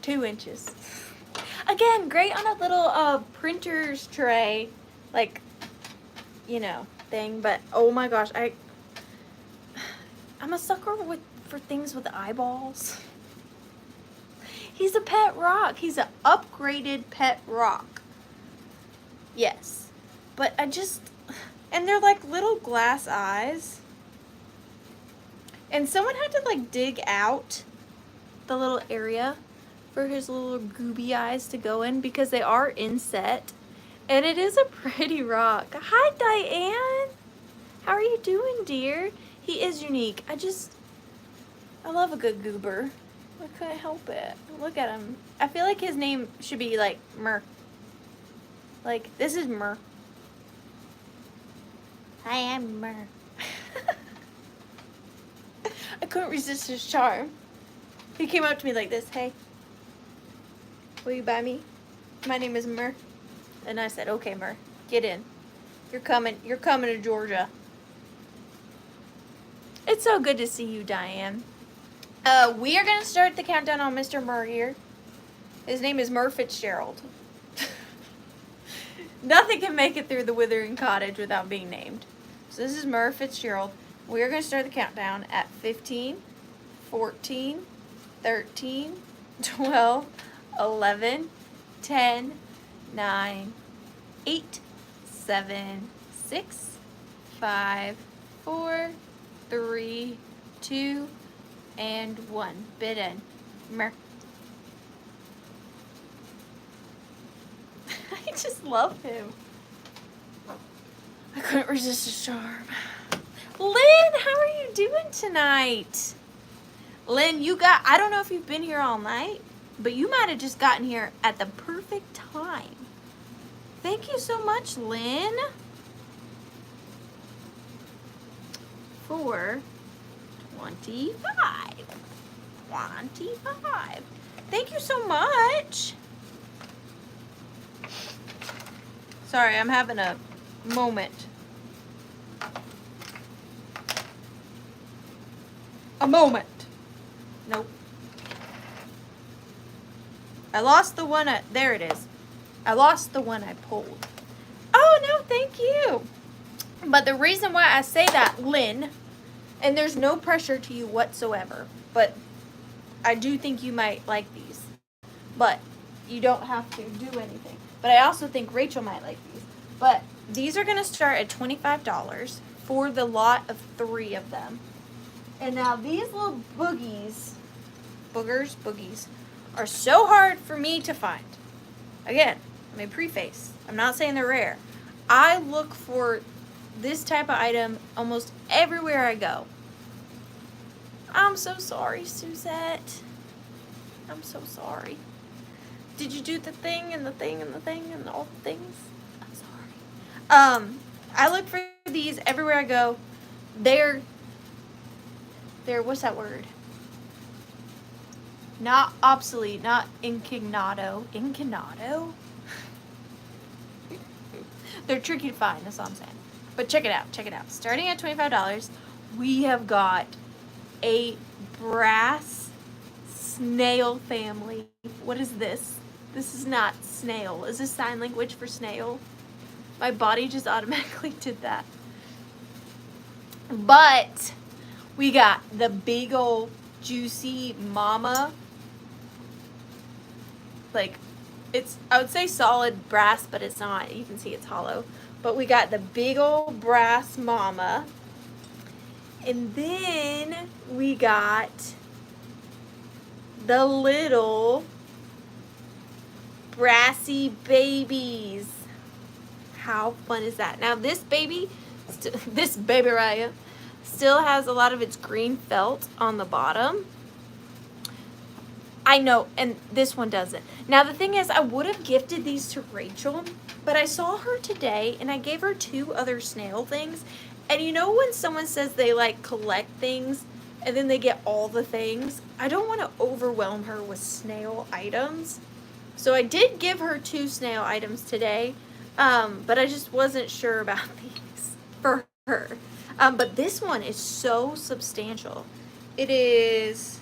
2 inches. Again, great on a little printer's tray. Like, you know, thing. But, oh my gosh, I'm a sucker for things with eyeballs. He's a pet rock. He's an upgraded pet rock. Yes. But and they're like little glass eyes. And someone had to like dig out the little area for his little gooby eyes to go in because they are inset. And it is a pretty rock. Hi, Diane. How are you doing, dear? He is unique. I love a good goober. I couldn't help it. Look at him. I feel like his name should be like Mer. Like, this is Mer. Hi, I'm Mer. I couldn't resist his charm. He came up to me like this. Hey, will you buy me? My name is Mer. And I said, okay, Mer, get in. You're coming to Georgia. It's so good to see you, Diane. We are going to start the countdown on Mr. Mer here. His name is Mer Fitzgerald. Nothing can make it through the Withering Cottage without being named. So this is Mer Fitzgerald. We are going to start the countdown at 15, 14, 13, 12, 11, 10, 9, 8, 7, 6, 5, 4, 3, 2, and 1. Bid in. Mer. I just love him. I couldn't resist his charm. Lynn, how are you doing tonight? Lynn, I don't know if you've been here all night, but you might have just gotten here at the perfect time. Thank you so much, Lynn. For 25. 25. Thank you so much. Sorry, I'm having a moment. A moment. Nope. I lost the one. There it is. I lost the one I pulled. Oh, no, thank you. But the reason why I say that, Lynn, and there's no pressure to you whatsoever, but I do think you might like these. But you don't have to do anything. But I also think Rachel might like these. But these are going to start at $25 for the lot of 3 of them. And now these little boogies, boogies, are so hard for me to find. Again, let me preface. I'm not saying they're rare. I look for this type of item almost everywhere I go. I'm so sorry, Suzette. I'm so sorry. Did you do the thing and the thing and the thing and all the things? I'm sorry. I look for these everywhere I go. They're what's that word? Not obsolete, not incognito. Incognito? They're tricky to find, that's all I'm saying. But check it out, check it out. Starting at $25, we have got a brass snail family. What is this? This is not snail. Is this sign language for snail? My body just automatically did that. But we got the big old juicy mama. Like, it's, I would say solid brass, but it's not. You can see it's hollow. But we got the big old brass mama. And then we got the little brassy babies. How fun is that? Now this baby, this baby right here, still has a lot of its green felt on the bottom. I know, and this one doesn't. Now the thing is, I would have gifted these to Rachel, but I saw her today and I gave her 2 other snail things. And you know when someone says they like collect things and then they get all the things? I don't want to overwhelm her with snail items. So I did give her 2 snail items today, but I just wasn't sure about these for her. But this one is so substantial. It is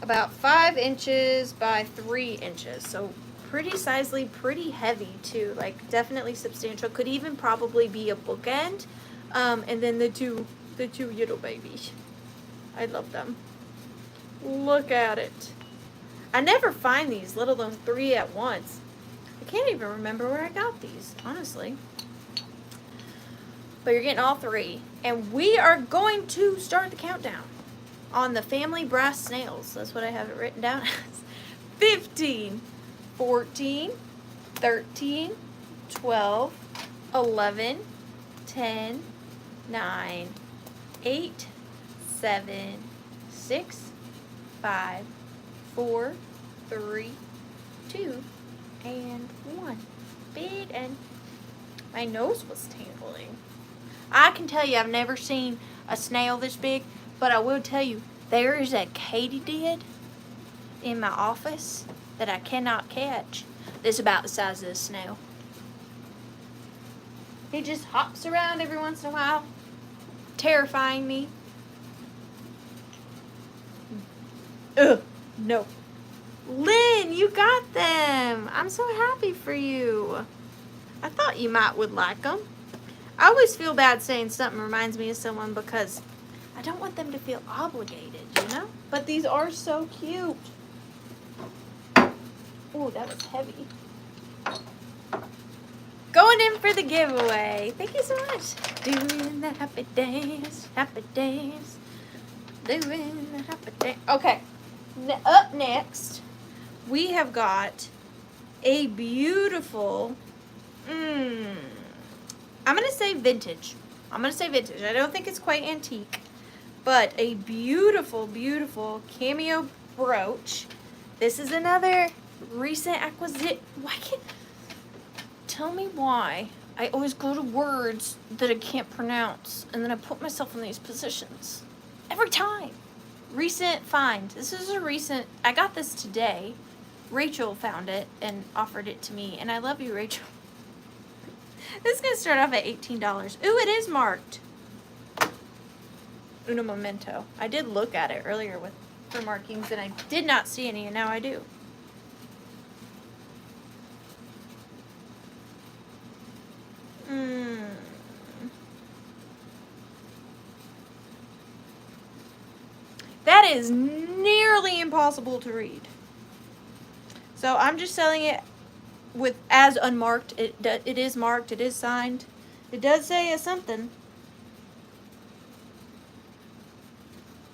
about 5 inches by 3 inches. So pretty sizely, pretty heavy too. Like definitely substantial. Could even probably be a bookend. And then the two little babies. I love them. Look at it. I never find these, let alone 3 at once. I can't even remember where I got these, honestly. But you're getting all 3. And we are going to start the countdown on the family brass snails. That's what I have it written down as. 15, 14, 13, 12, 11, 10, 9, 8, 7, 6, 5, 4, 3, 2, and 1. Big, and my nose was tingling. I can tell you I've never seen a snail this big, but I will tell you there is a katydid in my office that I cannot catch. That's about the size of a snail. He just hops around every once in a while, terrifying me. Ugh, no. Lynn, you got them. I'm so happy for you. I thought you would like them. I always feel bad saying something reminds me of someone because I don't want them to feel obligated, you know? But these are so cute. Oh, that was heavy. Going in for the giveaway. Thank you so much. Doing the happy dance, happy dance. Doing the happy dance. Okay, up next, we have got a beautiful, I'm going to say vintage. I don't think it's quite antique, but a beautiful, beautiful Cameo brooch. This is another recent acquisition. Tell me why I always go to words that I can't pronounce, and then I put myself in these positions. Every time. Recent find. This is a recent, I got this today. Rachel found it and offered it to me, and I love you, Rachel. This is going to start off at $18. Ooh, it is marked. Uno momento. I did look at it earlier for markings, and I did not see any, and now I do. That is nearly impossible to read. So I'm just selling it with as unmarked. It is marked. It is signed. It does say something.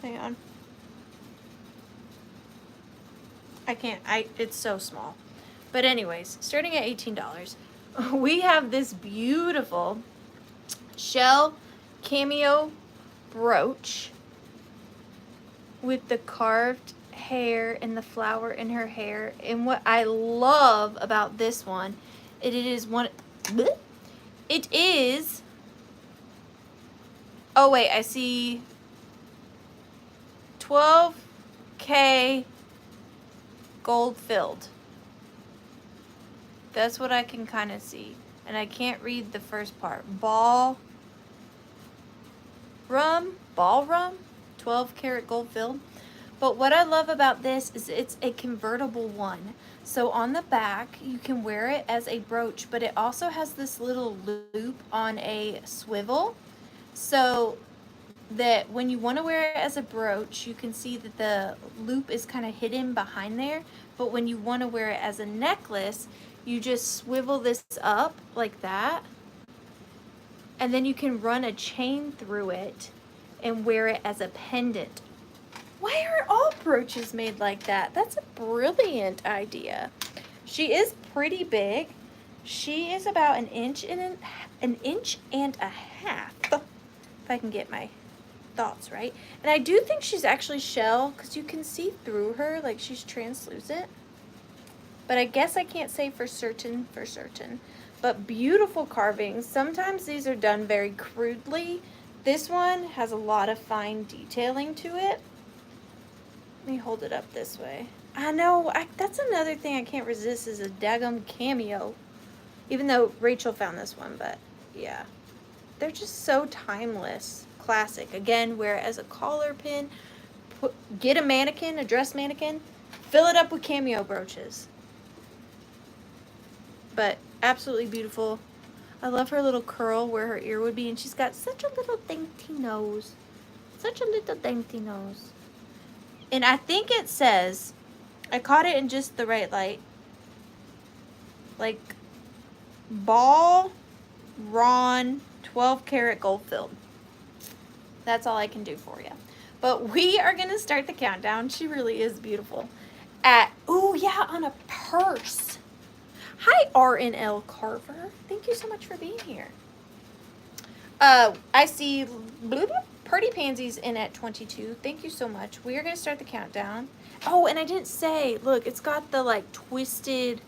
Hang on. I can't. It's so small. But anyways, starting at $18, we have this beautiful shell Cameo brooch with the carved hair and the flower in her hair. And what I love about this one, it is, oh wait, I see 12K gold filled. That's what I can kind of see. And I can't read the first part. Ballroom, 12 karat gold filled. But what I love about this is it's a convertible one. So on the back, you can wear it as a brooch, but it also has this little loop on a swivel. So that when you want to wear it as a brooch, you can see that the loop is kind of hidden behind there. But when you want to wear it as a necklace, you just swivel this up like that. And then you can run a chain through it and wear it as a pendant. Why are all brooches made like that? That's a brilliant idea. She is pretty big. She is about an inch and a half. If I can get my thoughts, right? And I do think she's actually shell because you can see through her, like she's translucent. But I guess I can't say for certain. But beautiful carvings. Sometimes these are done very crudely. This one has a lot of fine detailing to it. Let me hold it up this way. I know, that's another thing I can't resist is a daggum Cameo. Even though Rachel found this one, but yeah. They're just so timeless. Classic. Again, wear it as a collar pin. Get a mannequin, a dress mannequin. Fill it up with Cameo brooches. But absolutely beautiful. I love her little curl where her ear would be, and she's got such a little dainty nose. Such a little dainty nose. And I think it says, I caught it in just the right light, like ball Ron 12 karat gold filled. That's all I can do for you. But we are going to start the countdown. She really is beautiful. Oh yeah, on a purse. Hi, RNL Carver. Thank you so much for being here. I see Pretty Pansies in at 22. Thank you so much. We are going to start the countdown. Oh, and I didn't say, look, it's got the like twisted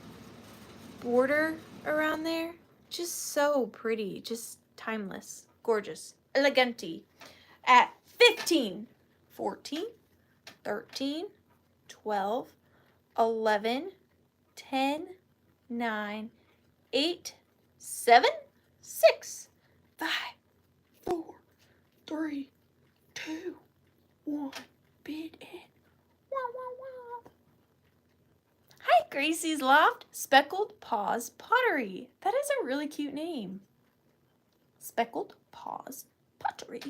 border around there. Just so pretty. Just timeless. Gorgeous. Elegante. At 15, 14, 13, 12, 11, 10, 9, 8, 7, 6, 5, 4, 3, 2, 1. Bid it. Wow, wow, wow. Hi, Gracie's Loft. Speckled Paws Pottery. That is a really cute name. Speckled Paws Pottery.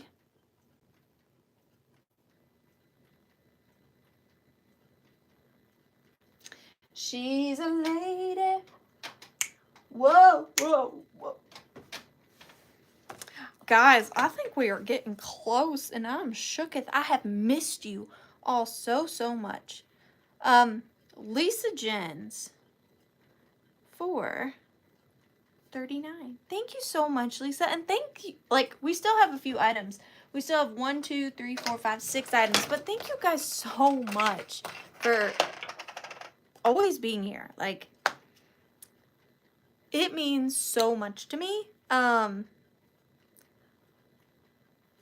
She's a lady. Whoa, whoa, whoa. Guys, I think we are getting close, and I'm shooketh. I have missed you all so, so much. Lisa Jens for 39. Thank you so much, Lisa. And thank you. Like, we still have a few items. We still have 1, 2, 3, 4, 5, 6 items. But thank you guys so much for always being here. Like, it means so much to me.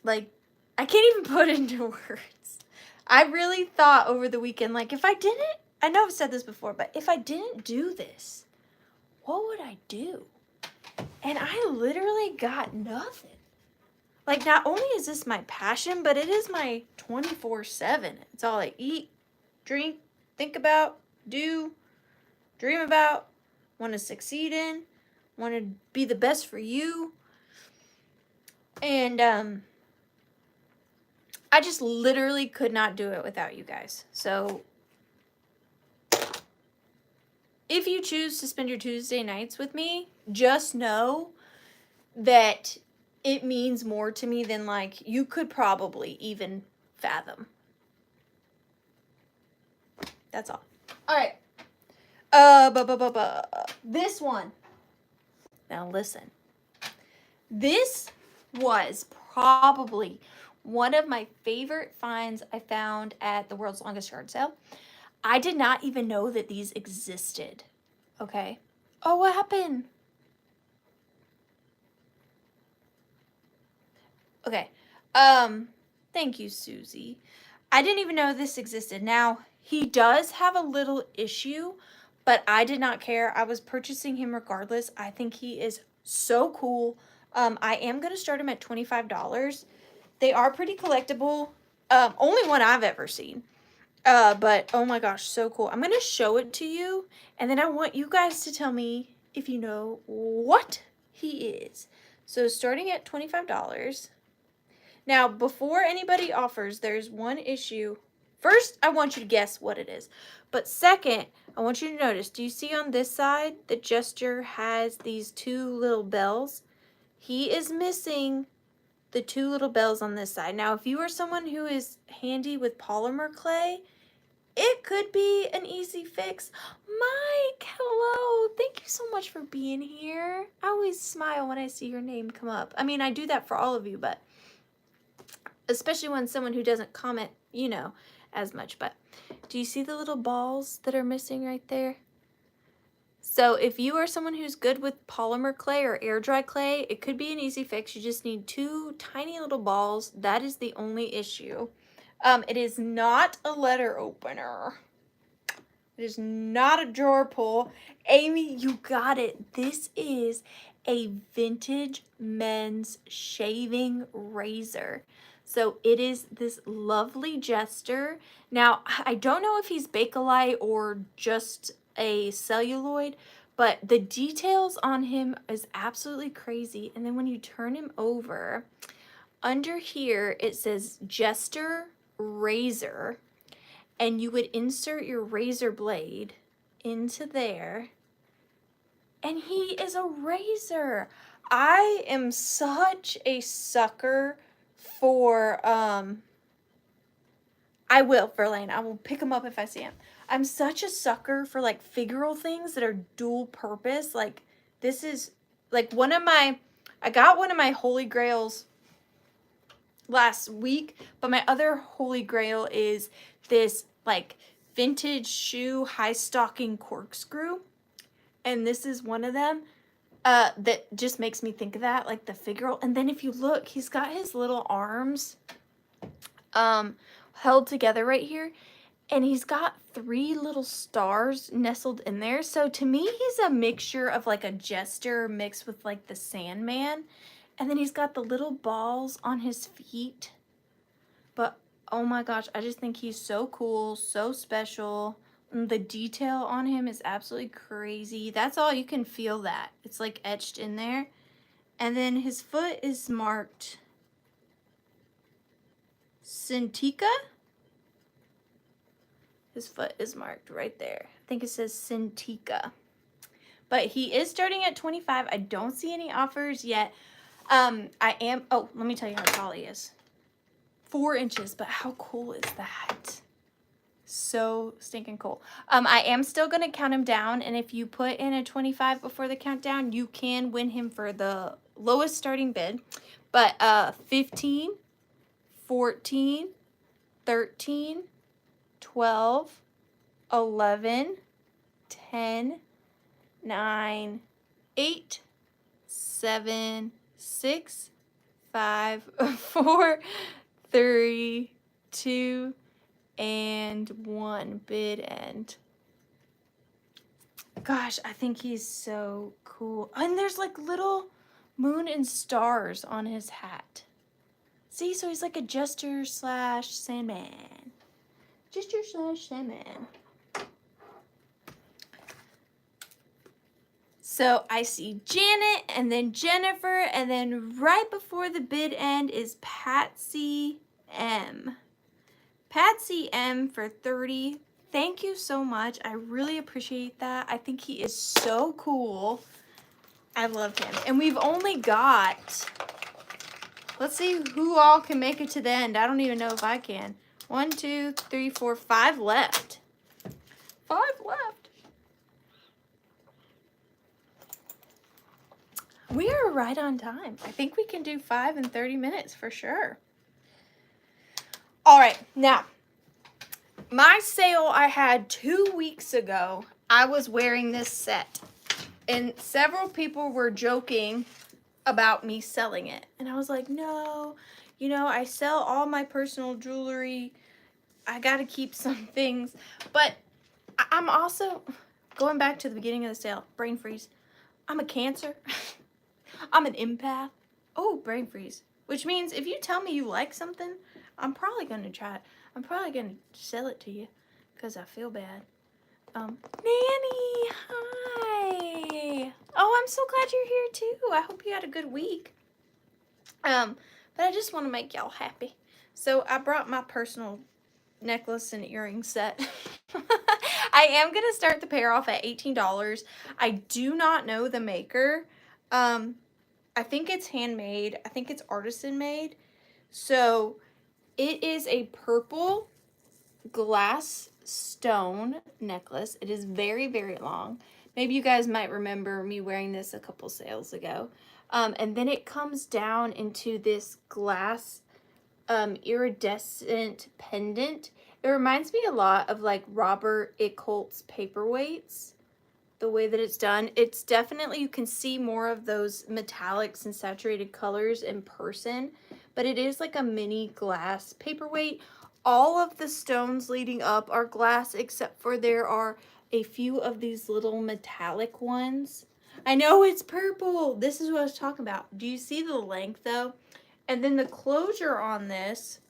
Like, I can't even put it into words. I really thought over the weekend, like, if I didn't, I know I've said this before, but if I didn't do this, what would I do? And I literally got nothing. Like, not only is this my passion, but it is my 24/7. It's all I eat, drink, think about, do, dream about, want to succeed in, want to be the best for you. And I just literally could not do it without you guys. So if you choose to spend your Tuesday nights with me, just know that it means more to me than like you could probably even fathom. That's all. All right. This one. Now listen. This was probably one of my favorite finds I found at the World's Longest Yard Sale. I did not even know that these existed. Okay. Oh, what happened? Okay. Thank you, Susie. I didn't even know this existed. Now, he does have a little issue, but I did not care. I was purchasing him regardless. I think he is so cool. I am going to start him at $25. They are pretty collectible. Only one I've ever seen. But oh my gosh, so cool. I'm going to show it to you, and then I want you guys to tell me if you know what he is. So starting at $25. Now, before anybody offers, there's one issue. First, I want you to guess what it is. But second, I want you to notice, do you see on this side, the gesture has these 2 little bells? He is missing the 2 little bells on this side. Now, if you are someone who is handy with polymer clay, it could be an easy fix. Mike, hello. Thank you so much for being here. I always smile when I see your name come up. I mean, I do that for all of you, but especially when someone who doesn't comment, you know, as much. But do you see the little balls that are missing right there? So if you are someone who's good with polymer clay or air dry clay, it could be an easy fix. You just need 2 tiny little balls. That is the only issue. It is not a letter opener. It is not a drawer pull. Amy, you got it. This is a vintage men's shaving razor. So it is this lovely jester. Now, I don't know if he's Bakelite or just a celluloid, but the details on him is absolutely crazy. And then when you turn him over, under here it says Jester Razor, and you would insert your razor blade into there, and he is a razor. I am such a sucker for I will, Verlaine. I will pick him up if I see him. I'm such a sucker for like figural things that are dual purpose. Like this is like I got one of my holy grails last week, but my other holy grail is this like vintage shoe high stocking corkscrew, and this is one of them that just makes me think of that, like the figural. And then if you look, he's got his little arms held together right here, and he's got 3 little stars nestled in there. So to me, he's a mixture of like a jester mixed with like the Sandman. And then he's got the little balls on his feet. But oh my gosh, I just think he's so cool, so special. And the detail on him is absolutely crazy. That's all, you can feel that. It's like etched in there. And then his foot is marked Cintica. His foot is marked right there. I think it says Cintica. But he is starting at $25. I don't see any offers yet. Oh, let me tell you how tall he is. 4 inches, but how cool is that? So stinking cool. I am still going to count him down, and if you put in a 25 before the countdown, you can win him for the lowest starting bid. But 15, 14, 13, 12, 11, 10, 9, 8, 7, 6, 5, 4, 3, 2, and 1. Bid end. Gosh, I think he's so cool. And there's like little moon and stars on his hat. See, so he's like a jester slash Sandman. Jester slash Sandman. So I see Janet, and then Jennifer, and then right before the bid end is Patsy M. Patsy M for 30. Thank you so much. I really appreciate that. I think he is so cool. I love him. And we've only got, let's see who all can make it to the end. I don't even know if I can. 1, 2, 3, 4, 5 left. 5 left. We are right on time. I think we can do 5 in 30 minutes for sure. All right, now, my sale I had 2 weeks ago, I was wearing this set, and several people were joking about me selling it. And I was like, no, you know, I sell all my personal jewelry. I got to keep some things. But I'm also, going back to the beginning of the sale, brain freeze. I'm a Cancer. I'm an empath. Oh, brain freeze. Which means if you tell me you like something, I'm probably going to try it. I'm probably going to sell it to you because I feel bad. Nanny, hi. Oh, I'm so glad you're here too. I hope you had a good week. But I just want to make y'all happy. So I brought my personal necklace and earring set. I am going to start the pair off at $18. I do not know the maker. I think it's handmade. I think it's artisan made. So it is a purple glass stone necklace. It is very, very long. Maybe you guys might remember me wearing this a couple sales ago. And then it comes down into this glass iridescent pendant. It reminds me a lot of like Robert Ickholt's paperweights, the way that it's done. It's definitely, you can see more of those metallics and saturated colors in person, but it is like a mini glass paperweight. All of the stones leading up are glass, except for there are a few of these little metallic ones. I know it's purple. This is what I was talking about. Do you see the length though? And then the closure on this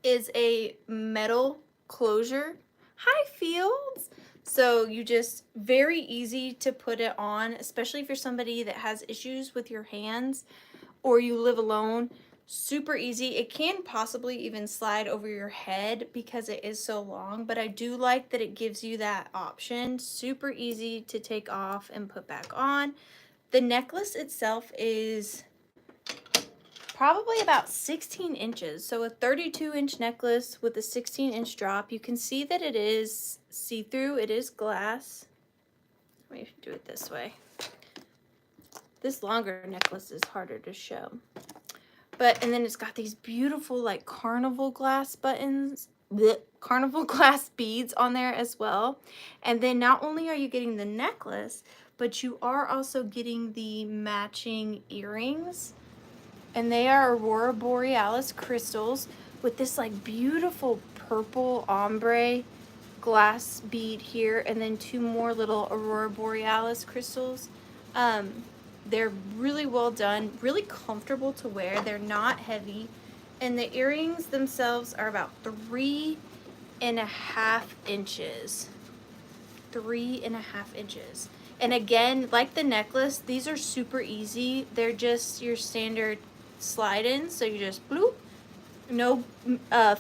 is a metal closure. Hi, Fields. So you just, very easy to put it on, especially if you're somebody that has issues with your hands or you live alone. Super easy. It can possibly even slide over your head because it is so long, but I do like that it gives you that option. Super easy to take off and put back on. The necklace itself is probably about 16 inches. So a 32-inch necklace with a 16-inch drop. You can see that it is see-through. It is glass. Let me do it this way. This longer necklace is harder to show. But, and then it's got these beautiful like carnival glass buttons, carnival glass beads on there as well. And then not only are you getting the necklace, but you are also getting the matching earrings. And they are Aurora Borealis crystals with this like beautiful purple ombre glass bead here, and then two more little Aurora Borealis crystals. They're really well done, really comfortable to wear. They're not heavy, and the earrings themselves are about 3.5 inches. 3.5 inches. And again, like the necklace, these are super easy. They're just your standard slide in, so you just bloop, no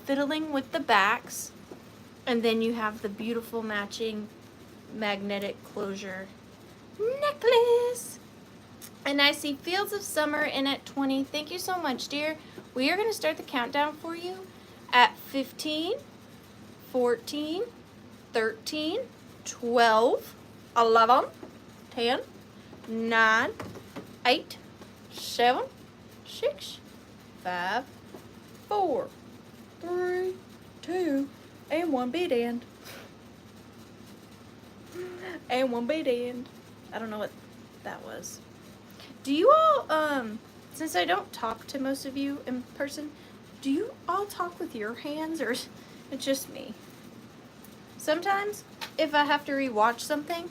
fiddling with the backs, and then you have the beautiful matching magnetic closure necklace. And I see Fields of Summer in at 20. Thank you so much, dear. We are going to start the countdown for you at 15, 14, 13, 12, 11, 10, 9, 8, 7, 6, 5, 4, 3, 2, and 1 bead end. And 1 bead end. I don't know what that was. Do you all, since I don't talk to most of you in person, do you all talk with your hands, or is it just me? Sometimes, if I have to rewatch something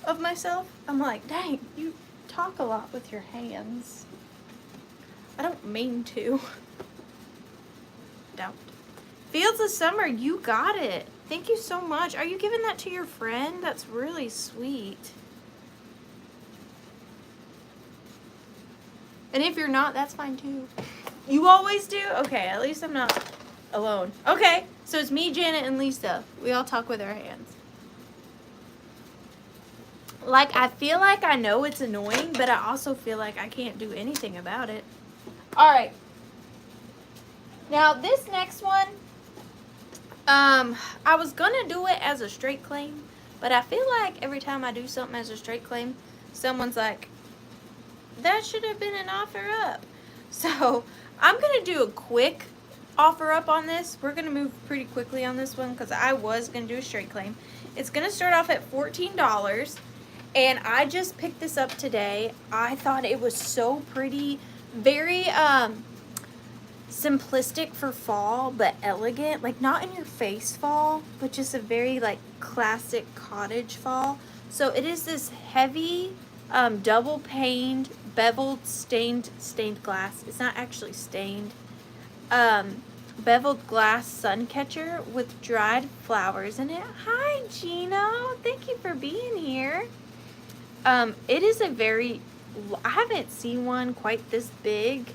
of myself, I'm like, dang, you talk a lot with your hands. I don't mean to. Don't. Fields of Summer, you got it. Thank you so much. Are you giving that to your friend? That's really sweet. And if you're not, that's fine too. You always do? Okay, at least I'm not alone. Okay, so it's me, Janet, and Lisa. We all talk with our hands. Like, I feel like I know it's annoying, but I also feel like I can't do anything about it. All right. Now, this next one, I was gonna do it as a straight claim, but I feel like every time I do something as a straight claim, someone's like, that should have been an offer up. So I'm gonna do a quick offer up on this. We're gonna move pretty quickly on this one because I was gonna do a straight claim. It's gonna start off at $14, and I just picked this up today. I thought it was so pretty, very simplistic for fall, but elegant, like not in your face fall, but just a very like classic cottage fall. So it is this heavy double paned beveled stained glass. It's not actually stained. Beveled glass Suncatcher with dried flowers in it. Hi, Gino. Thank you for being here. It is a very, I haven't seen one quite this big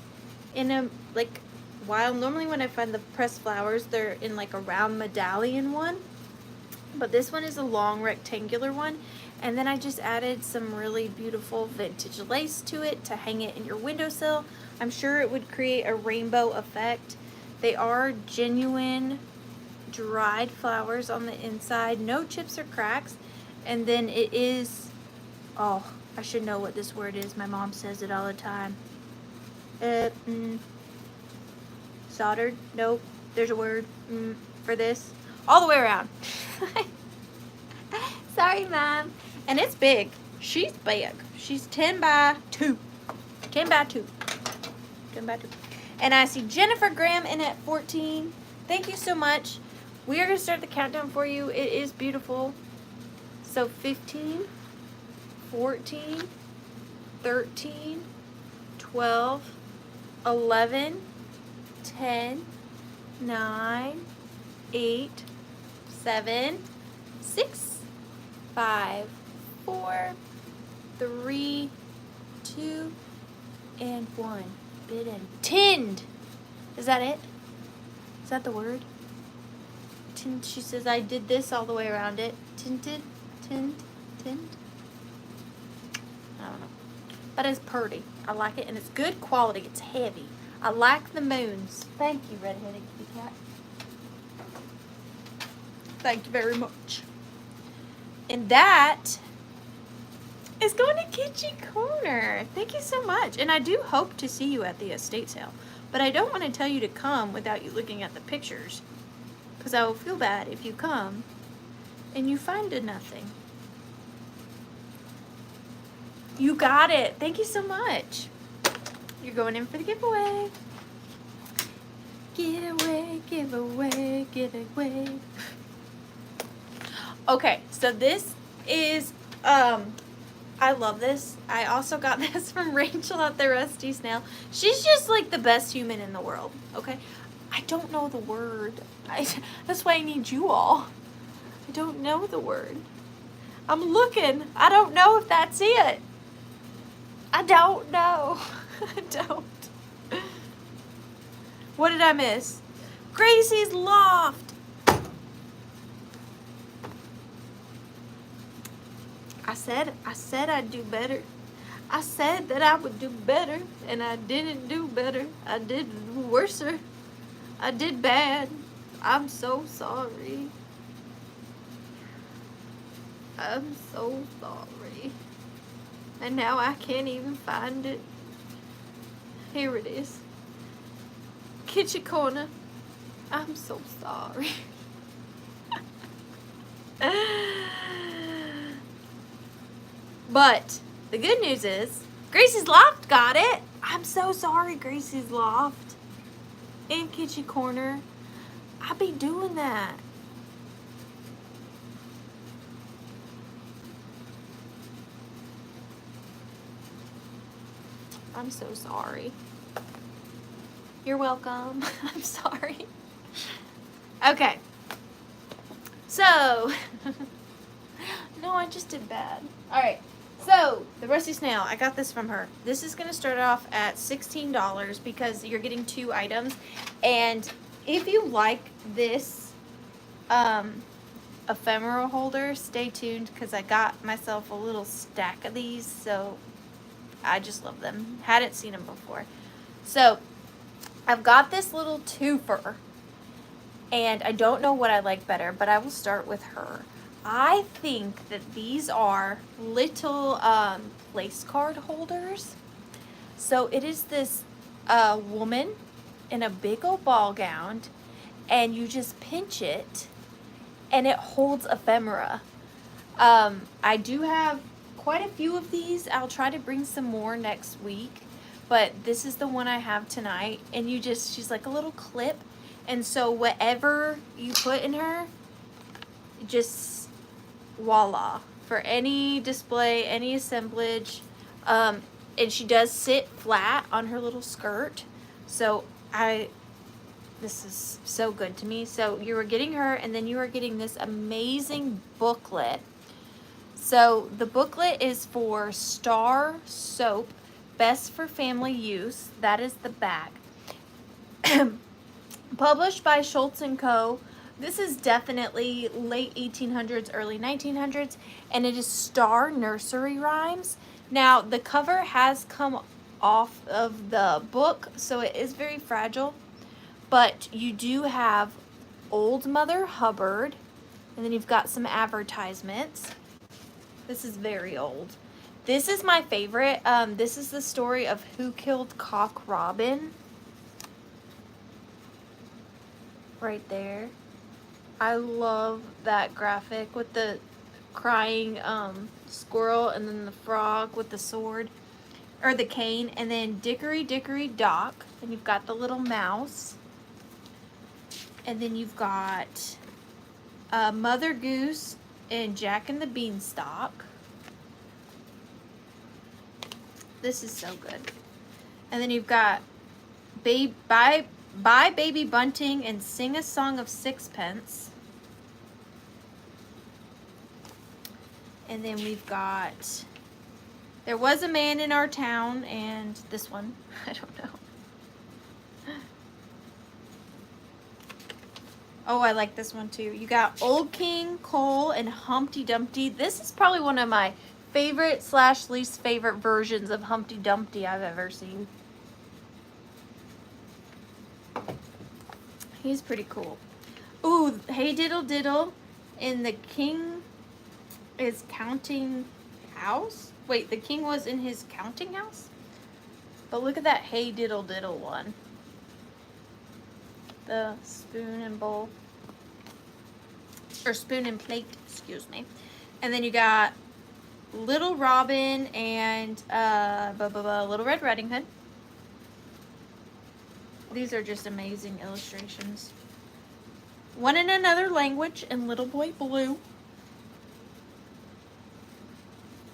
in a like while. Normally when I find the pressed flowers, they're in like a round medallion one, but this one is a long rectangular one. And then I just added some really beautiful vintage lace to it to hang it in your windowsill. I'm sure it would create a rainbow effect. They are genuine dried flowers on the inside, no chips or cracks. And then it is, oh, I should know what this word is. My mom says it all the time. Soldered? Nope. There's a word for this. All the way around. Sorry, Mom. And it's big. She's big. She's 10 by 2. 10 by 2. 10 by 2. And I see Jennifer Graham in at 14. Thank you so much. We are going to start the countdown for you. It is beautiful. So 15, 14, 13, 12, 11, 10, 9, 8, 7, 6, 5, 4, 3, 2, and 1. Bidden. Tinned. Is that it? Is that the word? Tinned. She says I did this all the way around it. Tinted. Tinned. Tinned. I don't know. But it's pretty. I like it, and it's good quality. It's heavy. I like the moons. Thank you, Redheaded Kitty Cat. Thank you very much. And that is going to Kitschy Corner. Thank you so much. And I do hope to see you at the estate sale. But I don't want to tell you to come without you looking at the pictures. Because I will feel bad if you come and you find a nothing. You got it. Thank you so much. You're going in for the giveaway. Giveaway, giveaway, giveaway. Okay, so this is, I love this. I also got this from Rachel at the Rusty Snail. She's just like the best human in the world, okay? I don't know the word. That's why I need you all. I don't know the word. I'm looking. I don't know if that's it. I don't know. I don't. What did I miss? Gracie's Loft. I said I'd do better. I said that I would do better, and I didn't do better. I did worser. I did bad. I'm so sorry. I'm so sorry. And now I can't even find it. Here it is. Kitchen Corner. I'm so sorry. But the good news is Gracie's Loft got it. I'm so sorry, Gracie's Loft and Kitchen Corner. I be doing that. I'm so sorry. You're welcome. I'm sorry. Okay. So, no, I just did bad. All right. So, the Rusty Snail, I got this from her. This is going to start off at $16 because you're getting 2 items. And if you like this ephemera holder, stay tuned because I got myself a little stack of these. So, I just love them. Hadn't seen them before. So, I've got this little twofer. And I don't know what I like better, but I will start with her. I think that these are little place card holders. So it is this woman in a big old ball gown, and you just pinch it, and it holds ephemera. I do have quite a few of these. I'll try to bring some more next week, but this is the one I have tonight. And you just, she's like a little clip, and so whatever you put in her, just voila, for any display, any assemblage. And she does sit flat on her little skirt. So this is so good to me. So you were getting her, and then you are getting this amazing booklet. So the booklet is for Star Soap, best for family use. That is the back. Published by Schultz & Co. This is definitely late 1800s, early 1900s, and it is Star Nursery Rhymes. Now, the cover has come off of the book, so it is very fragile, but you do have Old Mother Hubbard, and then you've got some advertisements. This is very old. This is my favorite. This is the story of Who Killed Cock Robin. right there. I love that graphic with the crying squirrel and then the frog with the sword or the cane, and then Dickory Dickory Dock, and you've got the little mouse, and then you've got Mother Goose and Jack and the Beanstalk. This is so good. And then you've got Buy Baby Bunting and Sing a Song of Sixpence. And then we've got There Was a Man in Our Town, and this one, I don't know. Oh, I like this one too. You got Old King Cole and Humpty Dumpty. This is probably one of my favorite / least favorite versions of Humpty Dumpty I've ever seen. He's pretty cool. Ooh, Hey Diddle Diddle in the King is Counting House? Wait, the king was in his counting house? But look at that Hey Diddle Diddle one. The spoon and bowl. Or spoon and plate, excuse me. And then you got Little Robin and Little Red Riding Hood. These are just amazing illustrations. One in Another Language and Little Boy Blue.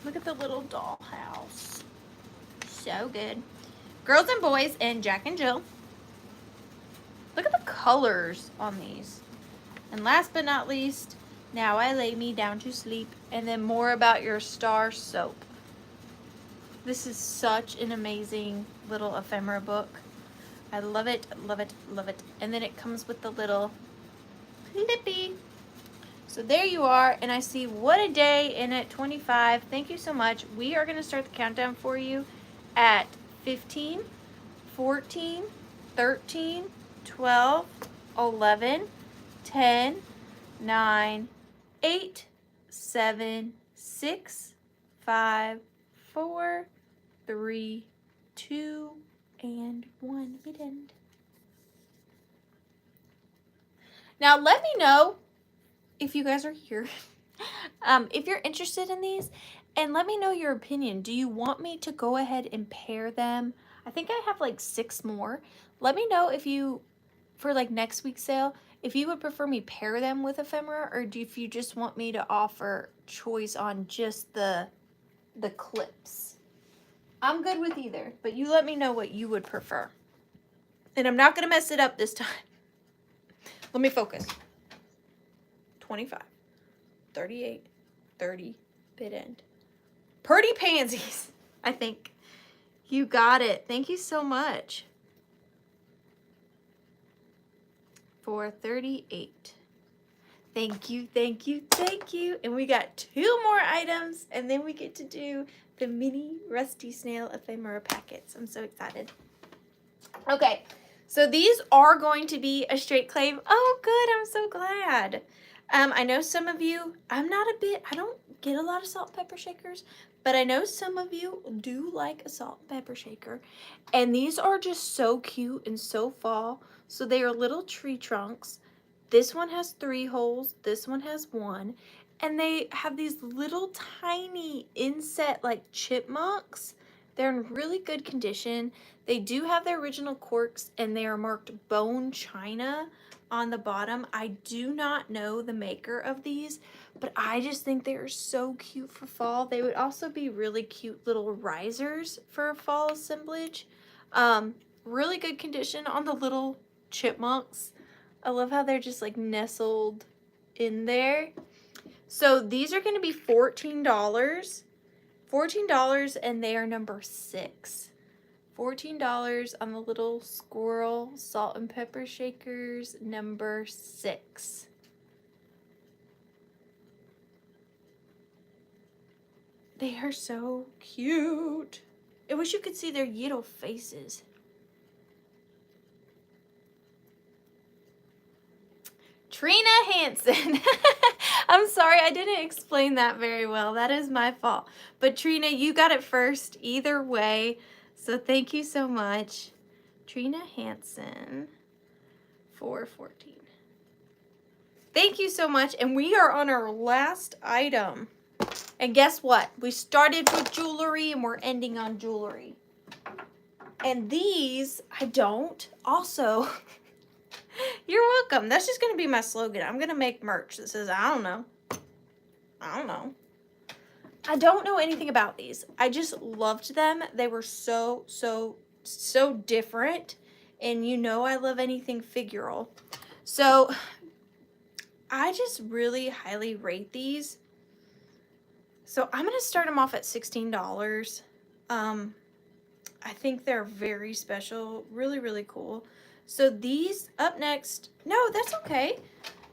Look at the little dollhouse. So good. Girls and Boys and Jack and Jill. Look at the colors on these. And last but not least, Now I Lay Me Down to Sleep, and then More About Your Star Soap. This is such an amazing little ephemera book. I love it, love it, love it. And then it comes with the little Lippy. So there you are, and I see What a Day in at 25. Thank you so much. We are going to start the countdown for you at 15, 14, 13, 12, 11, 10, 9, 8, 7, 6, 5, 4, 3, 2, and 1. It ended. Now let me know if you guys are here, if you're interested in these, and let me know your opinion. Do you want me to go ahead and pair them? I think I have like 6 more. Let me know if you, for like next week's sale, if you would prefer me pair them with ephemera, or if you just want me to offer choice on just the clips. I'm good with either, but you let me know what you would prefer. And I'm not gonna mess it up this time. Let me focus. 25, 38, 30, bid end. Purdy pansies, I think. You got it. Thank you so much. For 38. Thank you, thank you, thank you. And we got 2 more items, and then we get to do the mini Rusty Snail ephemera packets. I'm so excited. Okay, so these are going to be a straight claim. Oh, good. I'm so glad. I know some of you, I don't get a lot of salt and pepper shakers, but I know some of you do like a salt and pepper shaker. And these are just so cute and so fall. So they are little tree trunks. This one has 3 holes. This one has 1. And they have these little tiny inset like chipmunks. They're in really good condition. They do have their original corks, and they are marked bone china on the bottom. I do not know the maker of these, but I just think they are so cute for fall. They would also be really cute little risers for a fall assemblage. Really good condition on the little chipmunks. I love how they're just like nestled in there. So these are going to be $14. $14, and they are number 6. $14 on the little squirrel salt and pepper shakers, number 6. They are so cute. I wish you could see their little faces. Trina Hansen. I'm sorry, I didn't explain that very well. That is my fault. But Trina, you got it first either way. So thank you so much. Trina Hansen for 14. Thank you so much. And we are on our last item. And guess what? We started with jewelry and we're ending on jewelry. And these, I don't. Also, you're welcome. That's just going to be my slogan. I'm going to make merch that says, I don't know. I don't know. I don't know anything about these. I just loved them. They were so different. And you know I love anything figural. So I just really highly rate these. So I'm going to start them off at $16. I think they're very special. Really, really cool. So these up next. No, that's okay.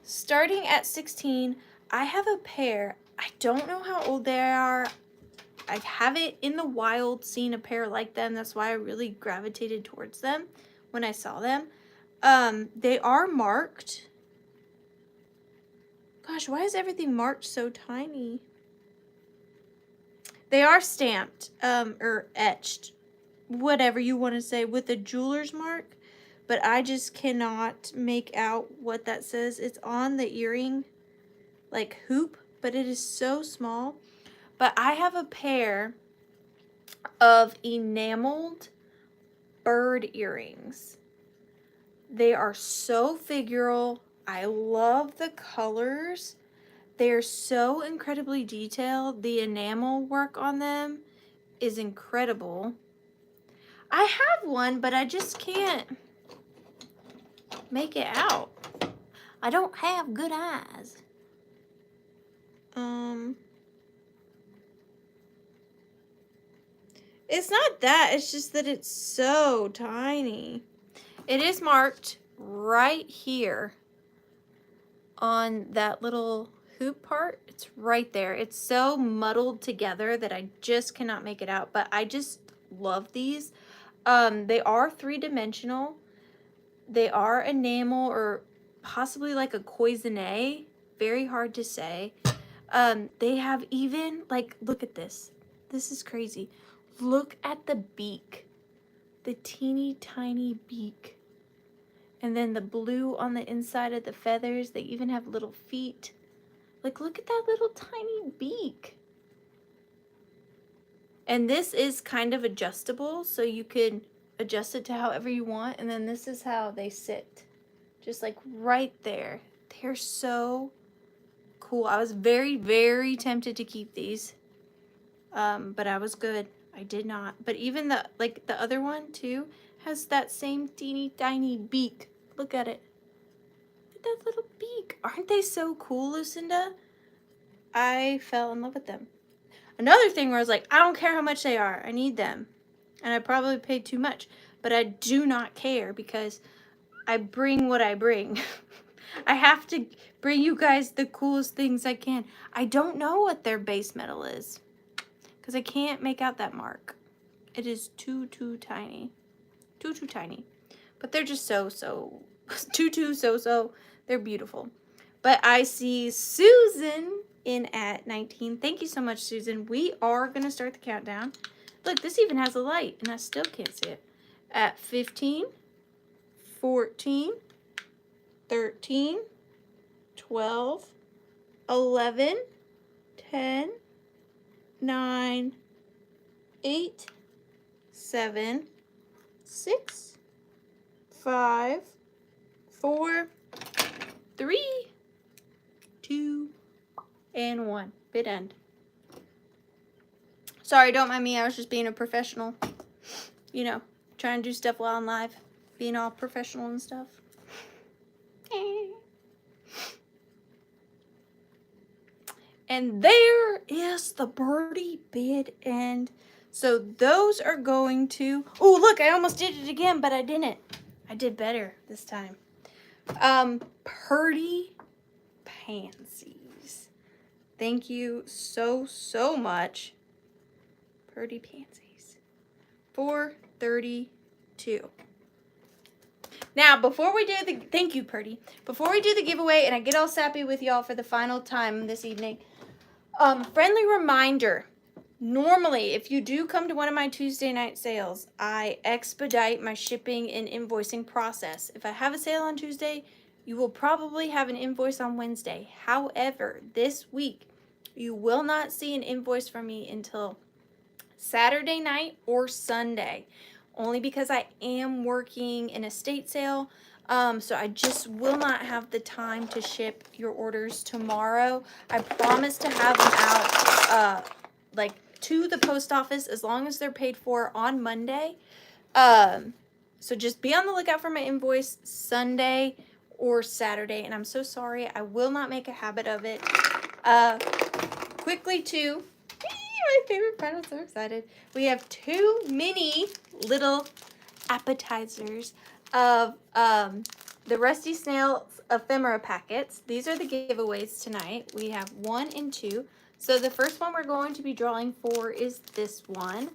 Starting at 16, I have a pair. I don't know how old they are. I haven't in the wild seen a pair like them. That's why I really gravitated towards them when I saw them. They are marked. Gosh, why is everything marked so tiny? They are stamped, or etched, whatever you want to say, with a jeweler's mark. But I just cannot make out what that says. It's on the earring, like, hoop, but it is so small. But I have a pair of enameled bird earrings. They are so figural. I love the colors. They're so incredibly detailed. The enamel work on them is incredible. I have one, but I just can't make it out. I don't have good eyes. It's not that. It's just that it's so tiny. It is marked right here on that little hoop part. It's right there. It's so muddled together that I just cannot make it out. But I just love these. They are three-dimensional. They are enamel or possibly like a cloisonné. Very hard to say. They have even, like, look at this. This is crazy. Look at the beak. The teeny tiny beak. And then the blue on the inside of the feathers. They even have little feet. Like, look at that little tiny beak. And this is kind of adjustable, so you could adjust it to however you want. And then this is how they sit. Just like right there. They're so cool. I was very, very tempted to keep these. But I was good. I did not. But even the other one too has that same teeny tiny beak. Look at it. Look at that little beak. Aren't they so cool, Lucinda? I fell in love with them. Another thing where I was like, I don't care how much they are. I need them. And I probably paid too much. But I do not care because I bring what I bring. I have to bring you guys the coolest things I can. I don't know what their base metal is because I can't make out that mark. It is too tiny. Too tiny. But they're just so. They're beautiful. But I see Susan in at 19. Thank you so much, Susan. We are going to start the countdown. Look, this even has a light, and I still can't see it. At 15, 14, 13, 12, 11, 10, 9, 8, 7, 6, 5, 4, 3, 2, and 1. Bid end. Sorry, don't mind me. I was just being a professional. You know, trying to do stuff while I'm live. Being all professional and stuff. And there is the birdie bid end. So those are going to... Oh, look, I almost did it again, but I didn't. I did better this time. Purdy Pansies. Thank you so much. Purdy Pansies. $4.32. Now, before we do the... Thank you, Purdy. Before we do the giveaway, and I get all sappy with y'all for the final time this evening, friendly reminder. Normally, if you do come to one of my Tuesday night sales, I expedite my shipping and invoicing process. If I have a sale on Tuesday, you will probably have an invoice on Wednesday. However, this week, you will not see an invoice from me until Saturday night or Sunday, only because I am working an estate sale. So I just will not have the time to ship your orders tomorrow. I promise to have them out like to the post office as long as they're paid for on Monday. So just be on the lookout for my invoice Sunday or Saturday. And I'm so sorry. I will not make a habit of it. Quickly too, my favorite part, I'm so excited. We have 2 mini little appetizers of the Rusty Snail Ephemera packets. These are the giveaways tonight. We have 1 and 2. So the first one we're going to be drawing for is this one.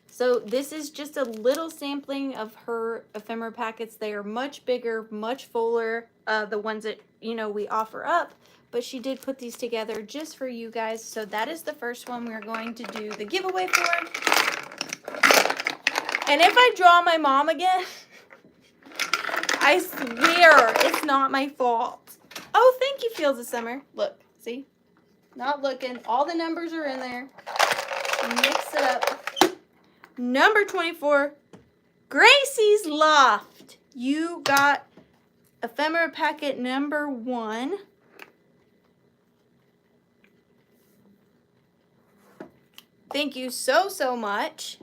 So this is just a little sampling of her ephemera packets. They are much bigger, much fuller, the ones that, you know, we offer up. But she did put these together just for you guys. So that is the first one we're going to do the giveaway for. And if I draw my mom again, I swear it's not my fault. Oh, thank you, Fields of Summer. Look, see? Not looking. All the numbers are in there. Mix it up. Number 24, Gracie's Loft. You got ephemera packet number 1. Thank you so, so much.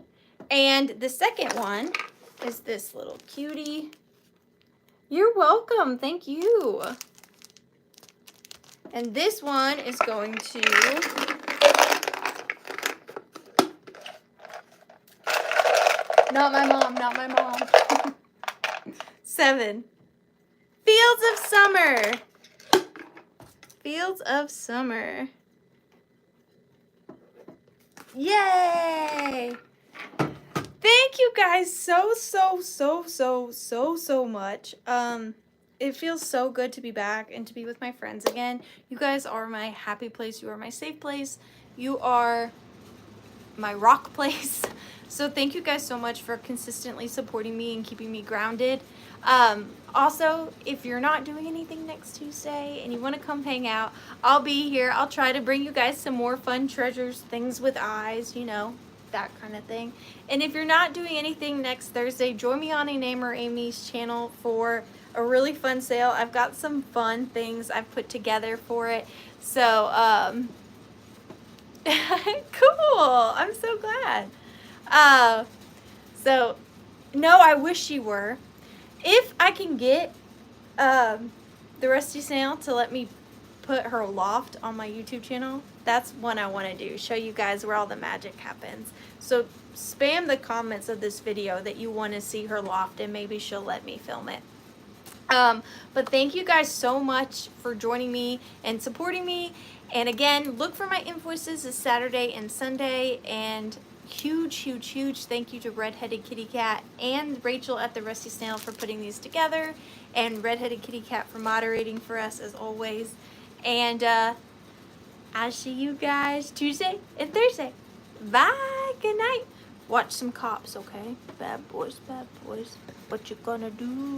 And the second one is this little cutie. You're welcome. Thank you. And this one is going to... Not my mom, not my mom. 7. Fields of Summer. Fields of Summer. Yay! Thank you guys so much. It feels so good to be back and to be with my friends again. You guys are my happy place. You are my safe place. You are my rock place. So thank you guys so much for consistently supporting me and keeping me grounded. Also, if you're not doing anything next Tuesday and you want to come hang out, I'll be here. I'll try to bring you guys some more fun treasures, things with eyes, you know, that kind of thing. And if you're not doing anything next Thursday, join me on a Name or Amy's channel for a really fun sale. I've got some fun things I've put together for it. So, cool. I'm so glad. So, no, I wish you were. If I can get the Rusty Snail to let me put her loft on my YouTube channel, that's what I want to do. Show you guys where all the magic happens. So spam the comments of this video that you want to see her loft and maybe she'll let me film it. But thank you guys so much for joining me and supporting me. And again, look for my invoices this Saturday and Sunday. And huge thank you to Redheaded Kitty Cat and Rachel at the Rusty Snail for putting these together, and Redheaded Kitty Cat for moderating for us as always. And I'll see you guys Tuesday and Thursday. Bye. Good night. Watch some Cops, okay? Bad boys. What you gonna do?